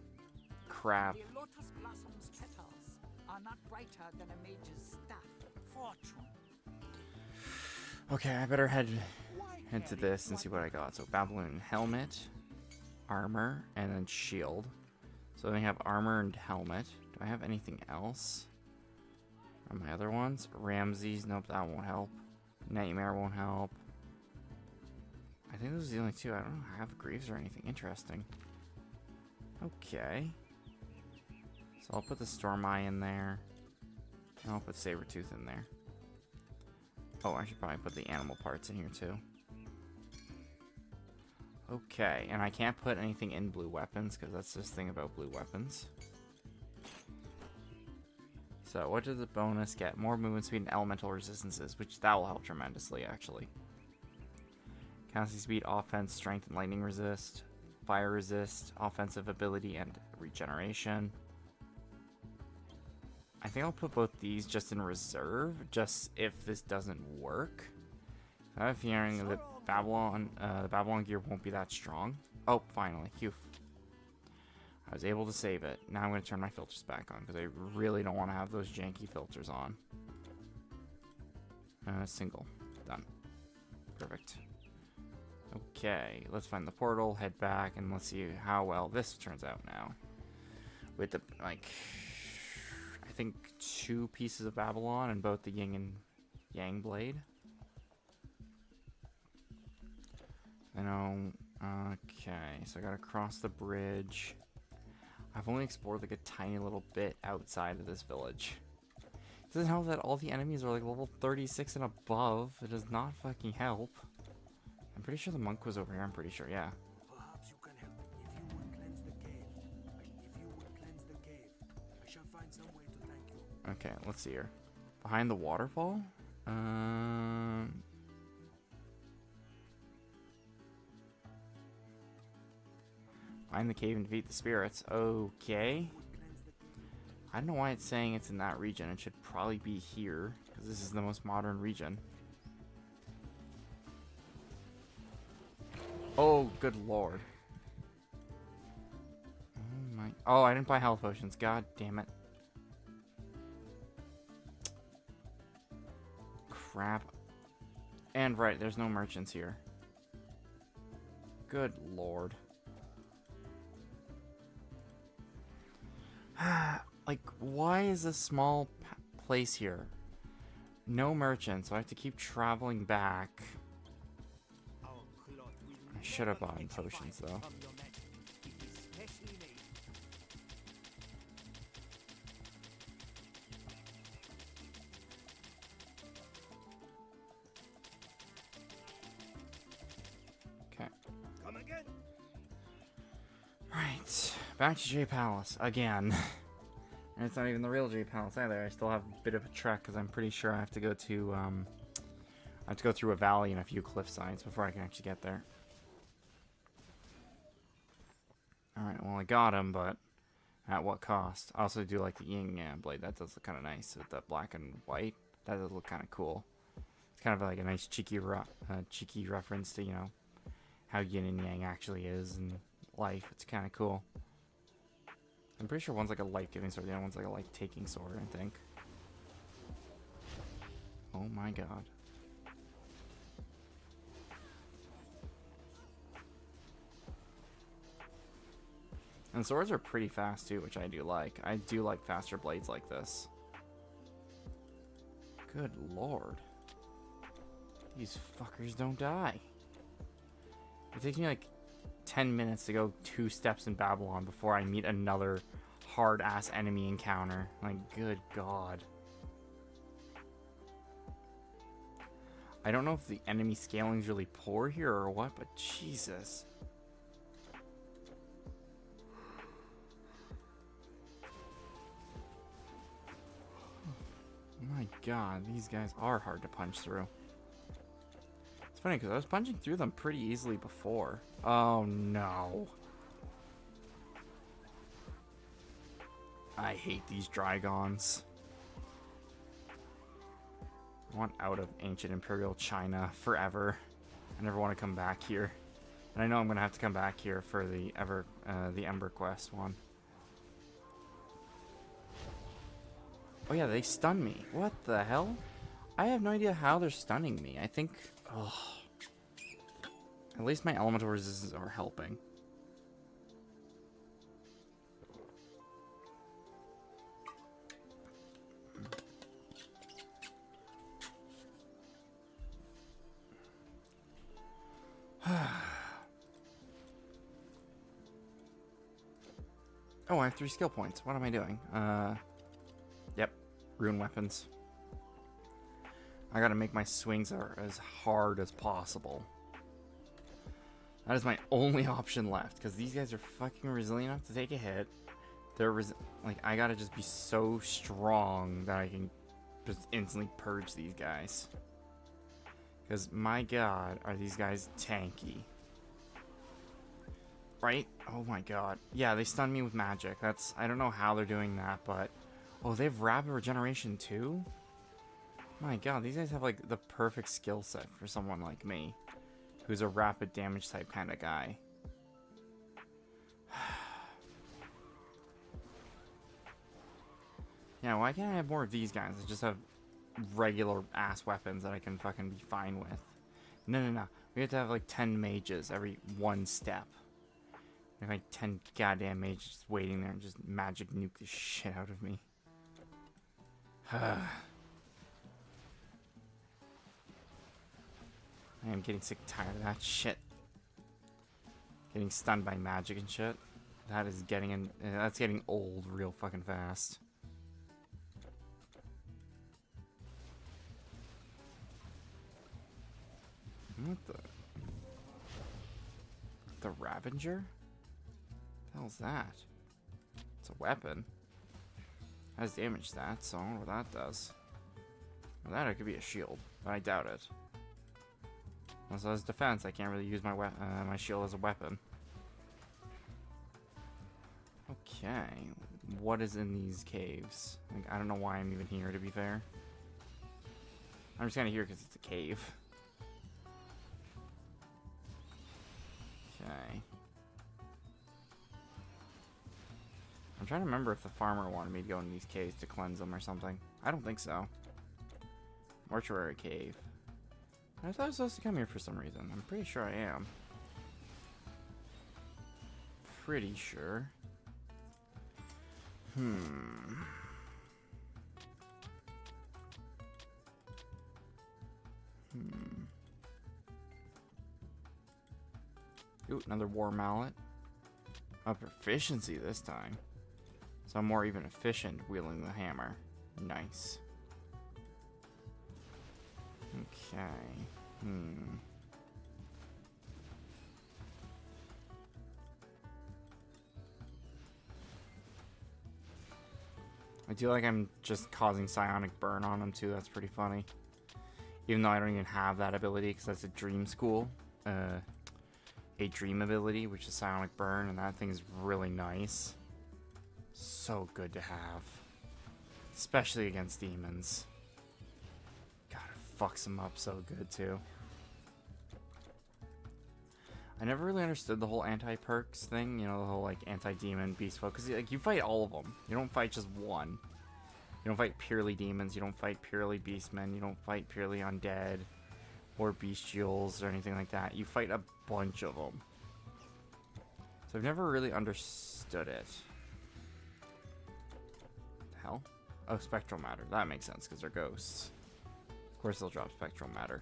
Speaker 1: Crap.
Speaker 4: The lotus blossom's petals are not brighter than a mage's staff.
Speaker 2: Fortune.
Speaker 1: Okay, I better head
Speaker 2: Why
Speaker 1: to
Speaker 2: carry
Speaker 1: this and see what I got. So Babylon helmet, armor, and then shield. So then I have armor and helmet. Do I have anything else? Are my other ones? Ramses, nope, that won't help. Nightmare won't help. I think those are the only two. I don't have Greaves or anything interesting. Okay. So I'll put the Storm Eye in there. And I'll put Sabertooth in there. Oh, I should probably put the animal parts in here too. Okay, and I can't put anything in blue weapons because that's this thing about blue weapons. So what does the bonus get? More movement speed and elemental resistances, which that will help tremendously actually. Casting speed, offense, strength, and lightning resist. Fire resist, offensive ability, and regeneration. I think I'll put both these just in reserve, just if this doesn't work. I have a feeling that the Babylon gear won't be that strong. Oh, finally, phew. I was able to save it. Now I'm going to turn my filters back on, because I really don't want to have those janky filters on. Single. Done. Perfect. Okay, let's find the portal, head back, and let's see how well this turns out now. With the, like, I think 2 pieces of Babylon and both the Yin and Yang blade. I know, okay, so I gotta cross the bridge. I've only explored like a tiny little bit outside of this village. It doesn't help that all the enemies are like level 36 and above. It does not fucking help. I'm pretty sure the monk was over here. I'm pretty sure, yeah.
Speaker 2: Perhaps you can help if you would cleanse the cave. If you would cleanse the cave, I shall find some way to thank you.
Speaker 1: Okay, let's see here. Behind the waterfall? Find the cave and defeat the spirits. Okay. I don't know why it's saying it's in that region. It should probably be here, because this is the most modern region. Oh, good lord. Oh my... Oh, I didn't buy health potions. God damn it. Crap. And right, there's no merchants here. Good lord. Like, why is this small place here? No merchants, so I have to keep traveling back. I should have bought potions, though. Okay.
Speaker 2: Come again?
Speaker 1: Right. Back to J Palace again. And it's not even the real J Palace either. I still have a bit of a trek because I'm pretty sure I have to go to I have to go through a valley and a few cliff sides before I can actually get there. Alright, well I got him, but at what cost? I also do like the yin yang blade. That does look kind of nice with the black and white. That does look kind of cool. It's kind of like a nice cheeky reference to, you know, how yin and yang actually is in life. It's kind of cool. I'm pretty sure one's like a life-giving sword, the other one's like a life-taking sword, I think. Oh my god. And swords are pretty fast too, which I do like. I do like faster blades like this. Good lord. These fuckers don't die. It takes me like 10 minutes to go 2 steps in Babylon before I meet another hard-ass enemy encounter. Like, good god. I don't know if the enemy scaling is really poor here or what, but Jesus. My god, these guys are hard to punch through. It's funny because I was punching through them pretty easily before. Oh no. I hate these Drygons. I want out of ancient Imperial China forever. I never want to come back here. And I know I'm going to have to come back here for the Ember Quest one. Oh yeah, they stun me. What the hell? I have no idea how they're stunning me. I think... Oh. At least my elemental resistances are helping. Oh, I have 3 skill points. What am I doing? Yep. Rune weapons. I gotta make my swings as hard as possible. That is my only option left, because these guys are fucking resilient enough to take a hit. They're like, I gotta just be so strong that I can just instantly purge these guys. Because, my god, are these guys tanky. Right? Oh my god. Yeah, they stun me with magic. That's, I don't know how they're doing that, but... Oh, they have rapid regeneration too? My god, these guys have like the perfect skill set for someone like me, who's a rapid damage type kind of guy. Yeah, why can't I have more of these guys that just have regular ass weapons that I can fucking be fine with? No. We have to have like 10 mages every 1 step. We have like 10 goddamn mages just waiting there and just magic nuke the shit out of me. I am getting sick and tired of that shit. Getting stunned by magic and shit. That is getting that's getting old real fucking fast. What the Ravager? What the hell's that? It's a weapon. It has damage stats, so I wonder what that does. Well, that it could be a shield, but I doubt it. Also, as defense, I can't really use my my shield as a weapon. Okay, what is in these caves? Like, I don't know why I'm even here, to be fair. I'm just kind of here because it's a cave. Okay. I'm trying to remember if the farmer wanted me to go in these caves to cleanse them or something. I don't think so. Mortuary cave. I thought I was supposed to come here for some reason. I'm pretty sure I am. Pretty sure. Ooh, another war mallet. A proficiency this time. So I'm more even efficient wielding the hammer. Nice. Okay. I do like I'm just causing psionic burn on them too. That's pretty funny. Even though I don't even have that ability because that's a dream school. a dream ability, which is Psionic Burn, and that thing is really nice. So good to have. Especially against demons. God, it fucks them up so good, too. I never really understood the whole anti-perks thing, you know, the whole, like, anti-demon beast folk, because, like, you fight all of them. You don't fight just one. You don't fight purely demons, you don't fight purely beastmen, you don't fight purely undead, or bestials, or anything like that. You fight a bunch of them. So I've never really understood it. The hell? Oh, spectral matter. That makes sense, because they're ghosts. Of course they'll drop spectral matter.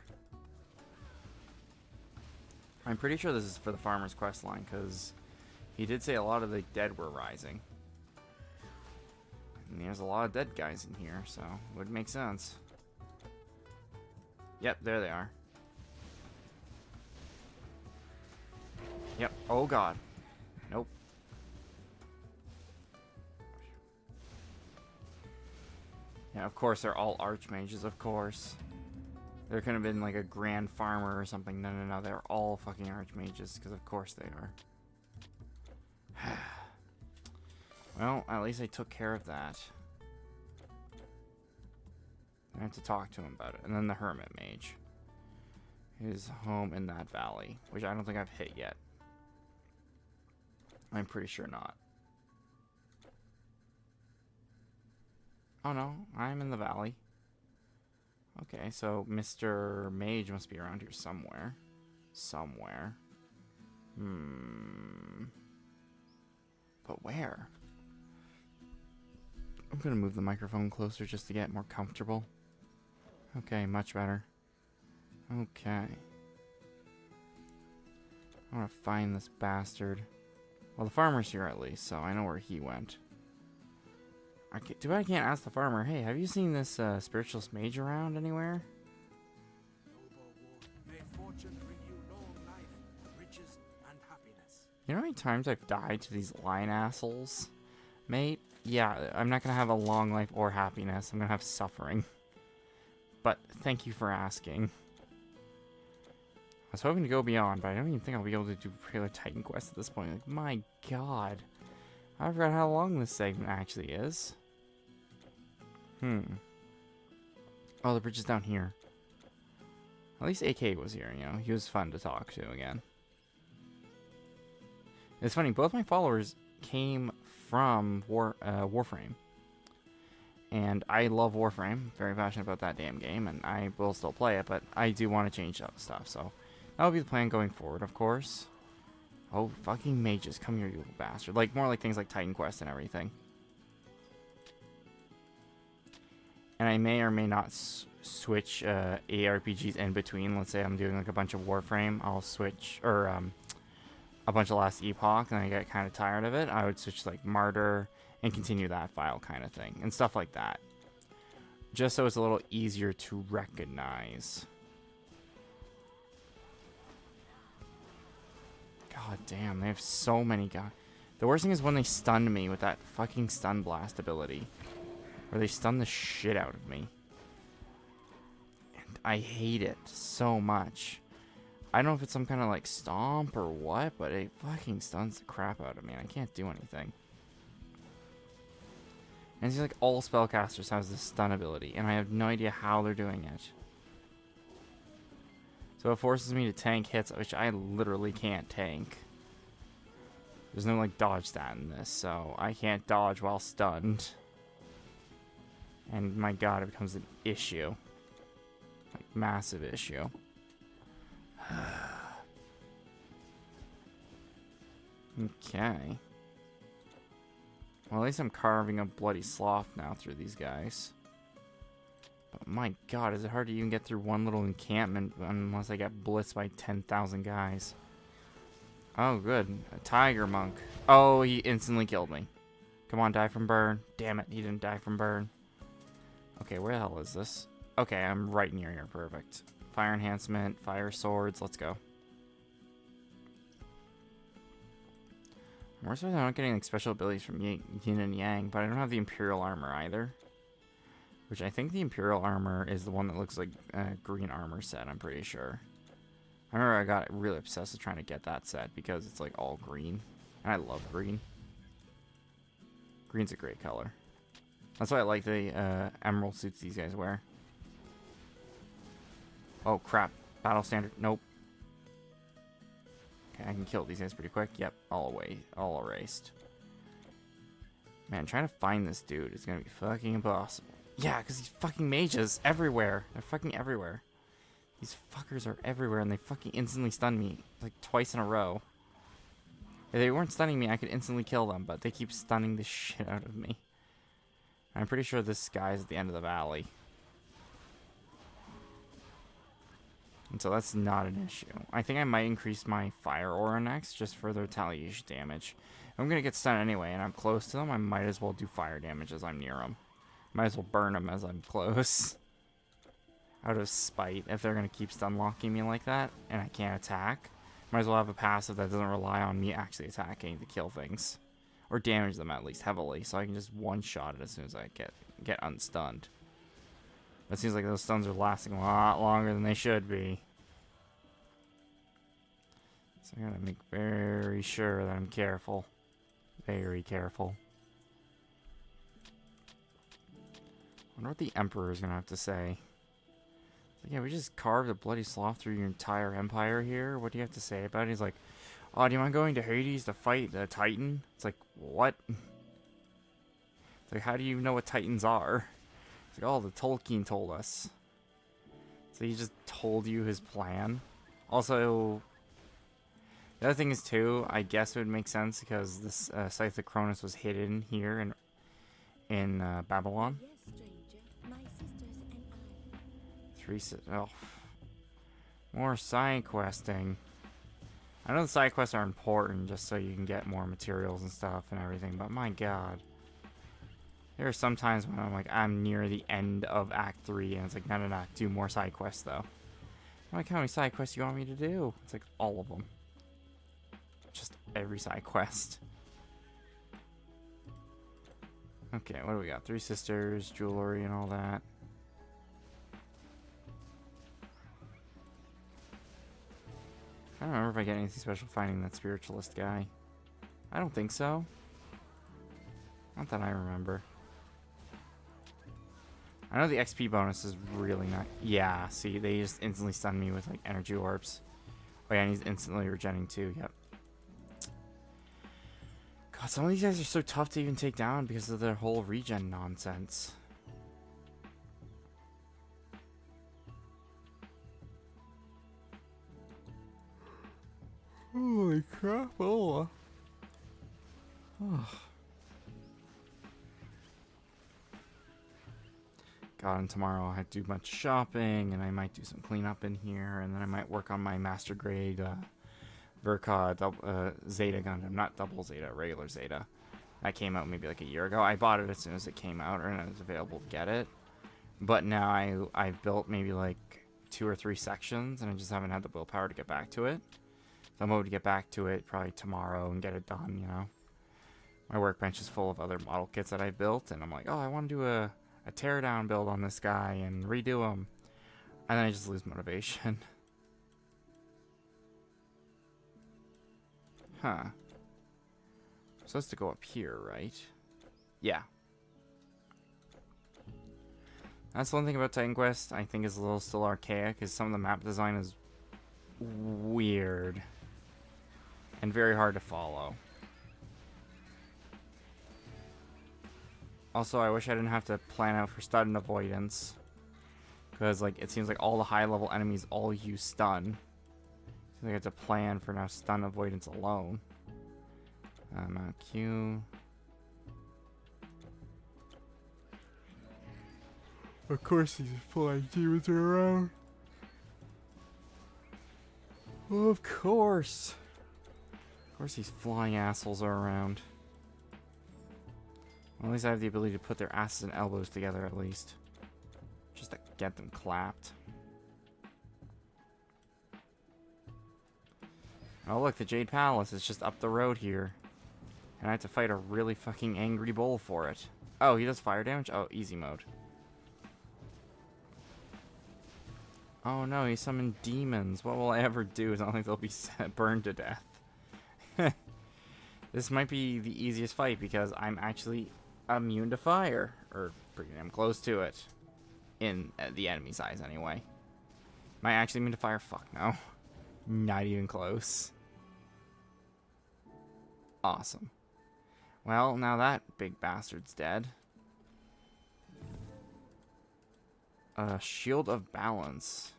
Speaker 1: I'm pretty sure this is for the farmer's quest line, because he did say a lot of the dead were rising. And there's a lot of dead guys in here, so it would make sense. Yep, there they are. Yep. Oh god. Nope. Yeah, of course they're all archmages, of course. There could have been like a grand farmer or something. No, no, no. They're all fucking archmages, because of course they are. Well, at least I took care of that. I have to talk to him about it. And then the hermit mage. His home in that valley, which I don't think I've hit yet. I'm pretty sure not. Oh no, I'm in the valley. Okay, so Mr. Mage must be around here somewhere. Somewhere. But where? I'm gonna move the microphone closer just to get more comfortable. Okay, much better. Okay. I want to find this bastard. Well, the farmer's here at least, so I know where he went. I can't ask the farmer, hey, have you seen this spiritualist mage around anywhere?
Speaker 2: May fortune bring you long life, riches, and happiness.
Speaker 1: You know how many times I've died to these lion assholes? Mate, yeah, I'm not going to have a long life or happiness. I'm going to have suffering. But thank you for asking. I was hoping to go beyond, but I don't even think I'll be able to do regular Titan Quest at this point. Like, my god. I forgot how long this segment actually is. Oh, the bridge is down here. At least AK was here, you know. He was fun to talk to again. It's funny, both my followers came from Warframe. And I love Warframe. Very passionate about that damn game, and I will still play it, but I do want to change up stuff, so that'll be the plan going forward, of course. Oh, fucking mages, come here, you little bastard. Like, more like things like Titan Quest and everything. And I may or may not switch ARPGs in between. Let's say I'm doing like a bunch of Warframe, I'll switch, or a bunch of Last Epoch, and I get kind of tired of it. I would switch like Martyr and continue that file kind of thing, and stuff like that. Just so it's a little easier to recognize. God damn, they have so many guys. The worst thing is when they stun me with that fucking stun blast ability. Where they stun the shit out of me. And I hate it so much. I don't know if it's some kind of like stomp or what, but it fucking stuns the crap out of me and I can't do anything. And it's like all spellcasters have this stun ability, and I have no idea how they're doing it. So it forces me to tank hits, which I literally can't tank. There's no like dodge stat in this, so I can't dodge while stunned. And my god, it becomes an issue. Like, massive issue. Okay. Well, at least I'm carving a bloody sloth now through these guys. But my god, is it hard to even get through one little encampment unless I get blitzed by 10,000 guys. Oh, good. A tiger monk. Oh, he instantly killed me. Come on, die from burn. Damn it, he didn't die from burn. Okay, where the hell is this? Okay, I'm right near here. Perfect. Fire enhancement, fire swords. Let's go. I'm worse, I'm not getting like special abilities from Yin and Yang, but I don't have the Imperial armor either. Which I think the Imperial armor is the one that looks like a green armor set, I'm pretty sure. I remember I got really obsessed with trying to get that set because it's like all green. And I love green. Green's a great color. That's why I like the emerald suits these guys wear. Oh crap. Battle standard. Nope. Okay, I can kill these guys pretty quick. Yep, all erased. Man, trying to find this dude is gonna be fucking impossible. Yeah, because these fucking mages everywhere. They're fucking everywhere. These fuckers are everywhere and they fucking instantly stun me like twice in a row. If they weren't stunning me, I could instantly kill them, but they keep stunning the shit out of me. I'm pretty sure this guy's at the end of the valley. And so that's not an issue. I think I might increase my fire aura next, just for the retaliation damage. If I'm gonna get stunned anyway, and I'm close to them, I might as well do fire damage as I'm near them. Might as well burn them as I'm close. Out of spite, if they're gonna keep stun locking me like that, and I can't attack, might as well have a passive that doesn't rely on me actually attacking to kill things. Or damage them at least heavily, so I can just one-shot it as soon as I get unstunned. It seems like those stuns are lasting a lot longer than they should be. So I gotta make very sure that I'm careful. Very careful. I wonder what the Emperor is gonna have to say. Like, yeah, we just carved a bloody slough through your entire empire here. What do you have to say about it? He's like, oh, do you mind going to Hades to fight the Titan? It's like, what? It's like, how do you know what Titans are? It's like, oh, the Tolkien told us. So he just told you his plan. Also, the other thing is, too, I guess it would make sense because this Scythe of Cronus was hidden here in Babylon. Oh. More side questing. I know the side quests are important just so you can get more materials and stuff and everything, but my god. There are some times when I'm like, I'm near the end of Act 3 and it's like, no, do more side quests though. I'm like, how many side quests do you want me to do? It's like, all of them. Just every side quest. Okay, what do we got? 3 sisters, jewelry and all that. I don't remember if I get anything special finding that spiritualist guy. I don't think so. Not that I remember. I know the XP bonus is really not... Yeah, see, they just instantly stun me with, like, energy orbs. Oh yeah, and he's instantly regenning too, yep. God, some of these guys are so tough to even take down because of their whole regen nonsense. Holy crap, oh. God, and tomorrow I'll have to do much shopping, and I might do some cleanup in here, and then I might work on my master grade Verka Zeta Gundam, not double Zeta, regular Zeta. That came out maybe like a year ago. I bought it as soon as it came out, and it was available to get it. But now I've built maybe like 2 or 3 sections, and I just haven't had the willpower to get back to it. So I'm hoping to get back to it probably tomorrow and get it done, you know. My workbench is full of other model kits that I built, and I'm like, oh, I want to do a teardown build on this guy and redo him. And then I just lose motivation. Huh. I'm supposed to go up here, right? Yeah. That's one thing about Titan Quest I think is a little still archaic, is some of the map design is weird. And very hard to follow. Also, I wish I didn't have to plan out for stun avoidance. Because, like, it seems like all the high-level enemies all use stun. So I have to plan for now stun avoidance alone. Mount Q. Of course these flying demons are around. Of course. Of course these flying assholes are around. Well, at least I have the ability to put their asses and elbows together at least. Just to get them clapped. Oh look, the Jade Palace is just up the road here. And I have to fight a really fucking angry bull for it. Oh, he does fire damage? Oh, easy mode. Oh no, he summoned demons. What will I ever do? I don't think they'll be burned to death. This might be the easiest fight because I'm actually immune to fire. Or pretty damn close to it. In the enemy size, anyway. Am I actually immune to fire? Fuck no. Not even close. Awesome. Well, now that big bastard's dead. Shield of Balance.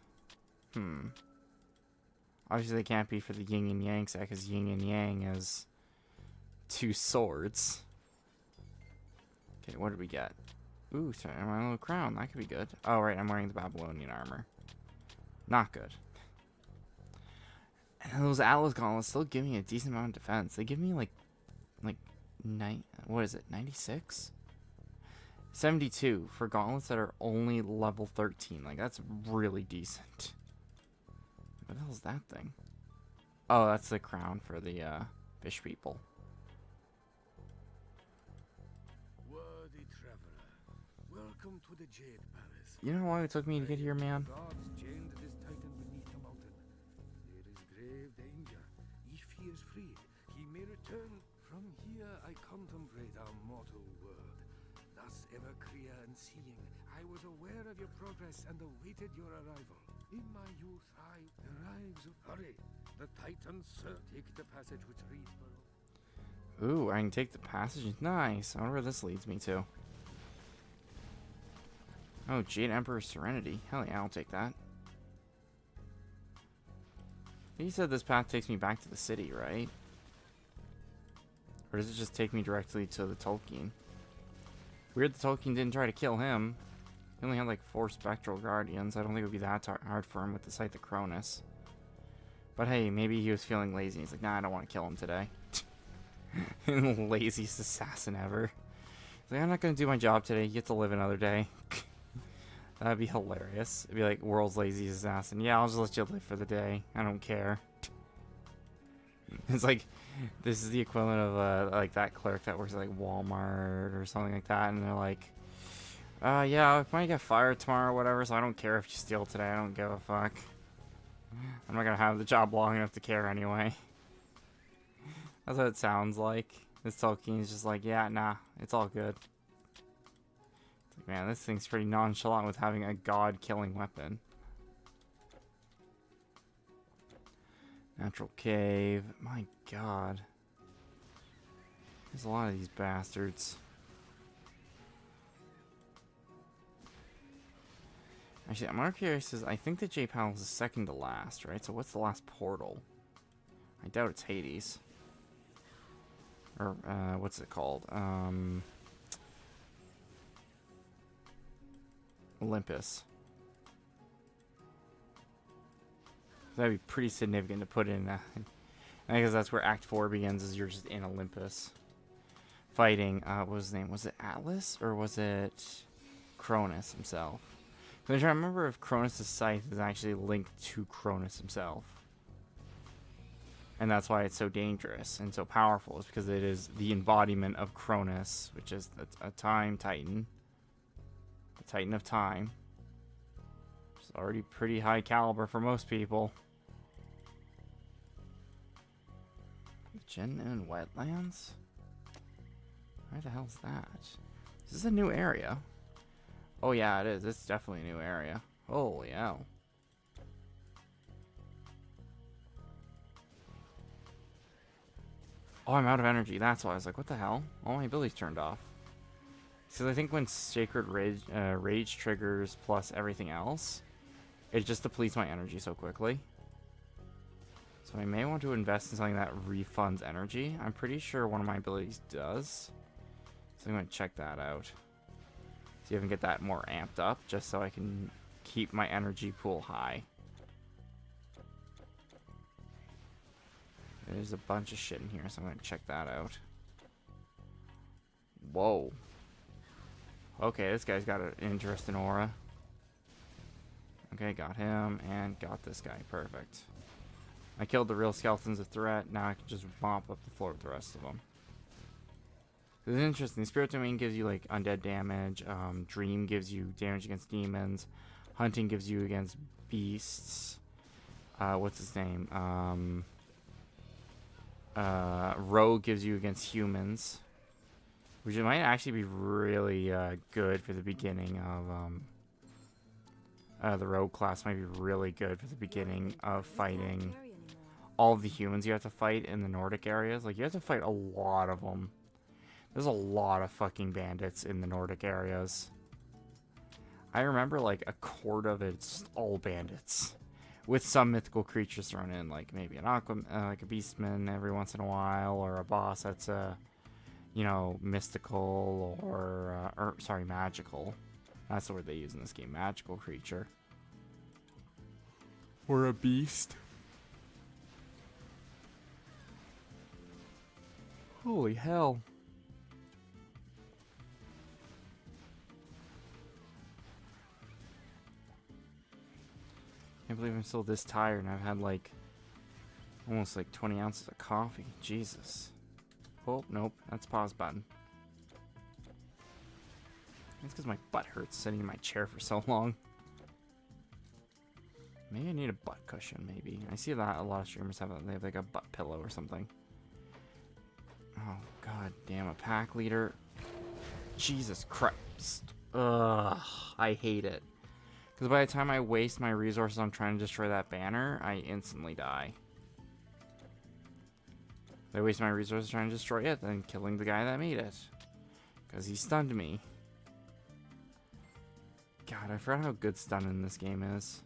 Speaker 1: Obviously they can't be for the yin and yang set, because yin and yang is 2 swords. Okay, what did we get? Ooh, sorry, my little crown. That could be good. Oh, right, I'm wearing the Babylonian armor. Not good. And those Atlas gauntlets still give me a decent amount of defense. They give me like what is it, 96? 72 for gauntlets that are only level 13. Like, that's really decent. What the hell is that thing? Oh, that's the crown for the fish people.
Speaker 2: Worthy traveler, welcome to the Jade Palace.
Speaker 1: You know why it took me to get here, man?
Speaker 2: Gods chained this titan beneath the mountain. There is grave danger. If he is freed, he may return. From here I contemplate our mortal world. Thus ever clear and seeing, I was aware of your progress and awaited your arrival. In my youth, I arrives. Hurry, the Titans, sir. Take the passage which leads below.
Speaker 1: Ooh, I can take the passage. Nice. I wonder where this leads me to. Oh, Jade Emperor's Serenity. Hell yeah, I'll take that. He said this path takes me back to the city, right? Or does it just take me directly to the Tolkien? Weird the Tolkien didn't try to kill him. He only had like 4 spectral guardians. I don't think it would be that hard for him with the Scythe of Cronus. But hey, maybe he was feeling lazy. He's like, nah, I don't want to kill him today. Laziest assassin ever. He's like, I'm not going to do my job today. You get to live another day. That'd be hilarious. It'd be like, world's laziest assassin. Yeah, I'll just let you live for the day. I don't care. It's like, this is the equivalent of like that clerk that works at like Walmart or something like that, and they're like, yeah, I might get fired tomorrow or whatever, so I don't care if you steal today. I don't give a fuck. I'm not gonna have the job long enough to care anyway. That's what it sounds like. This Tolkien is just like, yeah, nah, it's all good. It's like, man, this thing's pretty nonchalant with having a god-killing weapon. Natural cave. My god. There's a lot of these bastards. Actually, I'm more curious because I think the Jade Palace is second to last, right? So what's the last portal? I doubt it's Hades. Or, what's it called? Olympus. That'd be pretty significant to put in. I guess that's where Act 4 begins, is you're just in Olympus. Fighting, what was his name? Was it Atlas? Or was it Cronus himself? I'm trying to remember if Cronus' scythe is actually linked to Cronus himself. And that's why it's so dangerous and so powerful, is because it is the embodiment of Cronus, which is a time titan. The Titan of Time. It's already pretty high caliber for most people. Genuine Wetlands? Where the hell's that? Is this a new area? Oh yeah, it is. It's definitely a new area. Holy hell. Oh, I'm out of energy. That's why I was like, what the hell? All my abilities turned off. Because I think when Sacred Rage triggers plus everything else, it just depletes my energy so quickly. So I may want to invest in something that refunds energy. I'm pretty sure one of my abilities does. So I'm going to check that out. See if I can get that more amped up, just so I can keep my energy pool high. There's a bunch of shit in here, so I'm going to check that out. Whoa. Okay, this guy's got an interesting aura. Okay, got him, and got this guy. Perfect. I killed the real skeletons of threat. Now I can just mop up the floor with the rest of them. This is interesting. Spirit Domain gives you like undead damage. Dream gives you damage against demons. Hunting gives you against beasts. What's his name? Rogue gives you against humans, which might actually be really good for the beginning of the rogue class. Might be really good for the beginning of fighting all of the humans you have to fight in the Nordic areas. Like, you have to fight a lot of them. There's a lot of fucking bandits in the Nordic areas. I remember like a quarter of it's all bandits, with some mythical creatures thrown in, like maybe an like a beastman every once in a while, or a boss that's you know, mystical or sorry, magical. That's the word they use in this game, magical creature. Or a beast. Holy hell. I can't believe I'm still this tired and I've had like almost like 20 ounces of coffee. Jesus. Oh, nope. That's pause button. It's because my butt hurts sitting in my chair for so long. Maybe I need a butt cushion, maybe. I see that a lot of streamers have that. They have like a butt pillow or something. Oh, god damn. A pack leader. Jesus Christ. Ugh. I hate it. Because by the time I waste my resources on trying to destroy that banner, I instantly die. I waste my resources trying to destroy it, then killing the guy that made it. Because he stunned me. God, I forgot how good stun in this game is.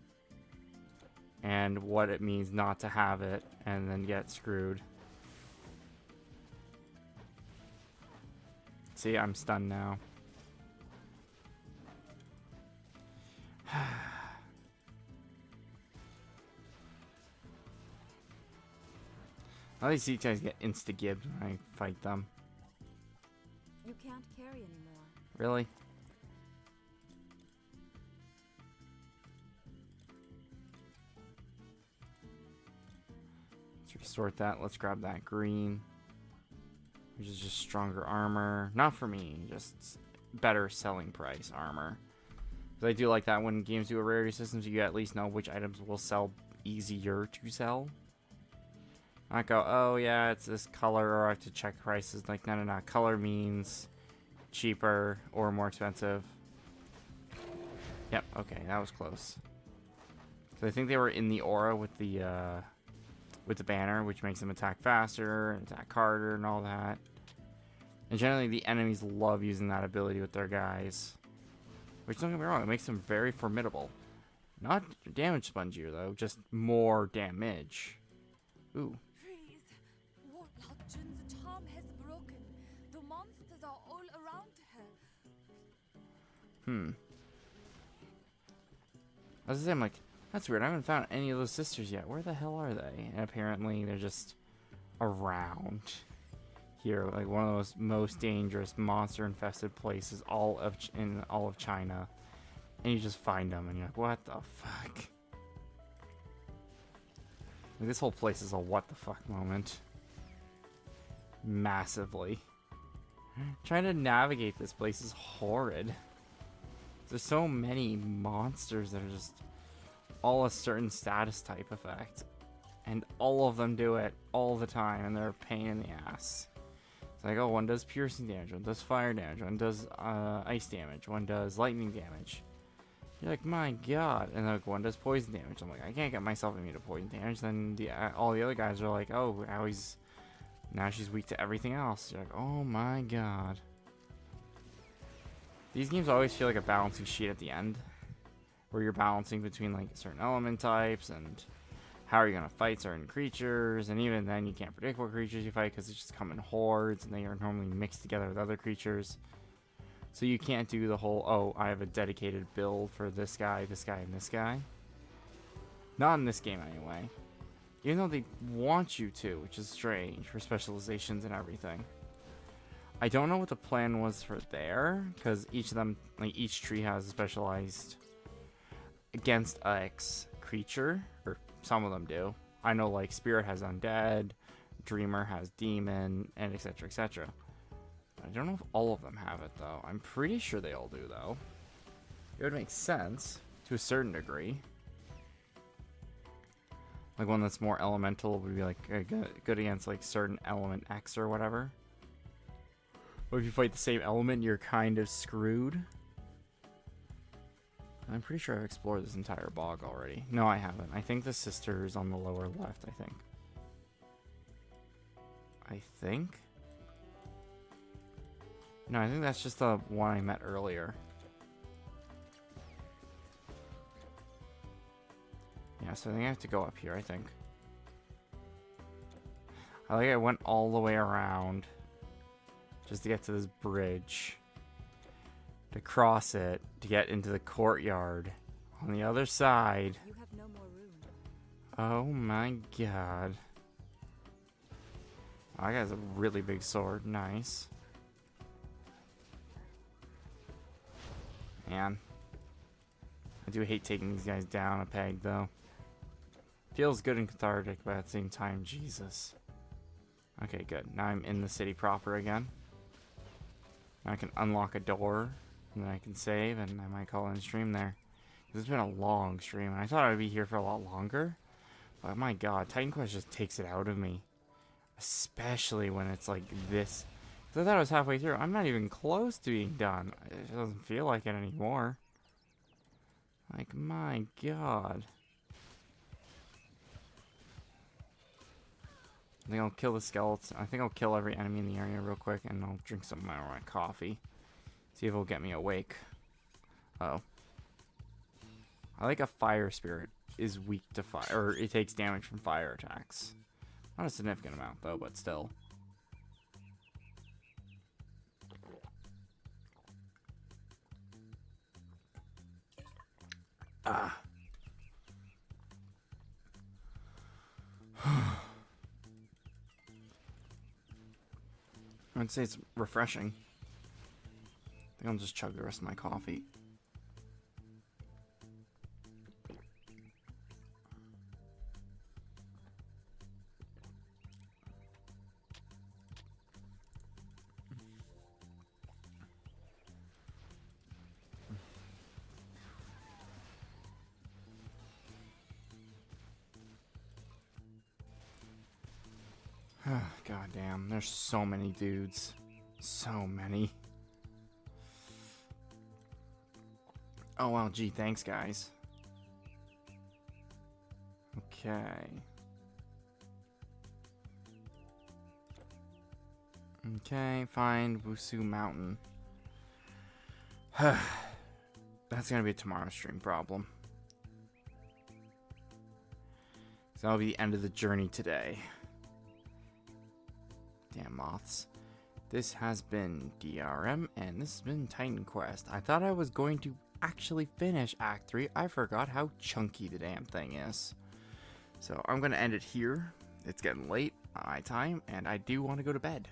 Speaker 1: And what it means not to have it, and then get screwed. See, I'm stunned now. All these guys get insta-gibbed when I fight them.
Speaker 5: You can't carry anymore.
Speaker 1: Really? Let's resort that. Let's grab that green, which is just stronger armor. Not for me, just better selling price armor. Because I do like that when games do a rarity system, so you at least know which items will sell easier to sell. Not go, oh yeah, it's this color, or I have to check prices. Like, no, no, no. Color means cheaper or more expensive. Yep, okay, that was close. So I think they were in the aura with the banner, which makes them attack faster, and attack harder, and all that. And generally, the enemies love using that ability with their guys. Which, don't get me wrong, it makes them very formidable. Not damage spongier, though, just more damage. Ooh.
Speaker 5: Freeze! What legend? The charm has broken. The monsters are all around her.
Speaker 1: I was saying, I'm like, that's weird. I haven't found any of those sisters yet. Where the hell are they? And apparently, they're just around here, like one of those most dangerous monster-infested places in all of China. And you just find them, and you're like, what the fuck? Like, this whole place is a what the fuck moment. Massively. Trying to navigate this place is horrid. There's so many monsters that are just all a certain status type effect. And all of them do it all the time, and they're a pain in the ass. It's like, oh, one does piercing damage, one does fire damage, one does ice damage, one does lightning damage. You're like, my god. And like, one does poison damage. I'm like, I can't get myself immune to poison damage. Then all the other guys are like, oh, now she's weak to everything else. You're like, oh my god. These games always feel like a balancing sheet at the end, where you're balancing between like certain element types and how are you going to fight certain creatures, and even then you can't predict what creatures you fight because they just come in hordes and they are normally mixed together with other creatures. So you can't do the whole, oh, I have a dedicated build for this guy, and this guy. Not in this game anyway. Even though they want you to, which is strange for specializations and everything. I don't know what the plan was for there, because each of them, like each tree has a specialized against X creature, or some of them do. I know like Spirit has Undead, Dreamer has Demon, and etc, etc. I don't know if all of them have it though. I'm pretty sure they all do though. It would make sense. to a certain degree. Like one that's more elemental would be like good against like certain element X or whatever. But if you fight the same element, you're kind of screwed. I'm pretty sure I've explored this entire bog already. No, I haven't. I think the sister is on the lower left, I think. No, I think that's just the one I met earlier. Yeah, so I think I have to go up here, I think. I went all the way around just to get to this bridge. To cross it, to get into the courtyard on the other side.
Speaker 5: You have no more room.
Speaker 1: Oh my god. Oh, that guy's a really big sword. Nice. Man. I do hate taking these guys down a peg, though. Feels good and cathartic, but at the same time, Jesus. Okay, good. Now I'm in the city proper again. Now I can unlock a door, and then I can save, and I might call in stream there. This has been a long stream, and I thought I would be here for a lot longer. But my god, Titan Quest just takes it out of me. Especially when it's like this. So I thought I was halfway through. I'm not even close to being done. It doesn't feel like it anymore. Like, my god. I think I'll kill the skeleton. I think I'll kill every enemy in the area real quick, and I'll drink some of my coffee. See if it'll get me awake. Oh. I like a fire spirit is weak to fire, or it takes damage from fire attacks. Not a significant amount, though, but still. Ah. I'd say it's refreshing. I think I'll just chug the rest of my coffee. God damn, there's so many dudes. So many. Oh, well, gee, thanks, guys. Okay. Okay, find Wusu Mountain. That's gonna be a tomorrow stream problem. So that'll be the end of the journey today. Damn moths. This has been DRM, and this has been Titan Quest. I thought I was going to actually finish Act 3. I forgot how chunky the damn thing is. So I'm going to end it here. It's getting late on my time, and I do want to go to bed.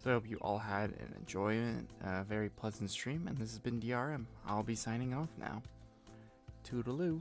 Speaker 1: So I hope you all had an enjoyment, a very pleasant stream, and this has been DRM. I'll be signing off now. Toodaloo.